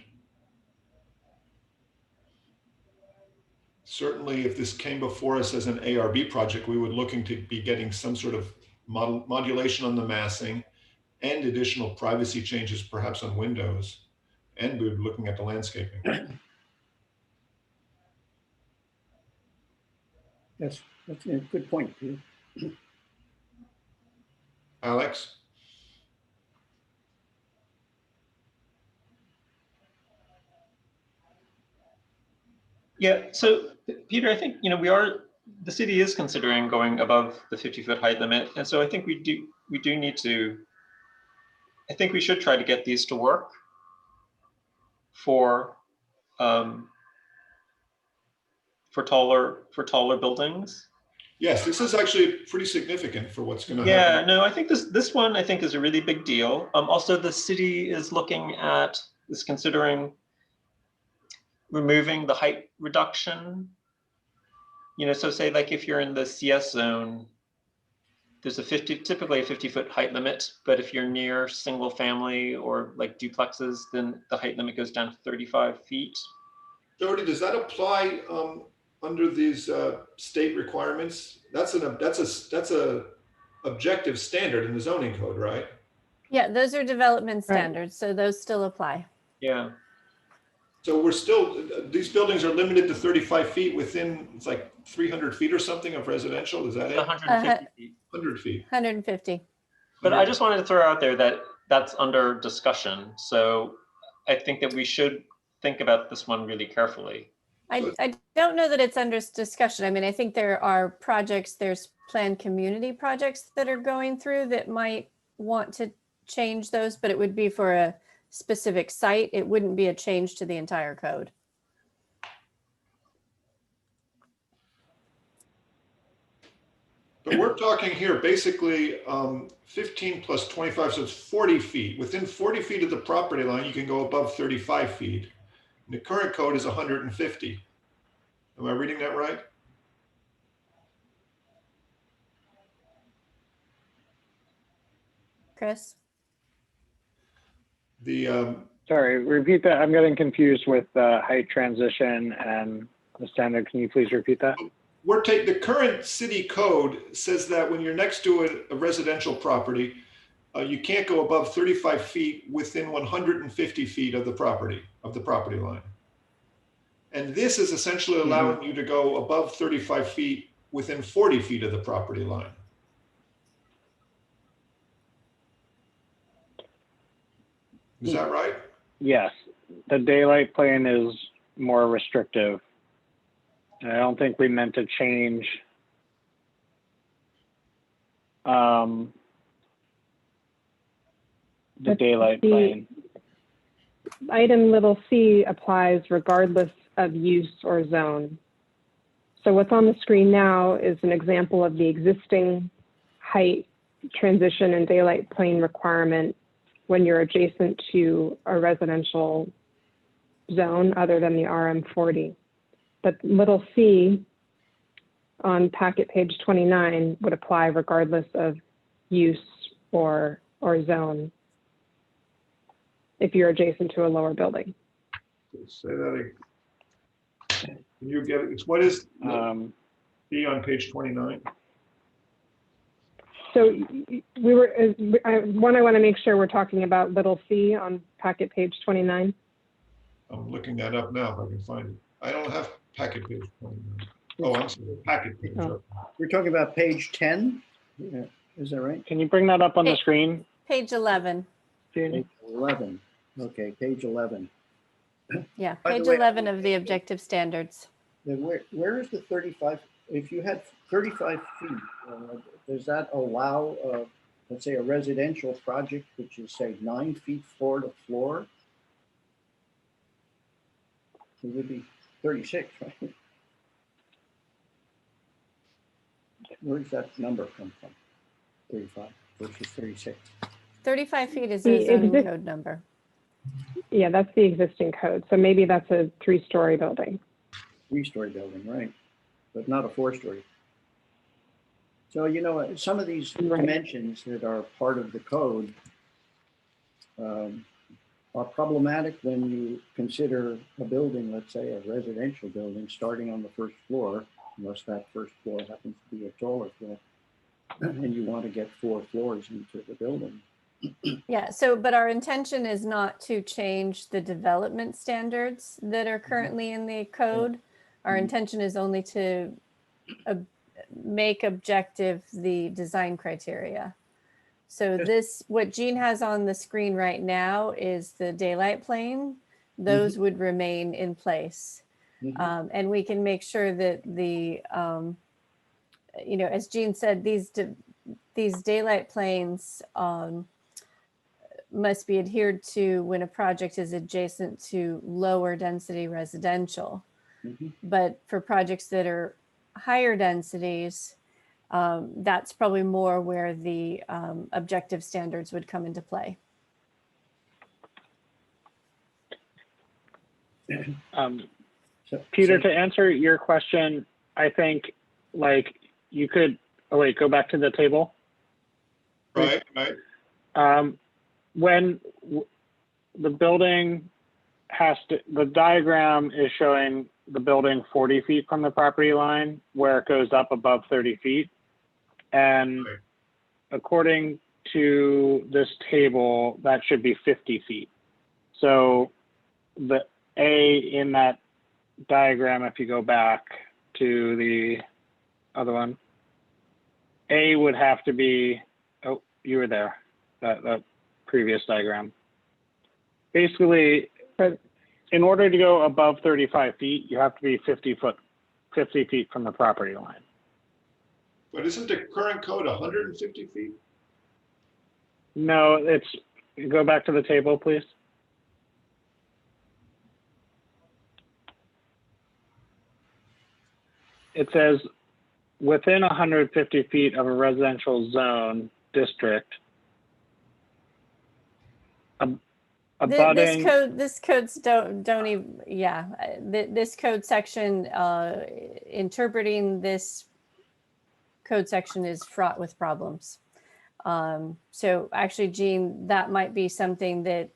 Certainly, if this came before us as an ARB project, we would looking to be getting some sort of modulation on the massing and additional privacy changes perhaps on windows. And we would be looking at the landscaping. That's a good point, Peter. Alex? Yeah, so Peter, I think, the city is considering going above the 50-foot height limit. And so I think we do need to, I think we should try to get these to work for taller buildings. Yes, this is actually pretty significant for what's going to Yeah, happen. no, I think this one I think is a really big deal. Also, the city is considering removing the height reduction. So say like if you're in the CS zone, there's typically a 50-foot height limit, but if you're near single family or like duplexes, then the height limit goes down to 35 feet. Jody, does that apply under these state requirements? That's a objective standard in the zoning code, right? Yeah, those are development Right. standards, so those still apply. Yeah. So we're still, these buildings are limited to 35 feet within, it's like 300 feet or something of residential, is that it? 150 feet. 100 feet. 150. But I just wanted to throw out there that that's under discussion. So I think that we should think about this one really carefully. I don't know that it's under discussion. I mean, I think there are projects, there's planned community projects that are going through that might want to change those, but it would be for a specific site. It wouldn't be a change to the entire code. But we're talking here basically 15 plus 25, so it's 40 feet. Within 40 feet of the property line, you can go above 35 feet. And the current code is 150. Am I reading that right? Chris? The Sorry, repeat that. I'm getting confused with height transition and the standard. Can you please repeat that? the current city code says that when you're next to a residential property, you can't go above 35 feet within 150 feet of the property line. And this is essentially allowing you to go above 35 feet within 40 feet of the property line. Is that right? Yes, the daylight plane is more restrictive. And I don't think we meant to change the daylight plane. Item little c applies regardless of use or zone. So what's on the screen now is an example of the existing height transition and daylight plane requirement when you're adjacent to a residential zone other than the RM40. But little c on packet page 29 would apply regardless of use or zone if you're adjacent to a lower building. Say that again. Can you get it? What is B on page 29? So we were, I want to make sure we're talking about little c on packet page 29. I'm looking that up now if I can find it. I don't have packet page 29. Oh, I'm sorry, packet page. Oh. We're talking about page 10? Yeah, is that right? Can you bring that up on the screen? Page 11. Page 11. Okay, page 11. Yeah, By the page way, 11 of the objective standards. Then where is the 35? If you had 35 feet, does that allow let's say a residential project, which is say 9 feet floor to floor, it would be 36, right? Where does that number come from? 35 versus 36. 35 feet is The a zoning exist- code number. Yeah, that's the existing code. So maybe that's a 3-story building. 3-story building, right? But not a 4-story. So, you know, some of these Right. dimensions that are part of the code are problematic when you consider a building, let's say a residential building, starting on the first floor, unless that first floor happens to be a taller floor, and you want to get 4 floors into the building. Yeah, so, but our intention is not to change the development standards that are currently in the code. Our intention is only to make objective the design criteria. So this, what Jean has on the screen right now is the daylight plane. Those would remain in place. And we can make sure that the, you know, as Jean said, these daylight planes must be adhered to when a project is adjacent to lower density residential. But for projects that are higher densities, that's probably more where the objective standards would come into play. Peter, to answer your question, I think like you could, oh wait, go back to the table. Right, right. When the building has to, the diagram is showing the building 40 feet from the property line where it goes up above 30 feet. And according to this table, that should be 50 feet. So the A in that diagram, if you go back to the other one, A would have to be, oh, you were there, that previous diagram. Basically, in order to go above 35 feet, you have to be 50 feet from the property line. But isn't the current code 150 feet? No, it's, go back to the table, please. It says within 150 feet of a residential zone district, This codes don't even, yeah, this code section, interpreting this code section is fraught with problems. So actually, Jean, that might be something that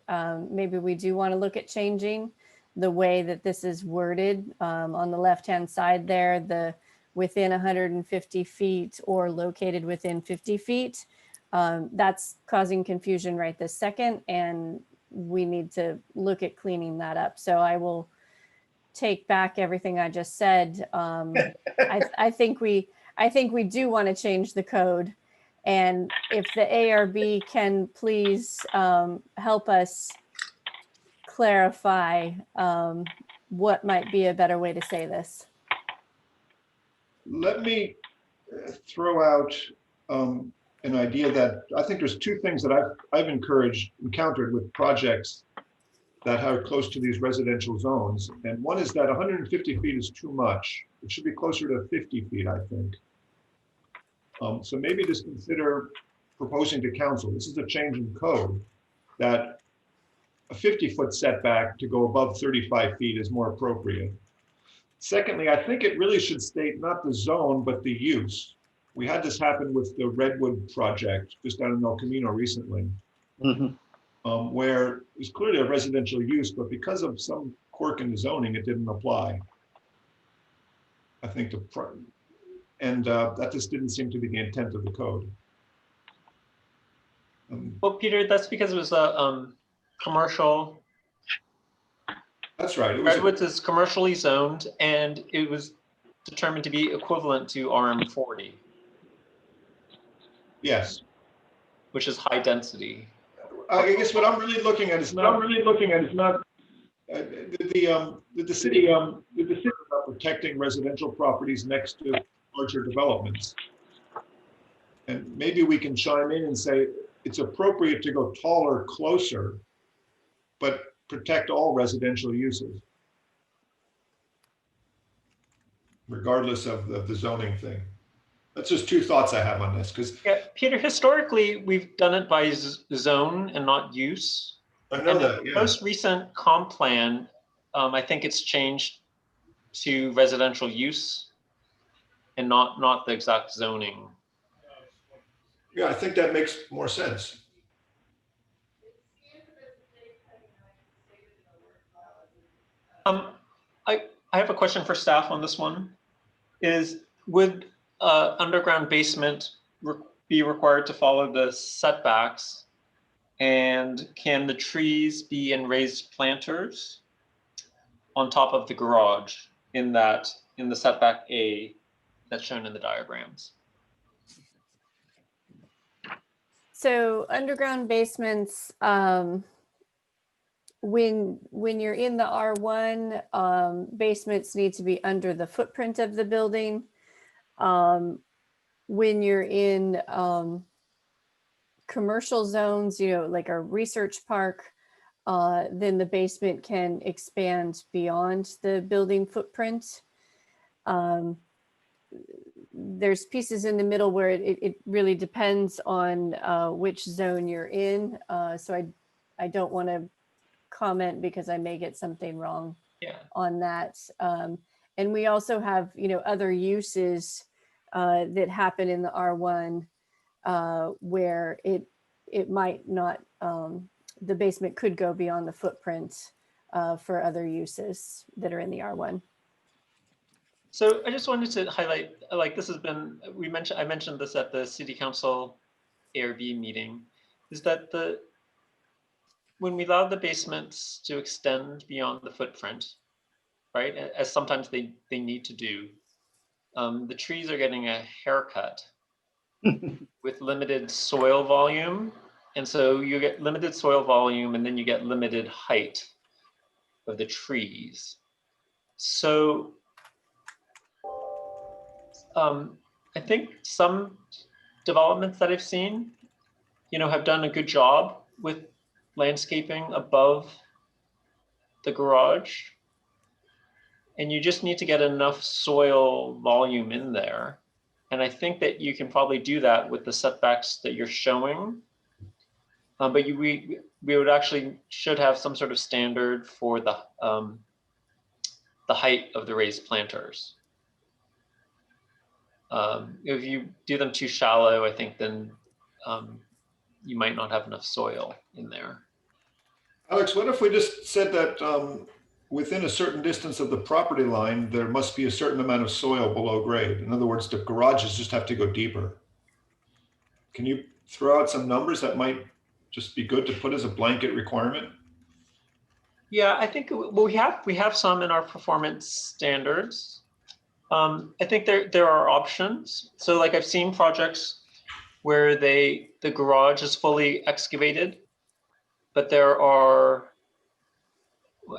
maybe we do want to look at changing the way that this is worded. On the left-hand side there, the within 150 feet or located within 50 feet, that's causing confusion right this second, and we need to look at cleaning that up. So I will take back everything I just said. I think we do want to change the code. And if the ARB can please help us clarify what might be a better way to say this. Let me throw out an idea that I think there's 2 things that I've encountered with projects that are close to these residential zones. And one is that 150 feet is too much. It should be closer to 50 feet, I think. So maybe just consider proposing to council, this is a change in code, that a 50-foot setback to go above 35 feet is more appropriate. Secondly, I think it really should state not the zone, but the use. We had this happen with the Redwood project just down in El Camino recently, where it was clearly a residential use, but because of some quirk in the zoning, it didn't apply. I think that just didn't seem to be the intent of the code. Well, Peter, that's because it was a commercial. That's right. Redwoods is commercially zoned, and it was determined to be equivalent to RM40. Yes. Which is high density. I guess what I'm really looking at is not. The city about protecting residential properties next to larger developments. And maybe we can chime in and say it's appropriate to go taller closer, but protect all residential uses, regardless of the zoning thing. That's just two thoughts I have on this, because Yeah, Peter, historically, we've done it by zone and not use. I know And that, the yeah. most recent comp plan, I think it's changed to residential use and not the exact zoning. Yeah, I think that makes more sense. I have a question for staff on this one. Would underground basement be required to follow the setbacks? And can the trees be in raised planters on top of the garage in the setback A that's shown in the diagrams? So underground basements, when you're in the R1, basements need to be under the footprint of the building. When you're in commercial zones, like a research park, then the basement can expand beyond the building footprint. There's pieces in the middle where it really depends on which zone you're in. So I don't want to comment because I may get something wrong on that. And we also have, other uses that happen in the R1 where it might not, the basement could go beyond the footprint for other uses that are in the R1. So I just wanted to highlight, like this has been, I mentioned this at the City Council ARB meeting, is that when we allow the basements to extend beyond the footprint, right, as sometimes they need to do, the trees are getting a haircut with limited soil volume. And so you get limited soil volume and then you get limited height of the trees. So I think some developments that I've seen, have done a good job with landscaping above the garage. And you just need to get enough soil volume in there. And I think that you can probably do that with the setbacks that you're showing. But we would actually should have some sort of standard for the height of the raised planters. If you do them too shallow, I think then you might not have enough soil in there. Alex, what if we just said that within a certain distance of the property line, there must be a certain amount of soil below grade? In other words, the garages just have to go deeper. Can you throw out some numbers that might just be good to put as a blanket requirement? Yeah, I think we have some in our performance standards. I think there are options. So like I've seen projects where the garage is fully excavated, but there are,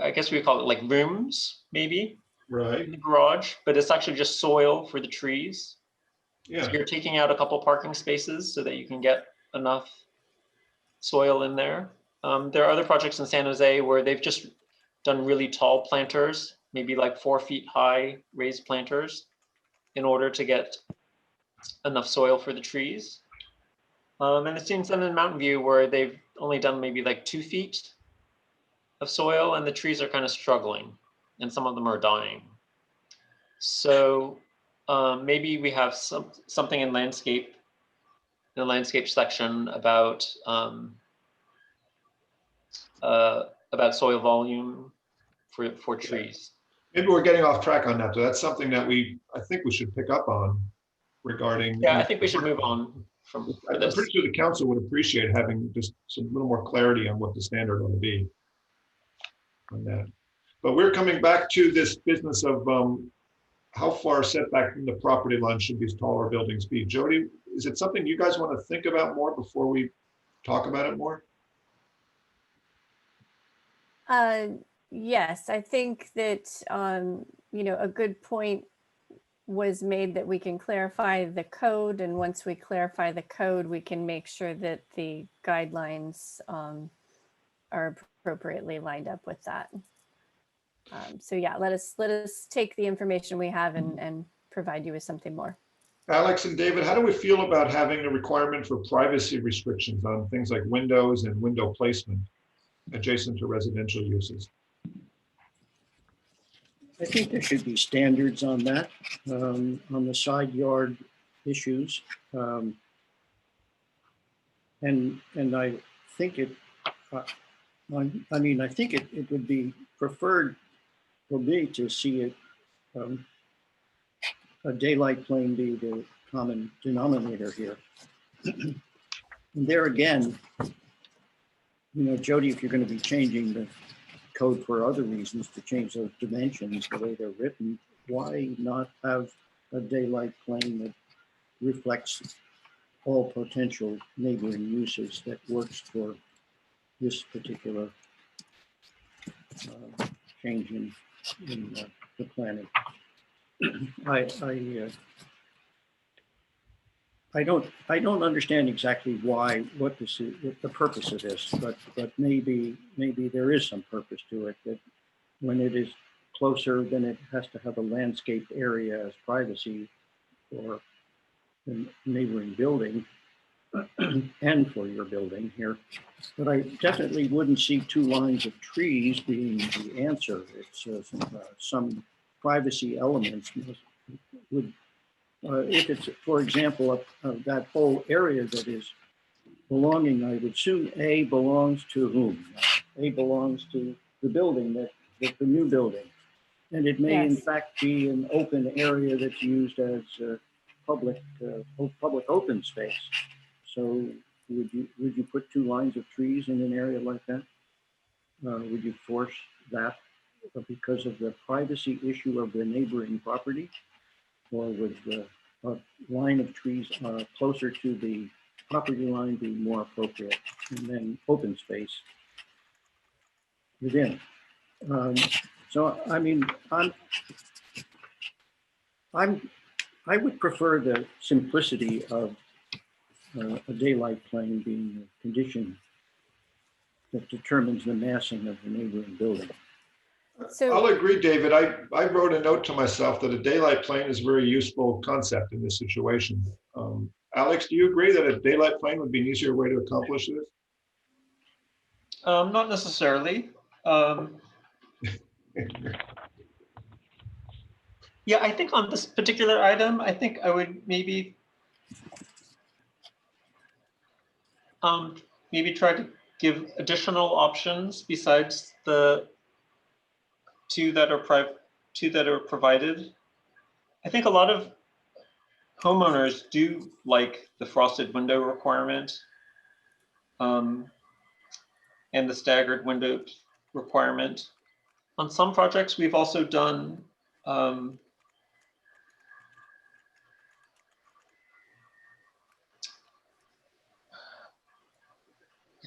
I guess we call it like rooms maybe, right, in the garage, but it's actually just soil for the trees. Yeah. So you're taking out a couple parking spaces so that you can get enough soil in there. There are other projects in San Jose where they've just done really tall planters, maybe like 4 feet high raised planters in order to get enough soil for the trees. And it seems some in Mountain View where they've only done maybe like 2 feet of soil and the trees are kind of struggling and some of them are dying. So maybe we have something in the landscape section about soil volume for trees. Maybe we're getting off track on that, though. That's something that I think we should pick up on regarding. Yeah, I think we should move on from I'm this. pretty sure the council would appreciate having just some little more clarity on what the standard ought to be on that. But we're coming back to this business of how far setback from the property line should these taller buildings be? Jody, is it something you guys want to think about more before we talk about it more? Yes, I think that, a good point was made that we can clarify the code, and once we clarify the code, we can make sure that the guidelines are appropriately lined up with that. So yeah, let us take the information we have and provide you with something more. Alex and David, how do we feel about having a requirement for privacy restrictions on things like windows and window placement adjacent to residential uses? I think there should be standards on that, on the side yard issues. And I think I think it would be preferred for me to see it, a daylight plane be the common denominator here. And there again, Jody, if you're going to be changing the code for other reasons to change those dimensions the way they're written, why not have a daylight plane that reflects all potential neighboring uses that works for this particular change in the planning? I don't understand exactly what this is, what the purpose of this, but maybe there is some purpose to it, that when it is closer, then it has to have a landscaped area as privacy for the neighboring building and for your building here. But I definitely wouldn't see 2 lines of trees being the answer. It's some privacy elements would. If it's, for example, that whole area that is belonging, I would assume A belongs to whom? A belongs to the building, the new building. And it may in fact be an open area that's used as public open space. So would you put 2 lines of trees in an area like that? Would you force that because of the privacy issue of the neighboring property? Or would a line of trees closer to the property line be more appropriate, and then open space within? So I mean, I would prefer the simplicity of a daylight plane being the condition that determines the massing of the neighboring building. So I'll agree, David. I wrote a note to myself that a daylight plane is a very useful concept in this situation. Alex, do you agree that a daylight plane would be an easier way to accomplish this? Not necessarily. Yeah, I think on this particular item, I think I would maybe try to give additional options besides the two that are provided. I think a lot of homeowners do like the frosted window requirement and the staggered window requirement. On some projects, we've also done I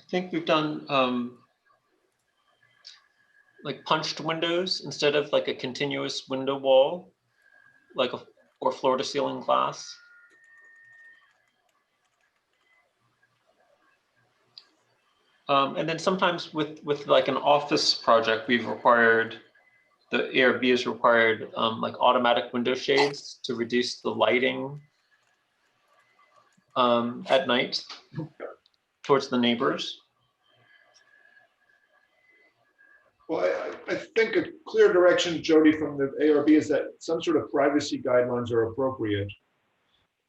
think we've done like punched windows instead of like a continuous window wall, or floor to ceiling glass. And then sometimes with like an office project, we've required, the ARB has required like automatic window shades to reduce the lighting at night towards the neighbors. Well, I think a clear direction, Jody, from the ARB is that some sort of privacy guidelines are appropriate.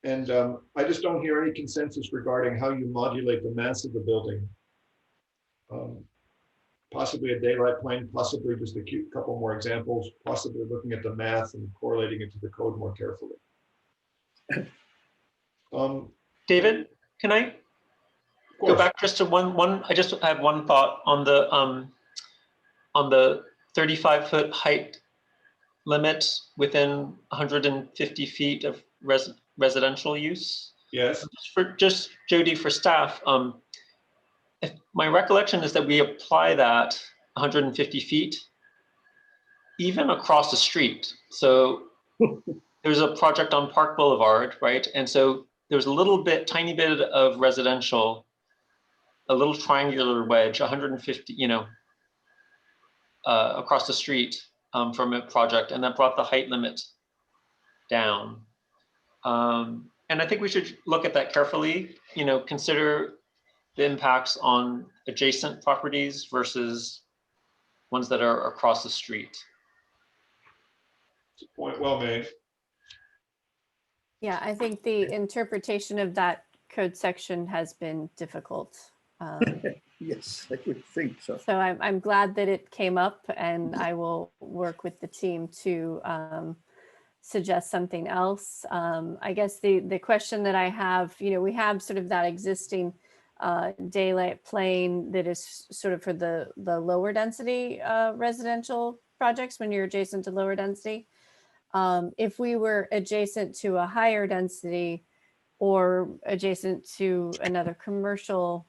And I just don't hear any consensus regarding how you modulate the mass of the building. Possibly a daylight plane, possibly just a couple more examples, possibly looking at the math and correlating it to the code more carefully. David, can I go back just to one? I just have one thought on the 35-foot height limit within 150 feet of residential use. Yes. Just Jody, for staff, if my recollection is that we apply that 150 feet even across the street. So there's a project on Park Boulevard, right? And so there's a little bit, tiny bit of residential, a little triangular wedge, 150, across the street from a project, and that brought the height limit down. And I think we should look at that carefully, consider the impacts on adjacent properties versus ones that are across the street. Point well made. Yeah, I think the interpretation of that code section has been difficult. Yes, I would think so. So I'm glad that it came up, and I will work with the team to suggest something else. I guess the question that I have, we have sort of that existing daylight plane that is sort of for the lower density residential projects when you're adjacent to lower density. If we were adjacent to a higher density or adjacent to another commercial,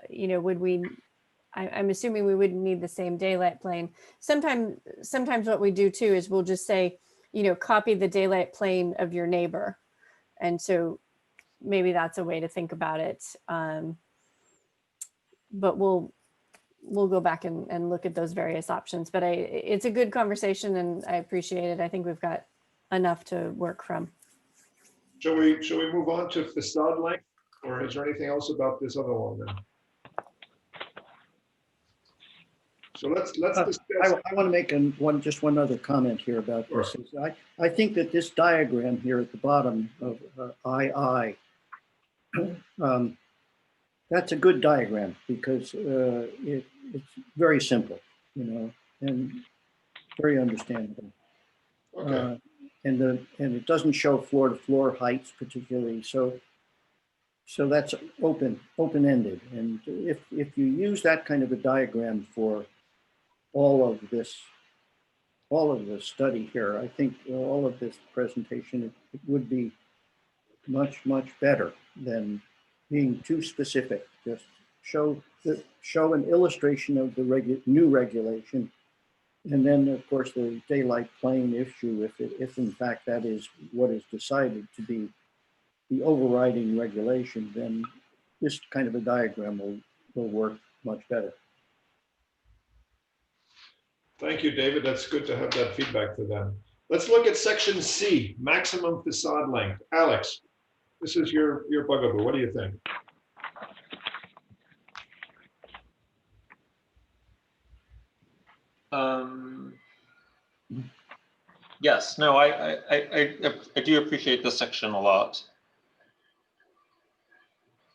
would we, I'm assuming we wouldn't need the same daylight plane. Sometimes what we do too is we'll just say, copy the daylight plane of your neighbor. And so maybe that's a way to think about it. But we'll go back and look at those various options. But it's a good conversation, and I appreciate it. I think we've got enough to work from. Shall we move on to facade length, or is there anything else about this other one then? So let's discuss. I want to make just one other comment here about this. Sure. I think that this diagram here at the bottom of II, that's a good diagram because it's very simple, and very understandable. Okay. And it doesn't show floor to floor heights particularly, so that's open-ended. And if you use that kind of a diagram for all of this study here, I think all of this presentation, it would be much better than being too specific. Just show an illustration of the new regulation, and then of course the daylight plane issue, if in fact that is what is decided to be the overriding regulation, then this kind of a diagram will work much better. Thank you, David. That's good to have that feedback to them. Let's look at section C, maximum facade length. Alex, this is your bugaboo. What do you think? Yes, no, I do appreciate this section a lot.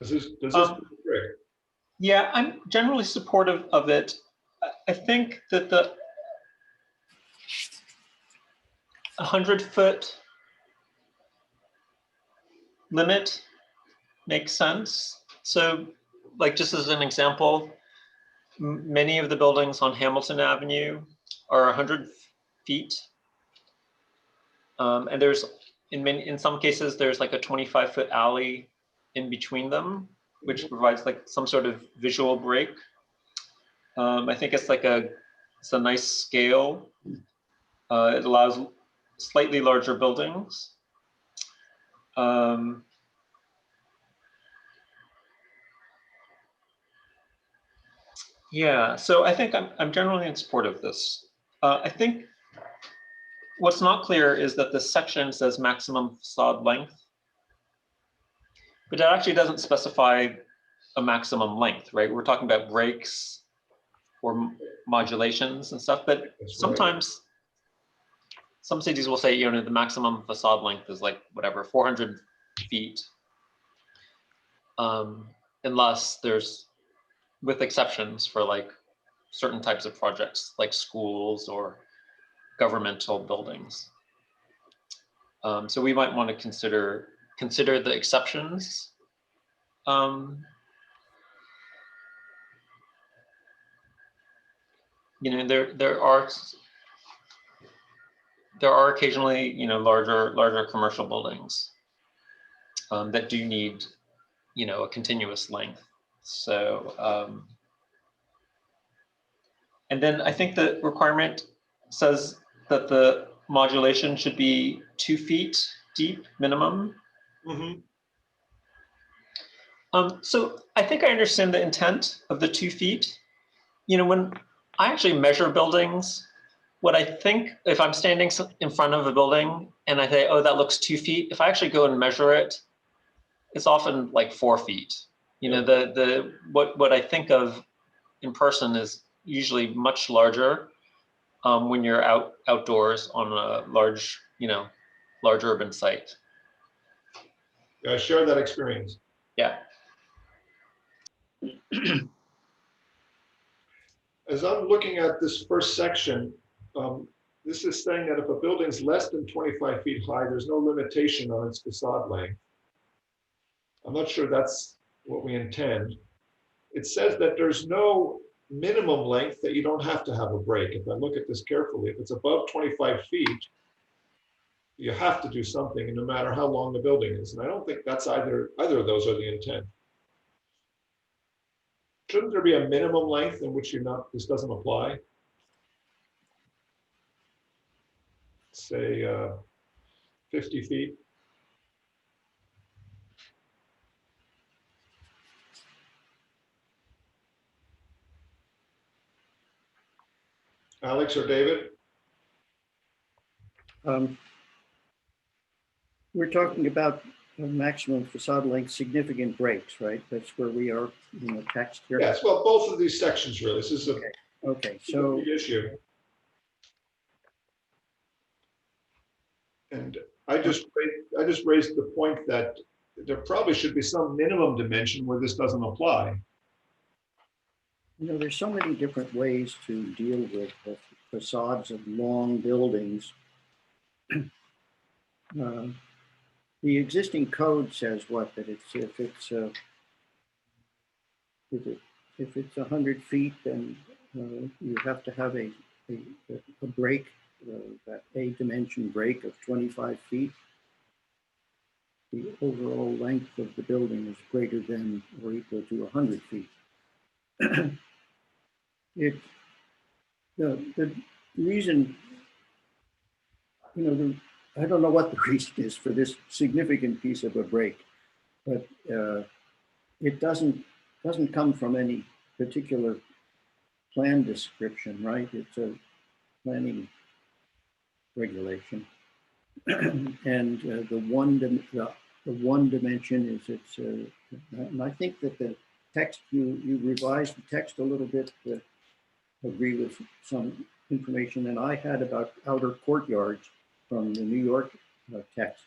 Does this great? Yeah, I'm generally supportive of it. I think that the 100-foot limit makes sense. So, like, just as an example, many of the buildings on Hamilton Avenue are 100 feet. And there's, in some cases, there's like a 25-foot alley in between them, which provides like some sort of visual break. I think it's a nice scale. It allows slightly larger buildings. Yeah, so I think I'm generally in support of this. I think what's not clear is that this section says maximum facade length, but it actually doesn't specify a maximum length, right? We're talking about breaks or modulations and stuff, but sometimes some cities will say, the maximum facade length is like whatever, 400 feet, unless there's, with exceptions for like certain types of projects, like schools or governmental buildings. So we might want to consider the exceptions. There are occasionally, larger commercial buildings that do need, a continuous length. So, and then I think the requirement says that the modulation should be 2 feet deep minimum. Mhm. So I think I understand the intent of the 2 feet. You know, when I actually measure buildings, what I think, if I'm standing in front of a building and I say, oh, that looks 2 feet, if I actually go and measure it, it's often like 4 feet. You know, what I think of in person is usually much larger when you're outdoors on a large, large urban site. Yeah, I share that experience. Yeah. As I'm looking at this first section, this is saying that if a building's less than 25 feet high, there's no limitation on its facade length. I'm not sure that's what we intend. It says that there's no minimum length that you don't have to have a break. If I look at this carefully, if it's above 25 feet, you have to do something, and no matter how long the building is. And I don't think that's either of those are the intent. Shouldn't there be a minimum length in which this doesn't apply? Say 50 feet. Alex or David? We're talking about maximum facade length, significant breaks, right? That's where we are in the text here. Yes, well, both of these sections really. This is Okay, so big issue. And I just raised the point that there probably should be some minimum dimension where this doesn't apply. there's so many different ways to deal with the facades of long buildings. The existing code says what? That if it's 100 feet, then you have to have a break, that a dimension break of 25 feet. The overall length of the building is greater than or equal to 100 feet. The reason, I don't know what the reason is for this significant piece of a break, but it doesn't come from any particular plan description, right? It's a planning regulation, and the one dimension is its. And I think that the text you revised the text a little bit to agree with some information that I had about outer courtyards from the New York text,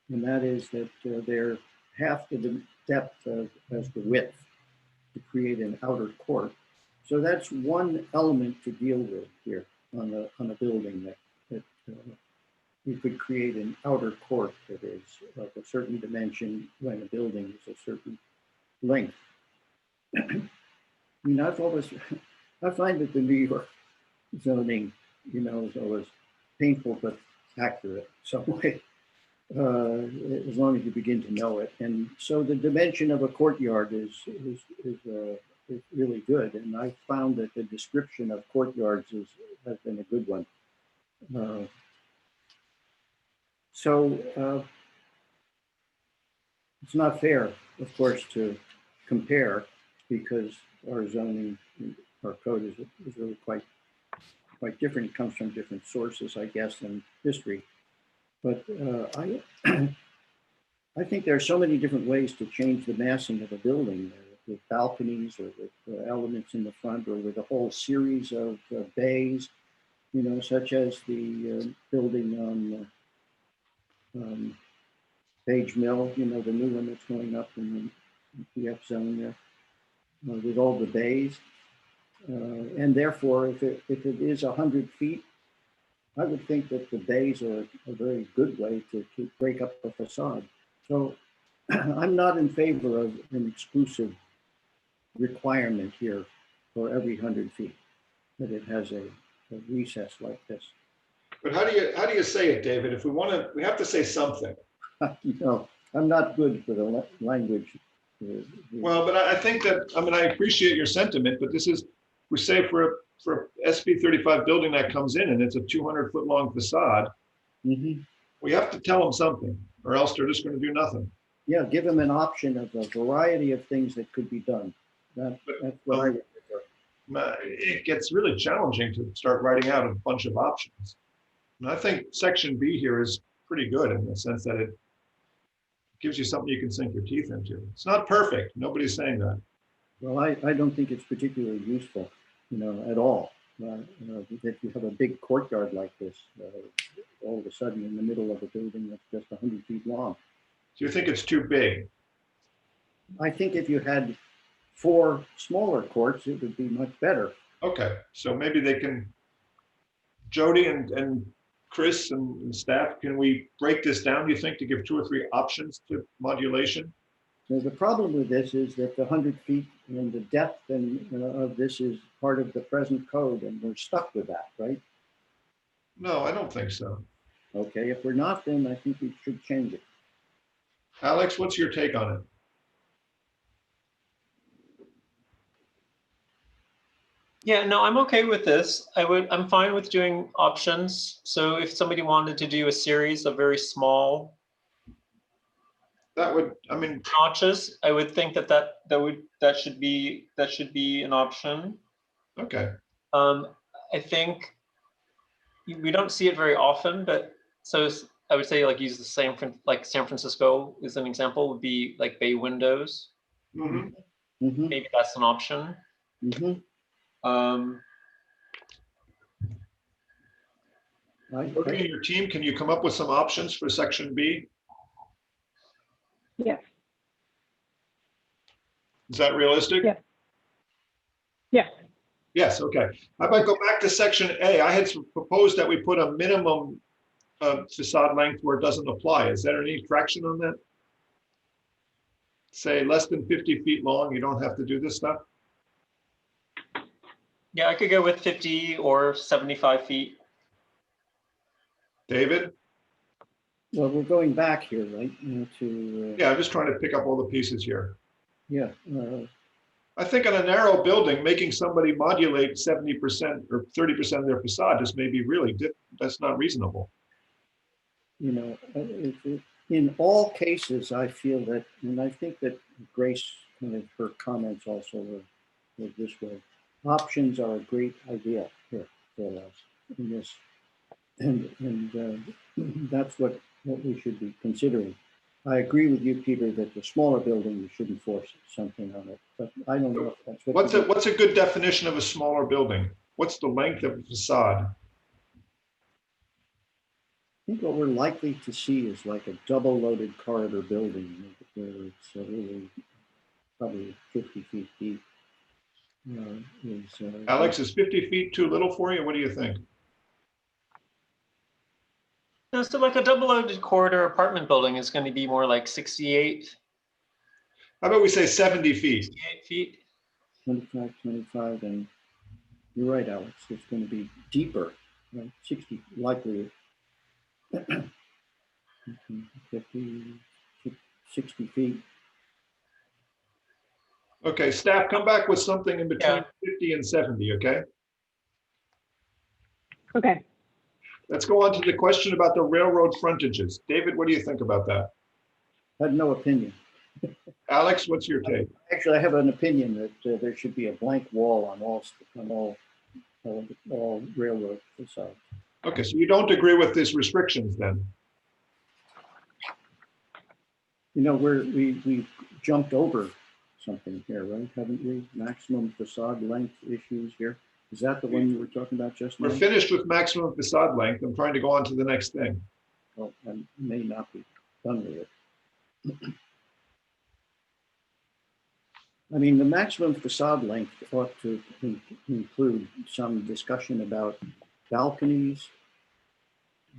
and that is that they're half the depth as the width to create an outer court. So that's one element to deal with here on a building that you could create an outer court that is of a certain dimension when a building is a certain length. I mean, I find that the New York zoning, is always painful but accurate some way, as long as you begin to know it. And so the dimension of a courtyard is really good. And I found that the description of courtyards has been a good one. So it's not fair, of course, to compare because our zoning, our code is really quite different. It comes from different sources, I guess, and history. But I think there are so many different ways to change the massing of a building, with balconies or with elements in the front or with a whole series of bays, such as the building on Page Mill, the new one that's going up in the PF zone there, with all the bays. And therefore, if it is 100 feet, I would think that the bays are a very good way to break up the facade. So I'm not in favor of an exclusive requirement here for every 100 feet, that it has a recess like this. But how do you say it, David? If we have to say something. I'm not good for the language. Well, but I think that, I appreciate your sentiment, but we say for for SB 35 building that comes in and it's a 200-foot long facade, Mhm. we have to tell them something, or else they're just going to do nothing. Yeah, give them an option of a variety of things that could be done. That's what I would prefer. It gets really challenging to start writing out a bunch of options. And I think section B here is pretty good in the sense that it gives you something you can sink your teeth into. It's not perfect. Nobody's saying that. Well, I don't think it's particularly useful, at all. If you have a big courtyard like this, all of a sudden in the middle of a building that's just 100 feet long. So you think it's too big? I think if you had 4 smaller courts, it would be much better. Okay, so maybe they can, Jody and Chris and staff, can we break this down, do you think, to give 2 or 3 options to modulation? So the problem with this is that the 100 feet and the depth of this is part of the present code, and we're stuck with that, right? No, I don't think so. Okay, if we're not, then I think we should change it. Alex, what's your take on it? Yeah, no, I'm okay with this. I'm fine with doing options. So if somebody wanted to do a series of very small That would, I mean, notches, I would think that should be an option. okay. I think we don't see it very often, but so I would say like use the same, like San Francisco is an example, would be like bay windows. Mhm. Mhm, Maybe that's an option. mhm. Looking at your team, can you come up with some options for section B? Yes. Is that realistic? Yes. Yes. Yes, okay. I might go back to section A. I had proposed that we put a minimum facade length where it doesn't apply. Is there any traction on that? Say less than 50 feet long, you don't have to do this stuff? Yeah, I could go with 50 or 75 feet. David? Well, we're going back here, right? To Yeah, I'm just trying to pick up all the pieces here. yeah. I think on a narrow building, making somebody modulate 70% or 30% of their facade just may be really, that's not reasonable. In all cases, I feel that, and I think that Grace, kind of her comments also were this way. Options are a great idea here for us in this, and that's what we should be considering. I agree with you, Peter, that the smaller building, you shouldn't force something on it, but I don't know if that's what. What's a good definition of a smaller building? What's the length of a facade? I think what we're likely to see is like a double loaded corridor building where it's really probably 50 feet deep. Alex, is 50 feet too little for you? What do you think? No, so like a double-loaded corridor apartment building is going to be more like 68. How about we say 70 feet? 68 feet. 25, 25, and you're right, Alex. It's going to be deeper, right? 60, likely 50, 60 feet. Okay, staff, come back with something in between Yeah. 50 and 70, okay? Okay. Let's go on to the question about the railroad frontages. David, what do you think about that? I have no opinion. Alex, what's your take? Actually, I have an opinion that there should be a blank wall on all railroad facades. Okay, so you don't agree with these restrictions then? We jumped over something here, right? Haven't we? Maximum facade length issues here. Is that the one you were talking about just now? We're finished with maximum facade length. I'm trying to go on to the next thing. Well, I may not be done with it. I mean, the maximum facade length ought to include some discussion about balconies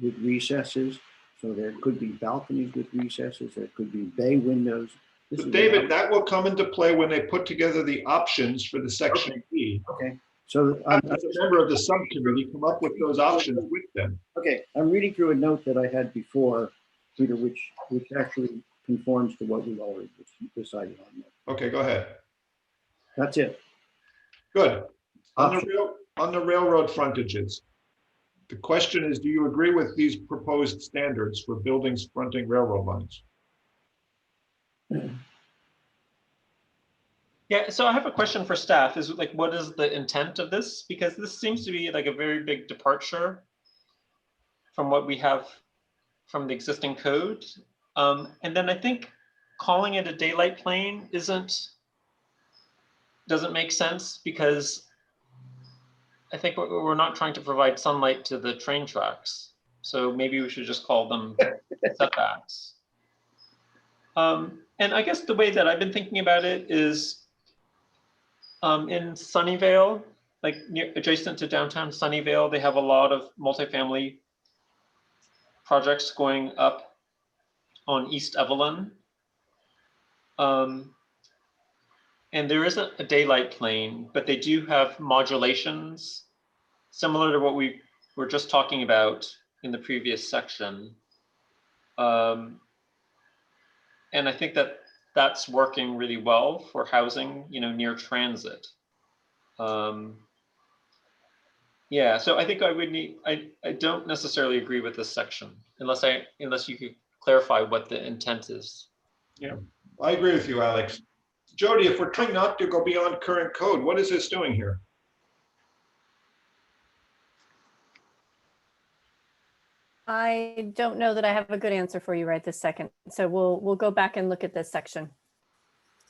with recesses. So there could be balconies with recesses. There could be bay windows. So David, that will come into play when they put together the options for the section B. Okay. So as a member of the subcommittee, come up with those options with them. Okay, I'm reading through a note that I had before, Peter, which actually conforms to what we've already decided on. Okay, go ahead. That's it. Good. On the On the railroad frontages, the question is, do you agree with these proposed standards for buildings fronting railroad lines? Yeah, so I have a question for staff. Is like, what is the intent of this? Because this seems to be like a very big departure from what we have from the existing code. And then I think calling it a daylight plane doesn't make sense, because I think we're not trying to provide sunlight to the train tracks. So maybe we should just call them setbacks. And I guess the way that I've been thinking about it is in Sunnyvale, like adjacent to downtown Sunnyvale, they have a lot of multifamily projects going up on East Evelyn. And there isn't a daylight plane, but they do have modulations similar to what we were just talking about in the previous section. And I think that that's working really well for housing, near transit. Yeah, so I think I would need, I don't necessarily agree with this section unless you could clarify what the intent is. Yeah, I agree with you, Alex. Jody, if we're trying not to go beyond current code, what is this doing here? I don't know that I have a good answer for you right this second. So we'll go back and look at this section.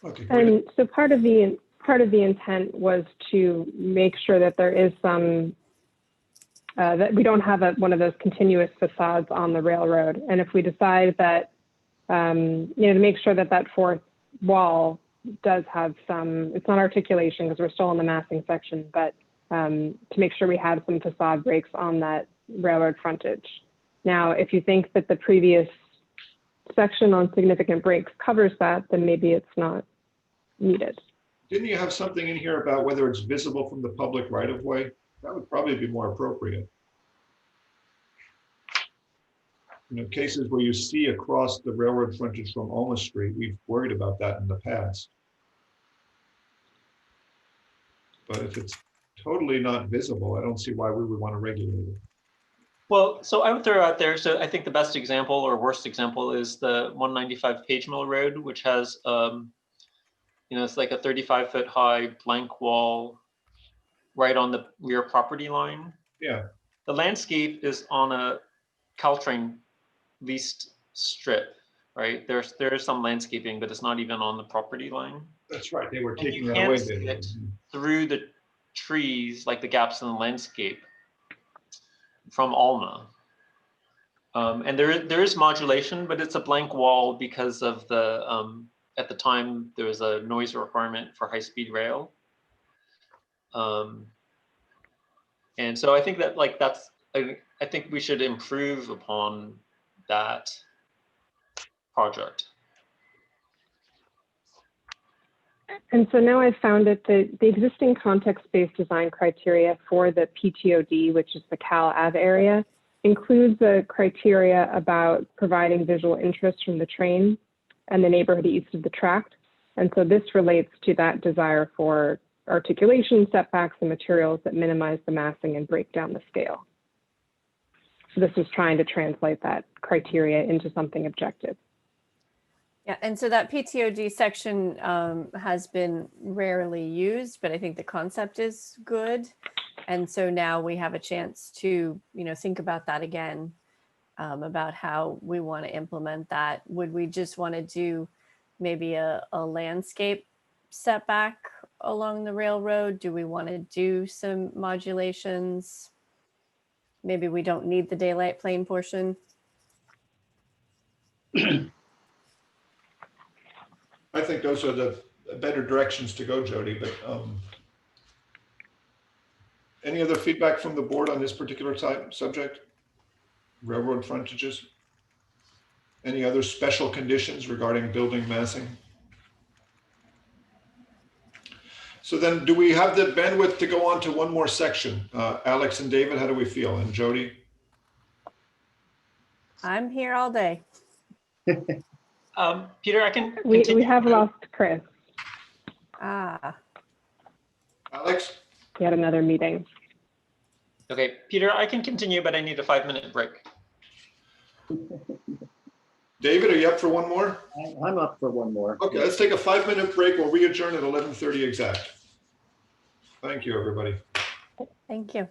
Okay. And so part of the intent was to make sure that there is some that we don't have one of those continuous facades on the railroad. And if we decide that to make sure that that fourth wall does have some, it's not articulation because we're still in the massing section, but to make sure we have some facade breaks on that railroad frontage. Now, if you think that the previous section on significant breaks covers that, then maybe it's not needed. Didn't you have something in here about whether it's visible from the public right of way? That would probably be more appropriate. Cases where you see across the railroad frontage from Alma Street, we've worried about that in the past. But if it's totally not visible, I don't see why we would want to regulate it. Well, so I would throw out there, so I think the best example or worst example is the 195 Page Mill Road, which has, it's like a 35-foot high blank wall right on the rear property line. Yeah. The landscape is on a Caltrain leased strip, right? There is some landscaping, but it's not even on the property line. That's right. They were And taking you that away. can't see it through the trees, like the gaps in the landscape from Alma. And there is modulation, but it's a blank wall because of the, at the time, there was a noise requirement for high-speed rail. And so I think that I think we should improve upon that project. And so now I've found that the existing context-based design criteria for the PTOD, which is the Cal Ave area, includes a criteria about providing visual interest from the train and the neighborhood east of the tract. And so this relates to that desire for articulation, setbacks, and materials that minimize the massing and break down the scale. So this is trying to translate that criteria into something objective. Yeah, and so that PTOD section has been rarely used, but I think the concept is good. And so now we have a chance to, think about that again, about how we want to implement that. Would we just want to do maybe a landscape setback along the railroad? Do we want to do some modulations? Maybe we don't need the daylight plane portion. I think those are the better directions to go, Jody, but any other feedback from the board on this particular subject? Railroad frontages? Any other special conditions regarding building massing? So then do we have the bandwidth to go on to one more section? Alex and David, how do we feel? And Jody? I'm here all day. Peter, I can We have lost Chris. Ah. Alex? He had another meeting. Okay, Peter, I can continue, but I need a 5-minute break. David, are you up for one more? I'm up for one more. Okay, let's take a 5-minute break. We'll re-adjourn at 11:30 exact. Thank you, everybody. Thank you.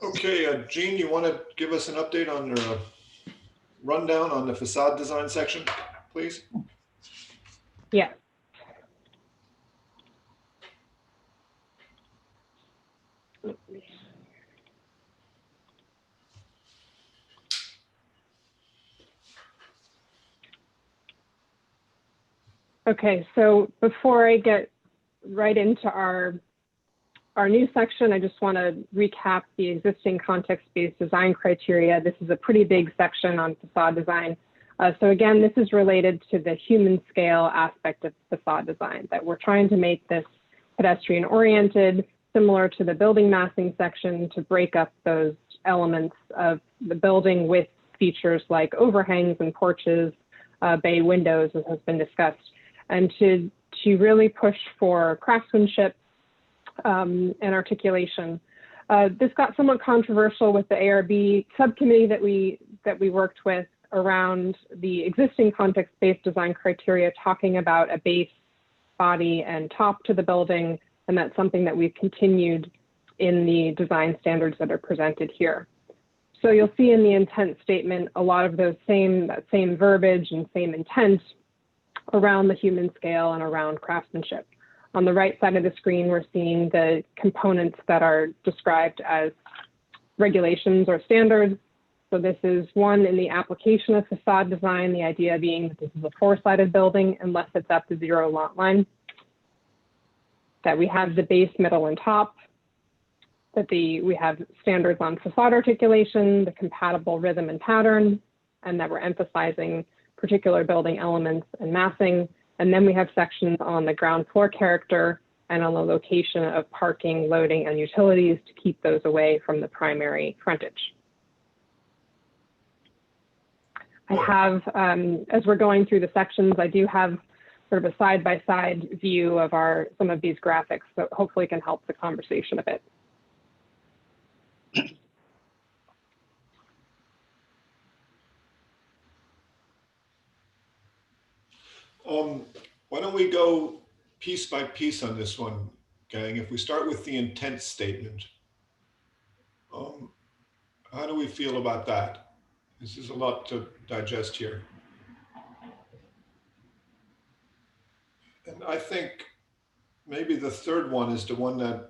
Okay, Jean, you want to give us an update on your rundown on the facade design section, please? Yeah. Okay, so before I get right into our new section, I just want to recap the existing context-based design criteria. This is a pretty big section on facade design. So again, this is related to the human scale aspect of facade design, that we're trying to make this pedestrian oriented, similar to the building massing section, to break up those elements of the building with features like overhangs and porches, bay windows, as has been discussed, and to really push for craftsmanship and articulation. This got somewhat controversial with the ARB subcommittee that we worked with around the existing context-based design criteria, talking about a base, body, and top to the building, and that's something that we've continued in the design standards that are presented here. So you'll see in the intent statement a lot of that same verbiage and same intent around the human scale and around craftsmanship. On the right side of the screen, we're seeing the components that are described as regulations or standards. So this is one in the application of facade design, the idea being that this is a four-sided building unless it's at the zero lot line, that we have the base, middle, and top, that we have standards on facade articulation, the compatible rhythm and pattern, and that we're emphasizing particular building elements and massing. And then we have sections on the ground floor character and on the location of parking, loading, and utilities to keep those away from the primary frontage. I have, as we're going through the sections, I do have sort of a side-by-side view of some of these graphics, so hopefully can help the conversation a bit. Why don't we go piece by piece on this one, gang? If we start with the intent statement, how do we feel about that? This is a lot to digest here. And I think maybe the third one is the one that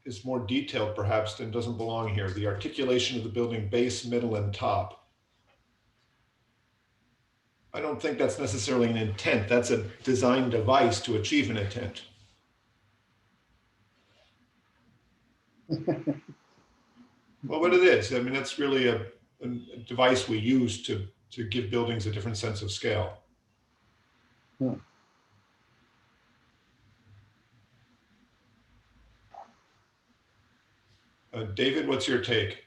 is more detailed perhaps than doesn't belong here. The articulation of the building base, middle, and top. I don't think that's necessarily an intent. That's a design device to achieve an intent. Well, what it is, I mean, that's really a device we use to give buildings a different sense of scale. Hmm. David, what's your take?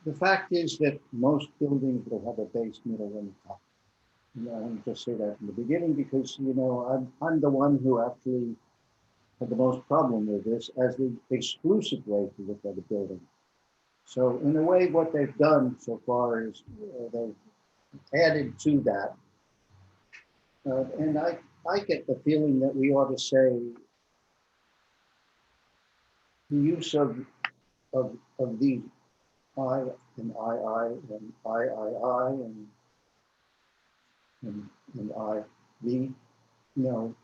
The fact is that most buildings will have a base, middle, and top. I want to just say that in the beginning because, you know, I'm the one who actually had the most problem with this as the exclusive way to look at a building. So in a way, what they've done so far is they've added to that. And I get the feeling that we ought to say the use of the I and II and III and I, the, no,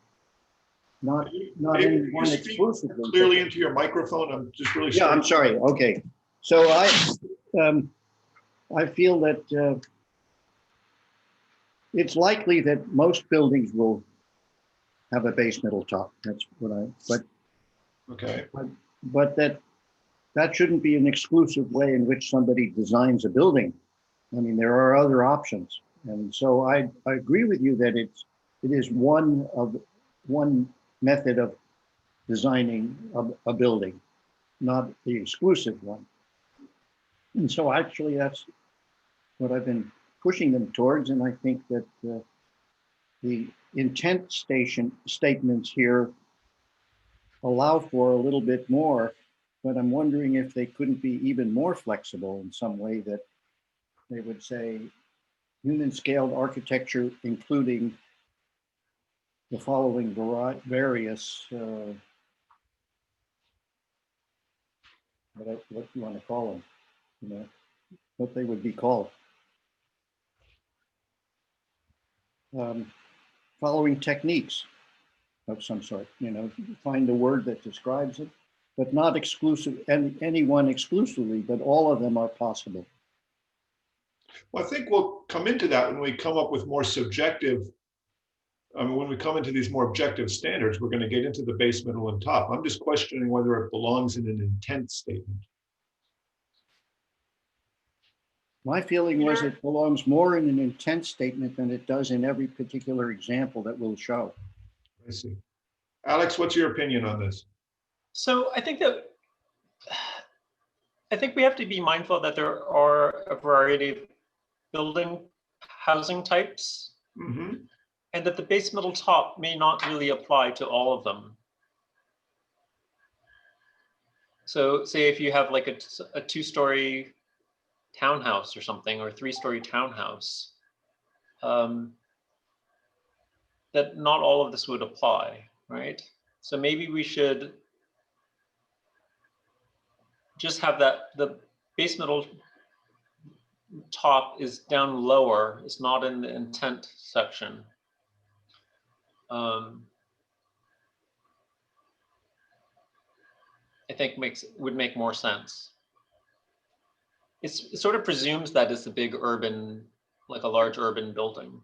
not any one exclusively. Clearly into your microphone. I'm just really. Yeah, I'm sorry. Okay, so I feel that it's likely that most buildings will have a base, middle, top. That's what Okay. But that shouldn't be an exclusive way in which somebody designs a building. I mean, there are other options. And so I agree with you that it is one method of designing a building, not the exclusive one. And so actually that's what I've been pushing them towards. And I think that the intent statements here allow for a little bit more, but I'm wondering if they couldn't be even more flexible in some way, that they would say human scaled architecture, including the following various, what you want to call them, you know, what they would be called. Following techniques of some sort, you know, find a word that describes it, but not exclusive, any one exclusively, but all of them are possible. Well, I think we'll come into that when we come up with more subjective, when we come into these more objective standards, we're going to get into the base, middle, and top. I'm just questioning whether it belongs in an intent statement. My feeling was it belongs more in an intent statement than it does in every particular example that we'll show. I see. Alex, what's your opinion on this? So I think we have to be mindful that there are a variety of building housing types, and that the base, middle, top may not really apply to all of them. So say if you have like a two-story townhouse or something, or a three-story townhouse, that not all of this would apply, right? So maybe we should just have that the base, middle, top is down lower. It's not in the intent section. I think would make more sense. It sort of presumes that it's a big urban, like a large urban building.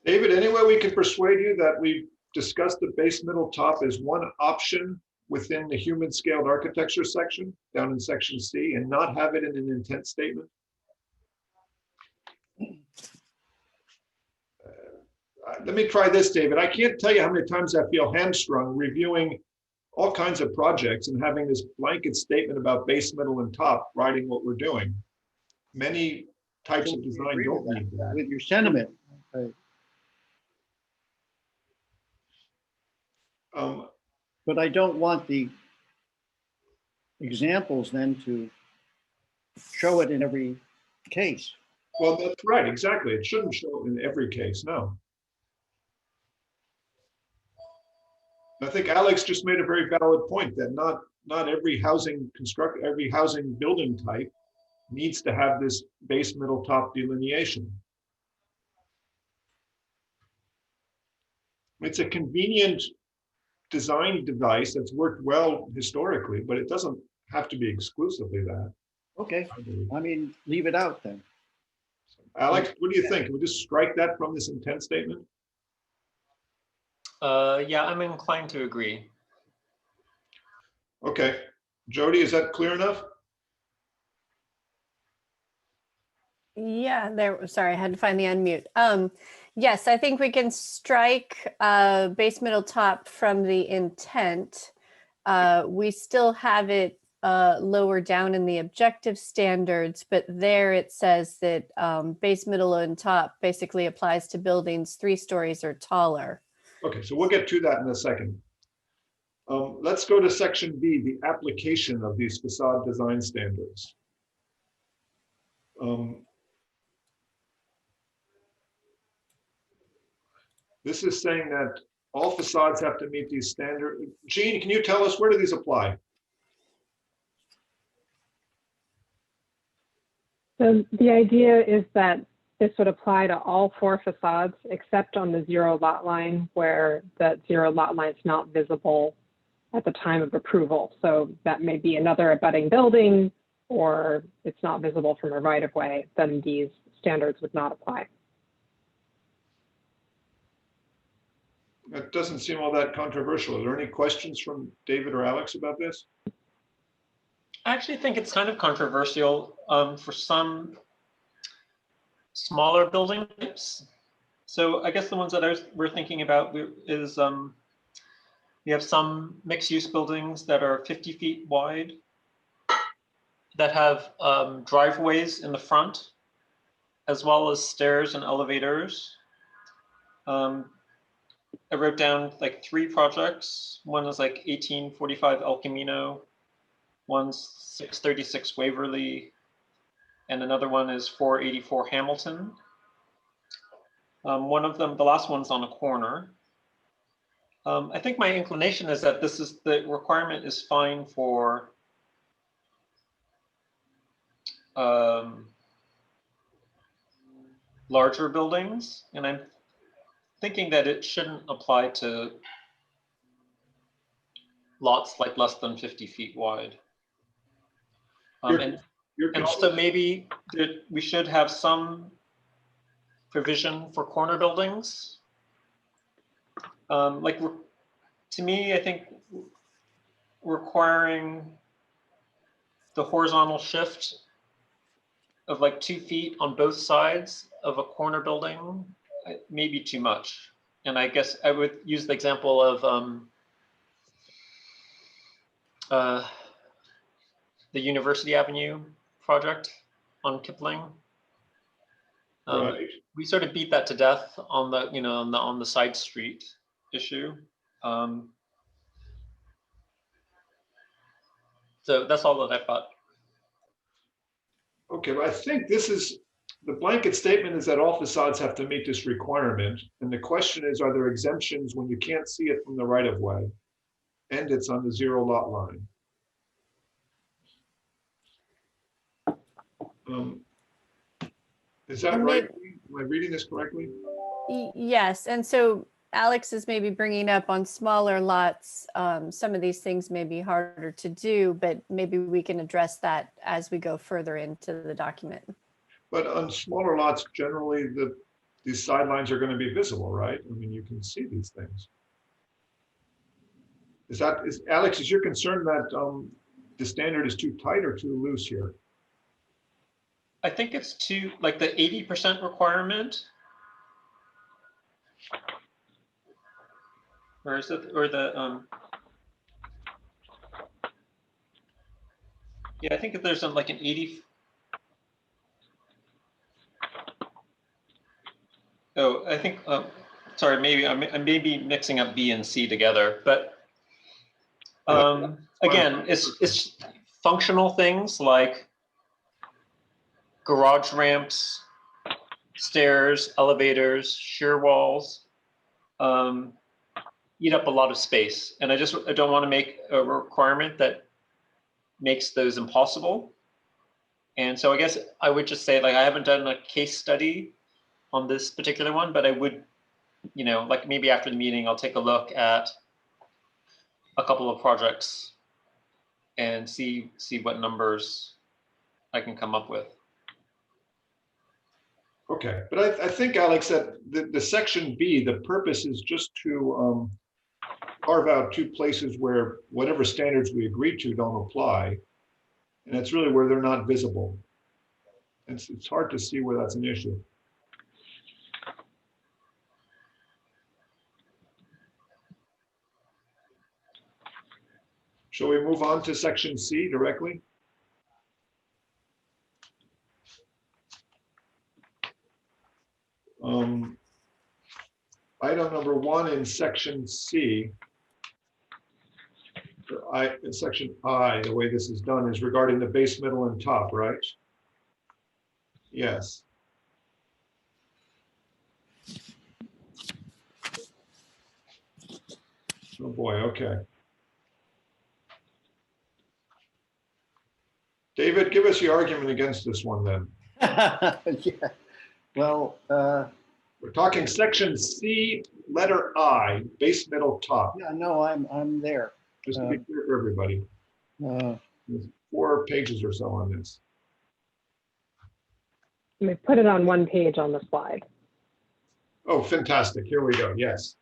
David, any way we can persuade you that we discussed the base, middle, top as one option within the human scaled architecture section down in section C, and not have it in an intent statement? Let me try this, David. I can't tell you how many times I feel hamstrung reviewing all kinds of projects and having this blanket statement about base, middle, and top writing what we're doing. Many types of design don't need that. With your sentiment. But I don't want the examples then to show it in every case. Well, that's right, exactly. It shouldn't show in every case, no. I think Alex just made a very valid point that not every housing building type needs to have this base, middle, top delineation. It's a convenient design device that's worked well historically, but it doesn't have to be exclusively that. Okay, I mean, leave it out then. Alex, what do you think? Can we just strike that from this intent statement? Yeah, I'm inclined to agree. Okay, Jody, is that clear enough? Yeah, sorry, I had to find the unmute. Yes, I think we can strike base, middle, top from the intent. We still have it lower down in the objective standards, but there it says that base, middle, and top basically applies to buildings 3 stories or taller. Okay, so we'll get to that in a second. Let's go to section B, the application of these facade design standards. This is saying that all facades have to meet these standards. Jean, can you tell us, where do these apply? So the idea is that this would apply to all 4 facades except on the 0 lot line, where that 0 lot line is not visible at the time of approval. So that may be another abutting building, or it's not visible from a right of way, then these standards would not apply. That doesn't seem all that controversial. Are there any questions from David or Alex about this? I actually think it's kind of controversial for some smaller building types. So I guess the ones that we're thinking about is we have some mixed-use buildings that are 50 feet wide that have driveways in the front, as well as stairs and elevators. I wrote down like 3 projects. One is like 1845 El Camino, one's 636 Waverly, and another one is 484 Hamilton. One of them, the last one's on a corner. I think my inclination is that the requirement is fine for larger buildings, and I'm thinking that it shouldn't apply to lots like less than 50 feet wide. And also maybe that we should have some provision for corner buildings. Like to me, I think requiring the horizontal shift of like 2 feet on both sides of a corner building may be too much. And I guess I would use the example of the University Avenue project on Kipling. Right. We sort of beat that to death on the, on the side street issue. So that's all that I've got. Okay, but I think this is, the blanket statement is that all facades have to meet this requirement. And the question is, are there exemptions when you can't see it from the right of way and it's on the 0 lot line? Is that right? Am I reading this correctly? Yes, and so Alex is maybe bringing up on smaller lots, some of these things may be harder to do, but maybe we can address that as we go further into the document. But on smaller lots, generally these sidelines are going to be visible, right? I mean, you can see these things. Alex, is your concern that the standard is too tight or too loose here? I think it's too, like the 80% requirement. Or is it, or the, yeah, I think that there's like an 80. Oh, I think, sorry, maybe I may be mixing up B and C together, but again, it's functional things like garage ramps, stairs, elevators, shear walls, eat up a lot of space. And I don't want to make a requirement that makes those impossible. And so I guess I would just say, like, I haven't done a case study on this particular one, but I would, like maybe after the meeting, I'll take a look at a couple of projects and see what numbers I can come up with. Okay, but I think, Alex, that the section B, the purpose is just to carve out 2 places where whatever standards we agree to don't apply. And it's really where they're not visible. It's hard to see where that's an issue. Shall we move on to section C directly? Item number 1 in section C, in section I, the way this is done is regarding the base, middle, and top, right? Yes. Oh boy, okay. David, give us the argument against this one then. Yeah. Well, we're talking section C, letter I, base, middle, top. yeah, no, I'm there. Just to be clear for everybody. There's 4 pages or so on this. Let me put it on 1 page on the slide. Oh, fantastic. Here we go. Yes.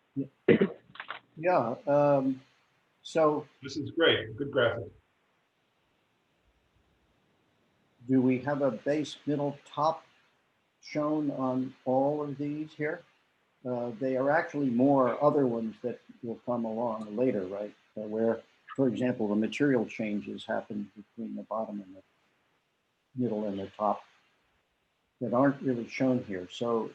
Yeah. So this is great. Good graphic. Do we have a base, middle, top shown on all of these here? They are actually more other ones that will come along later, right? Where, for example, the material changes happen between the bottom and the middle and the top that aren't really shown here. So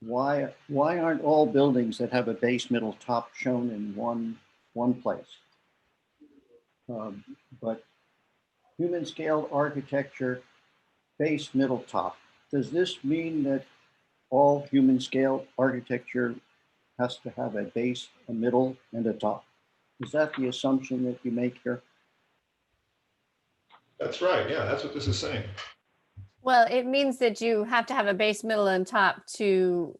why aren't all buildings that have a base, middle, top shown in one place? But human scale architecture, base, middle, top. Does this mean that all human scale architecture has to have a base, a middle, and a top? Is that the assumption that you make here? That's right. Yeah, that's what this is saying. Well, it means that you have to have a base, middle, and top to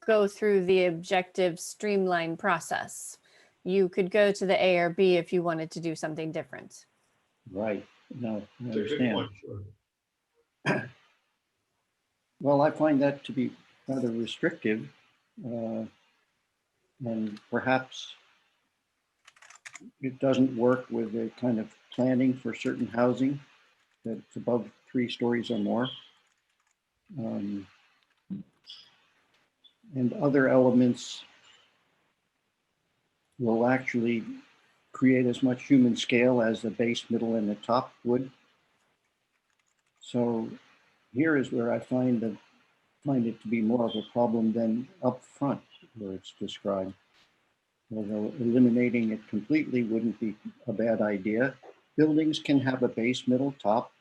go through the objective streamline process. You could go to the ARB if you wanted to do something different. Right. No, I It's a good understand. point, sure. Well, I find that to be rather restrictive, and perhaps it doesn't work with the kind of planning for certain housing that's above 3 stories or more. And other elements will actually create as much human scale as the base, middle, and the top would. So here is where I find it to be more of a problem than up front where it's described. Although eliminating it completely wouldn't be a bad idea. Buildings can have a base, middle, top,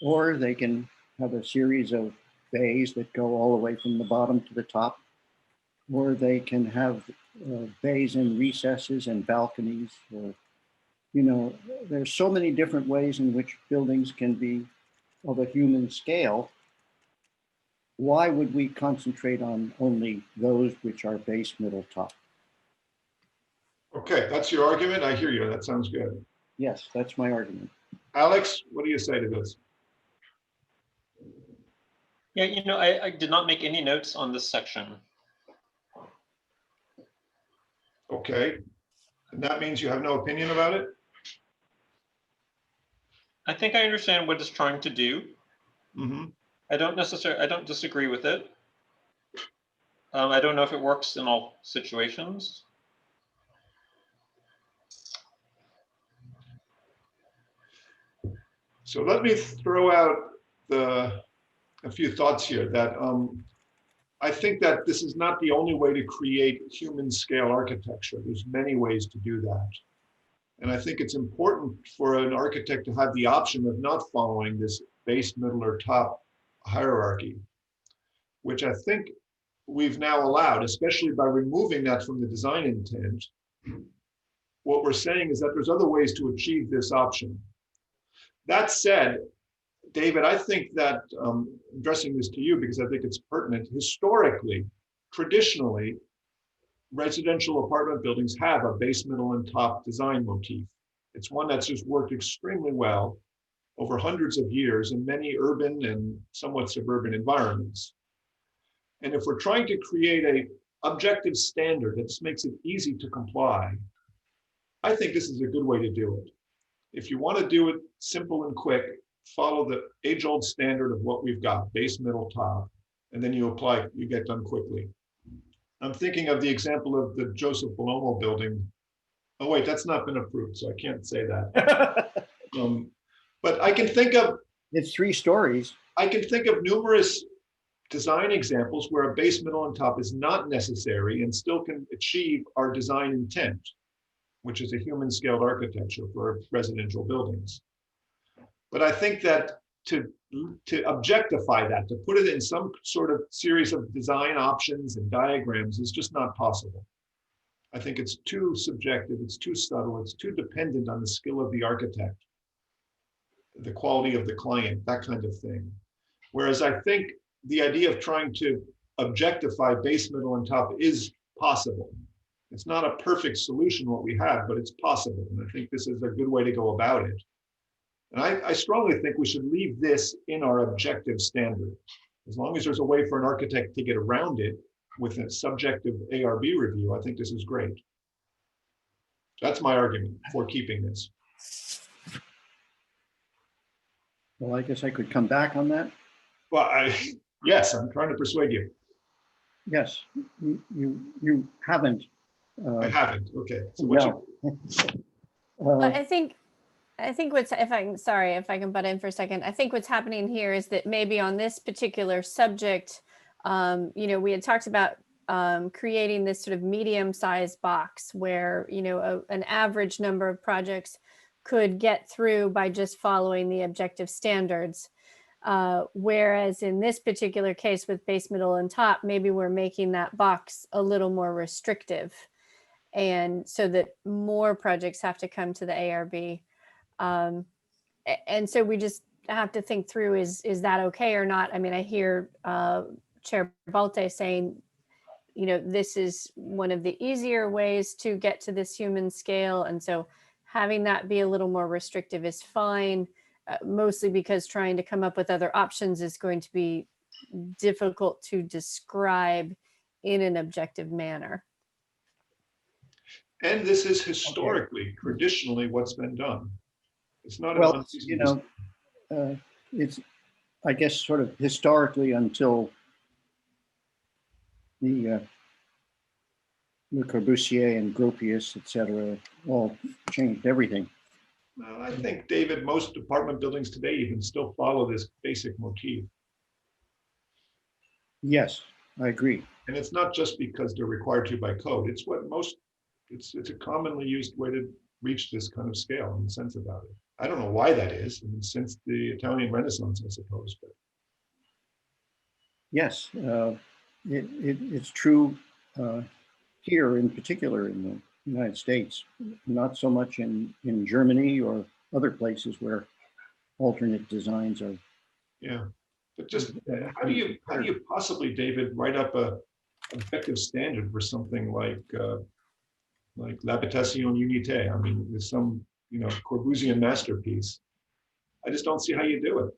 or they can have a series of bays that go all the way from the bottom to the top, or they can have bays and recesses and balconies. Or, you know, there's so many different ways in which buildings can be of a human scale. Why would we concentrate on only those which are base, middle, top? Okay, that's your argument. I hear you. That sounds good. Yes, that's my argument. Alex, what do you say to this? Yeah, you know, I did not make any notes on this section. Okay, and that means you have no opinion about it? I think I understand what it's trying to do. Mm-hmm. I don't disagree with it. I don't know if it works in all situations. So let me throw out a few thoughts here that I think that this is not the only way to create human scale architecture. There's many ways to do that. And I think it's important for an architect to have the option of not following this base, middle, or top hierarchy, which I think we've now allowed, especially by removing that from the design intent. What we're saying is that there's other ways to achieve this option. That said, David, I think that addressing this to you because I think it's pertinent, historically, traditionally, residential apartment buildings have a base, middle, and top design motif. It's one that's just worked extremely well over hundreds of years in many urban and somewhat suburban environments. And if we're trying to create an objective standard that just makes it easy to comply, I think this is a good way to do it. If you want to do it simple and quick, follow the age-old standard of what we've got, base, middle, top, and then you apply, you get done quickly. I'm thinking of the example of the Joseph Palomo building. Oh wait, that's not been approved, so I can't say that. But I can think of— It's 3 stories. I can think of numerous design examples where a base, middle, and top is not necessary and still can achieve our design intent, which is a human scaled architecture for residential buildings. But I think that to objectify that, to put it in some sort of series of design options and diagrams is just not possible. I think it's too subjective, it's too subtle, it's too dependent on the skill of the architect, the quality of the client, that kind of thing. Whereas I think the idea of trying to objectify base, middle, and top is possible. It's not a perfect solution what we have, but it's possible. And I think this is a good way to go about it. And I strongly think we should leave this in our objective standard. As long as there's a way for an architect to get around it with a subjective ARB review, I think this is great. That's my argument for keeping this. Well, I guess I could come back on that. Well, yes, I'm trying to persuade you. Yes, you haven't. I haven't. Okay. So No. But I think what's, if I can butt in for a second, I think what's happening here is that maybe on this particular subject, We had talked about creating this sort of medium-sized box where, an average number of projects could get through by just following the objective standards. Whereas in this particular case with base, middle, and top, maybe we're making that box a little more restrictive. And so that more projects have to come to the ARB. And so we just have to think through, is that okay or not? I mean, I hear Chair Balte saying, this is one of the easier ways to get to this human scale. And so having that be a little more restrictive is fine, mostly because trying to come up with other options is going to be difficult to describe in an objective manner. And this is historically, traditionally, what's been done. It's not an Well, unreasonable. it's, I guess, sort of historically until the Le Corbusier and Gropius, et cetera, all changed everything. Well, I think, David, most apartment buildings today even still follow this basic motif. Yes, I agree. And it's not just because they're required to by code. It's what most, it's a commonly used way to reach this kind of scale and sense about it. I don't know why that is. I mean, since the Italian Renaissance, I suppose. But Yes, it's true here in particular in the United States, not so much in Germany or other places where alternate designs are. yeah, but just how do you possibly, David, write up a objective standard for something like l'habitation unité? I mean, there's some Corbusian masterpiece. I just don't see how you do it.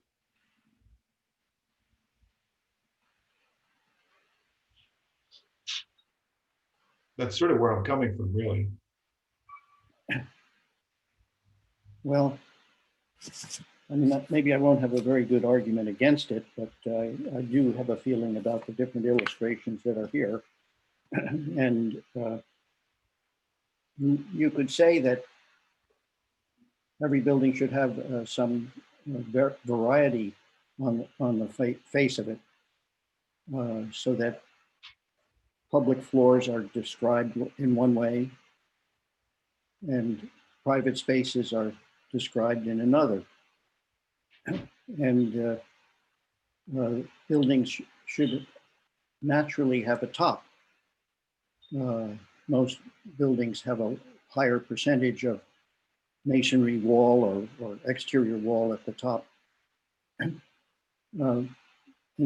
That's sort of where I'm coming from, really. Well, I mean, maybe I won't have a very good argument against it, but I do have a feeling about the different illustrations that are here. And you could say that every building should have some variety on the face of it, so that public floors are described in one way and private spaces are described in another. And buildings should naturally have a top. Most buildings have a higher percentage of masonry wall or exterior wall at the top. And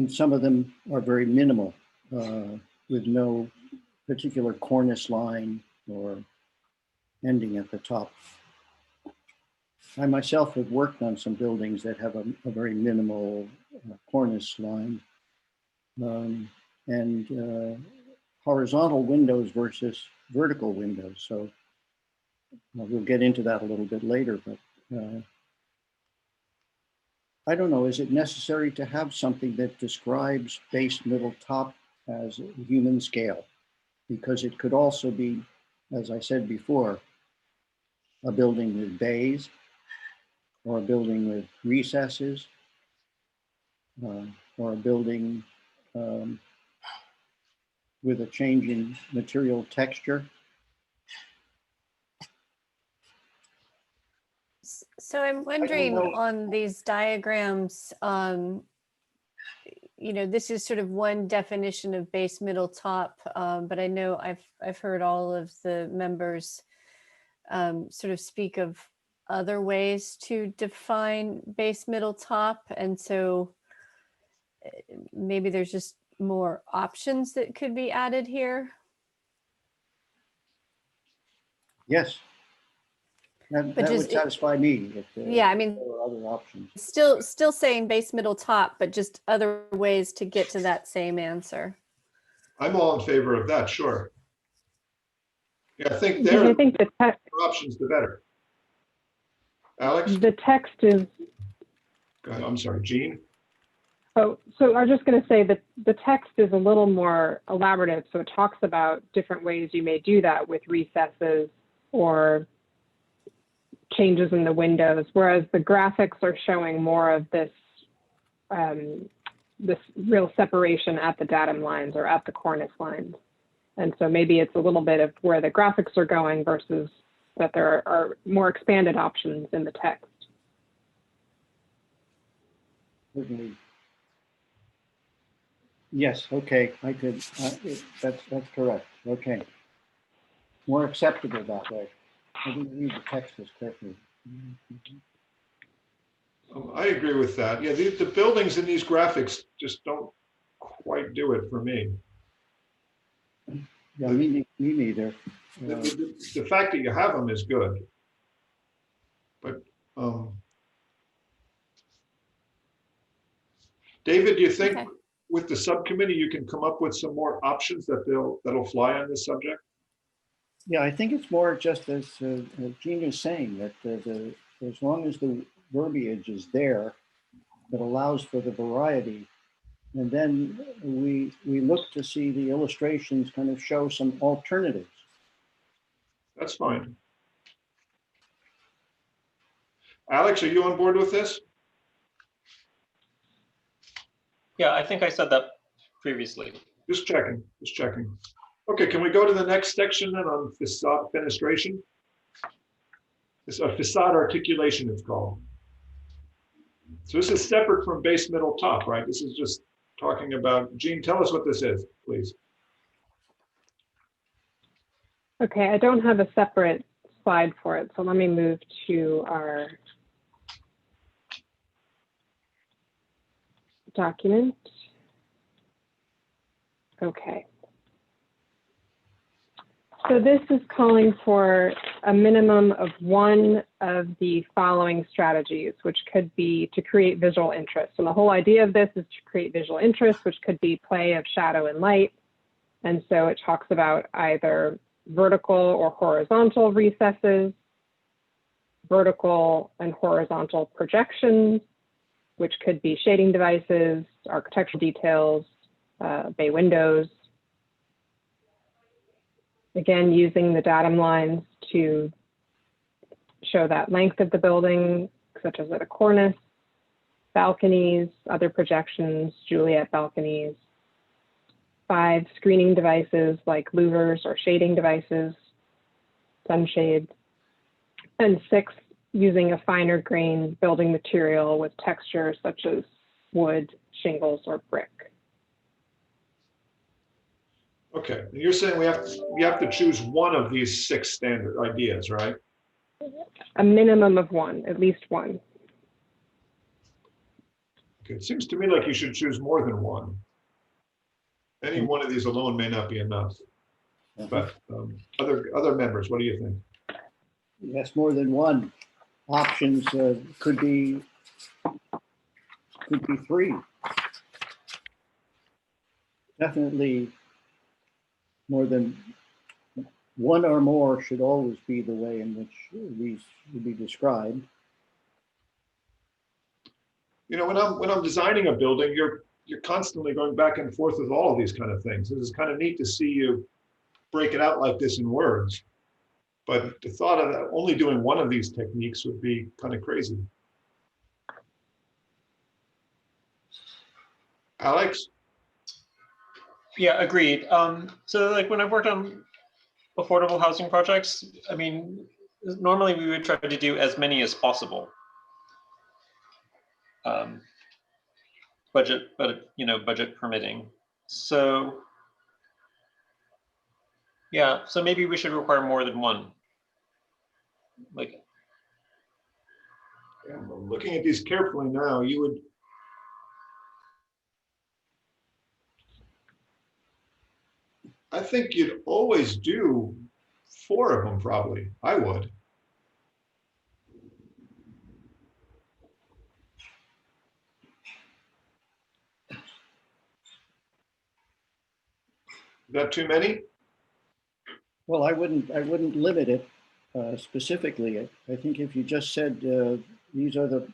some of them are very minimal, with no particular cornice line or ending at the top. I myself have worked on some buildings that have a very minimal cornice line, and horizontal windows versus vertical windows. So we'll get into that a little bit later, but I don't know, is it necessary to have something that describes base, middle, top as a human scale? Because it could also be, as I said before, a building with bays, or a building with recesses, or a building with a change in material texture. So I'm wondering on these diagrams, this is sort of one definition of base, middle, top, but I know I've heard all of the members sort of speak of other ways to define base, middle, top, and so maybe there's just more options that could be added here. Yes, that would satisfy me. Yeah, I mean, there were other options. Still saying base, middle, top, but just other ways to get to that same answer. I'm all in favor of that, sure. Yeah, I think the more options, the better. Alex? The text is... Go ahead, I'm sorry, Jean? Oh, so I was just going to say that the text is a little more elaborative. So it talks about different ways you may do that with recesses or changes in the windows, whereas the graphics are showing more of this this real separation at the datum lines or at the cornice lines. And so maybe it's a little bit of where the graphics are going versus that there are more expanded options in the text. Certainly. Yes, okay, I could, that's correct, okay. More acceptable that way. I didn't read the text as carefully. I agree with that. Yeah, the buildings in these graphics just don't quite do it for me. Yeah, me neither. The fact that you have them is good. But David, do you think Okay. with the subcommittee you can come up with some more options that'll fly on this subject? Yeah, I think it's more just as Gene is saying, that as long as the verbiage is there that allows for the variety, and then we look to see the illustrations kind of show some alternatives. That's fine. Alex, are you on board with this? Yeah, I think I said that previously. Just checking, just checking. Okay, can we go to the next section then on facade fenestration? It's a facade articulation, it's called. So this is separate from base, middle, top, right? This is just talking about, Gene, tell us what this is, please. Okay, I don't have a separate slide for it, so let me move to our document. Okay. So this is calling for a minimum of one of the following strategies, which could be to create visual interest. And the whole idea of this is to create visual interest, which could be play of shadow and light. And so it talks about either vertical or horizontal recesses, vertical and horizontal projections, which could be shading devices, architectural details, bay windows. Again, using the datum lines to show that length of the building, such as at a cornice, balconies, other projections, Juliet balconies. 5, screening devices like louvers or shading devices, sunshades. And 6, using a finer grain building material with textures such as wood, shingles, or brick. Okay, and you're saying we have to choose one of these 6 standard ideas, right? A minimum of one, at least one. Okay, it seems to me like you should choose more than one. Any one of these alone may not be enough. But other members, what do you think? Yes, more than one. Options could be 3. Definitely more than one or more should always be the way in which these would be described. You know, when I'm designing a building, you're constantly going back and forth with all of these kind of things. This is kind of neat to see you break it out like this in words. But the thought of only doing one of these techniques would be kind of crazy. Alex? Yeah, agreed. So like when I've worked on affordable housing projects, I mean, normally we would try to do as many as possible. Budget permitting. So yeah, so maybe we should require more than one. Like, Yeah, I'm looking at these carefully now, you would. I think you'd always do 4 of them, probably. I would. Is that too many? Well, I wouldn't limit it specifically. I think if you just said these are the,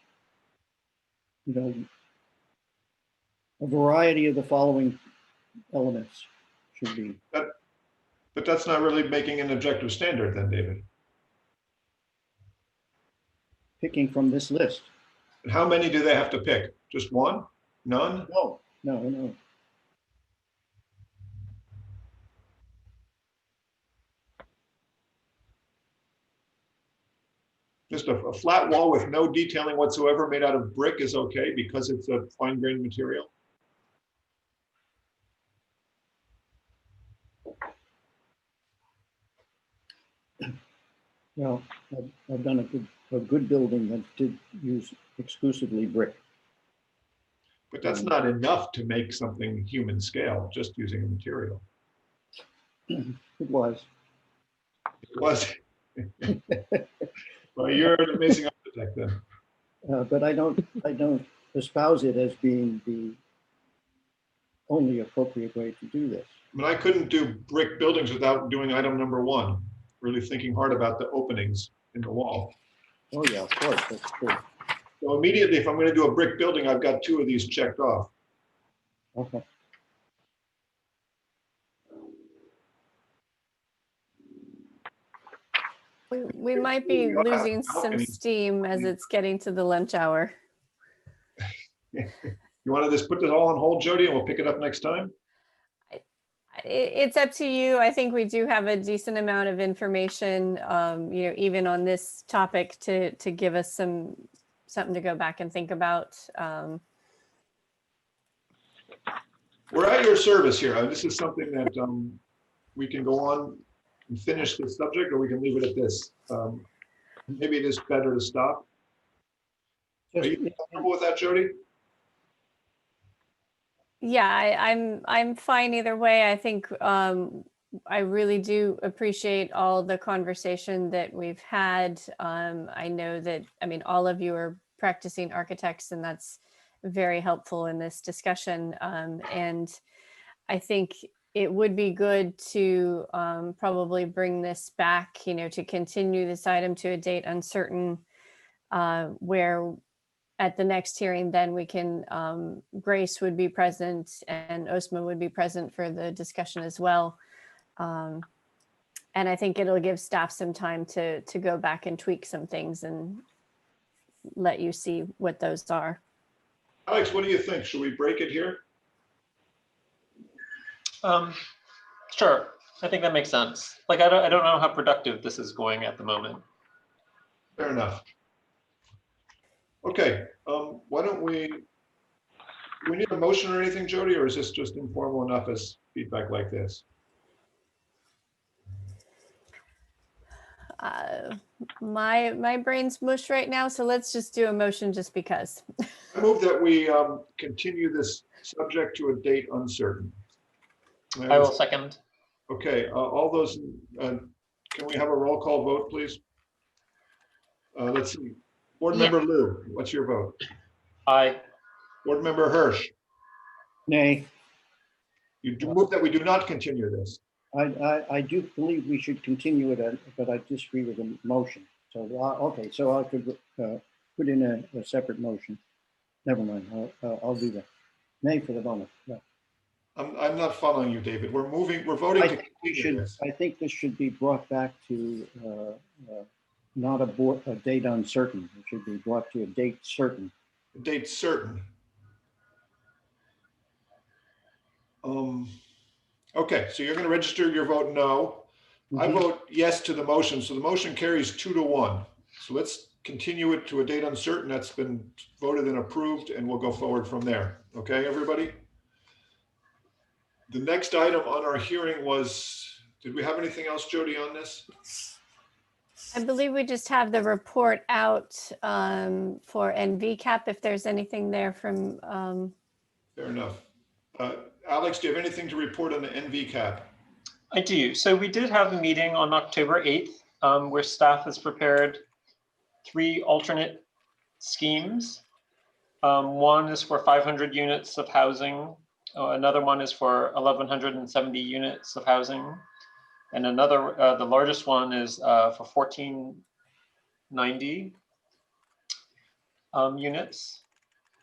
a variety of the following elements should be. But that's not really making an objective standard then, David. Picking from this list. And how many do they have to pick? Just one? None? No, No. Just a flat wall with no detailing whatsoever made out of brick is okay because it's a fine grained material. Well, I've done a good building that did use exclusively brick. But that's not enough to make something human scale, just using a material. It was. It was. Well, you're an amazing architect then. But I don't espouse it as being the only appropriate way to do this. I mean, I couldn't do brick buildings without doing item number 1, really thinking hard about the openings in the wall. Oh yeah, of course, that's true. So immediately, if I'm going to do a brick building, I've got 2 of these checked off. Okay. We might be losing some steam as it's getting to the lunch hour. You want to just put this all on hold, Jody, and we'll pick it up next time? It's up to you. I think we do have a decent amount of information, even on this topic to give us something to go back and think about. We're at your service here. This is something that we can go on and finish the subject, or we can leave it at this. Maybe it is better to stop. Are you comfortable with that, Jody? Yeah, I'm fine either way. I think I really do appreciate all the conversation that we've had. I know that, all of you are practicing architects, and that's very helpful in this discussion. And I think it would be good to probably bring this back, to continue this item to a date uncertain, where at the next hearing, then we can, Grace would be present and Osma would be present for the discussion as well. And I think it'll give staff some time to go back and tweak some things and let you see what those are. Alex, what do you think? Should we break it here? Sure, I think that makes sense. Like, I don't know how productive this is going at the moment. Fair enough. Okay, why don't do we need a motion or anything, Jody, or is this just informal enough as feedback like this? My brain's mush right now, so let's just do a motion just because. I move that we continue this subject to a date uncertain. I will second. Okay, all those, can we have a roll call vote, please? Let's see. Board Member Liu, what's your vote? Aye. Board Member Hirsch. Nay. You move that we do not continue this. I do believe we should continue it, but I disagree with the motion. So, okay, so I could put in a separate motion. Never mind, I'll do that. Nay for the moment. No. I'm not following you, David. We're voting to continue this. I think this should be brought back to not a date uncertain. It should be brought to a date certain. A date certain. Okay, so you're going to register your vote no. I vote yes to the motion, so the motion carries 2-1. So let's continue it to a date uncertain. That's been voted and approved, and we'll go forward from there. Okay, everybody? The next item on our hearing was, did we have anything else, Jody, on this? I believe we just have the report out for NVCAP, if there's anything there from. Fair enough. Alex, do you have anything to report on the NVCAP? I do. So we did have a meeting on October 8th where staff has prepared 3 alternate schemes. One is for 500 units of housing. Another one is for 1,170 units of housing. And another, the largest one is for 1,490 units.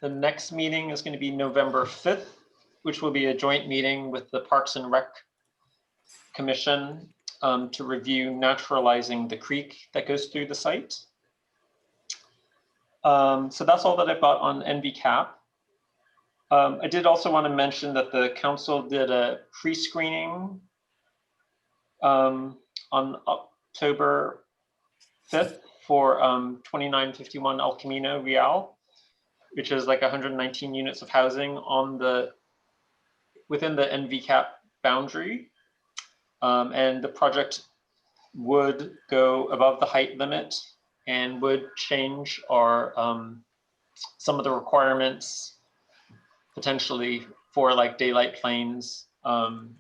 The next meeting is going to be November 5th, which will be a joint meeting with the Parks and Rec Commission to review naturalizing the creek that goes through the site. So that's all that I've got on NVCAP. I did also want to mention that the council did a pre-screening on October 5th for 2951 El Camino Real, which is like 119 units of housing on within the NVCAP boundary. And the project would go above the height limit and would change our some of the requirements potentially for like daylight planes and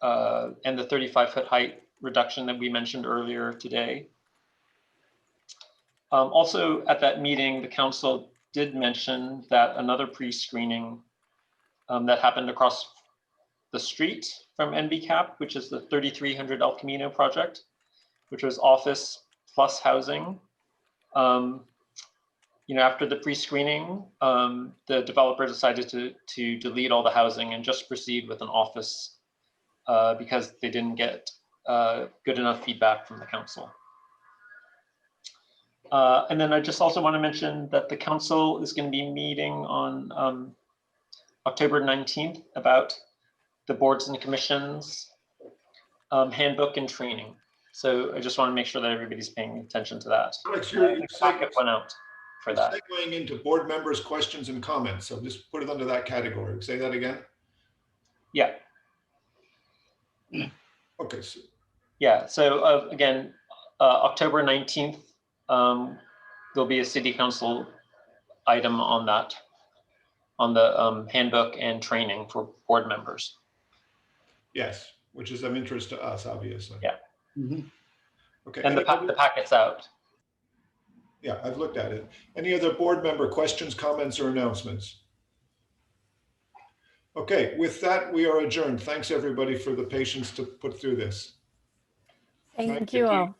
the 35-foot height reduction that we mentioned earlier today. Also at that meeting, the council did mention that another pre-screening that happened across the street from NVCAP, which is the 3300 El Camino project, which was office plus housing. After the pre-screening, the developer decided to delete all the housing and just proceed with an office because they didn't get good enough feedback from the council. And then I just also want to mention that the council is going to be meeting on October 19th about the boards and commissions handbook and training. So I just want to make sure that everybody's paying attention to that. Alex, The packet went out for that. Segueing into board members' questions and comments. So just put it under that category. Say that again. Yeah. Okay. So, yeah. So again, October 19th, there'll be a city council item on that, on the handbook and training for board members. yes, which is of interest to us, obviously. Yeah. Mhm. Okay. And the packet's out. Yeah, I've looked at it. Any other board member questions, comments, or announcements? Okay, with that, we are adjourned. Thanks, everybody, for the patience to put through this. Thank you all.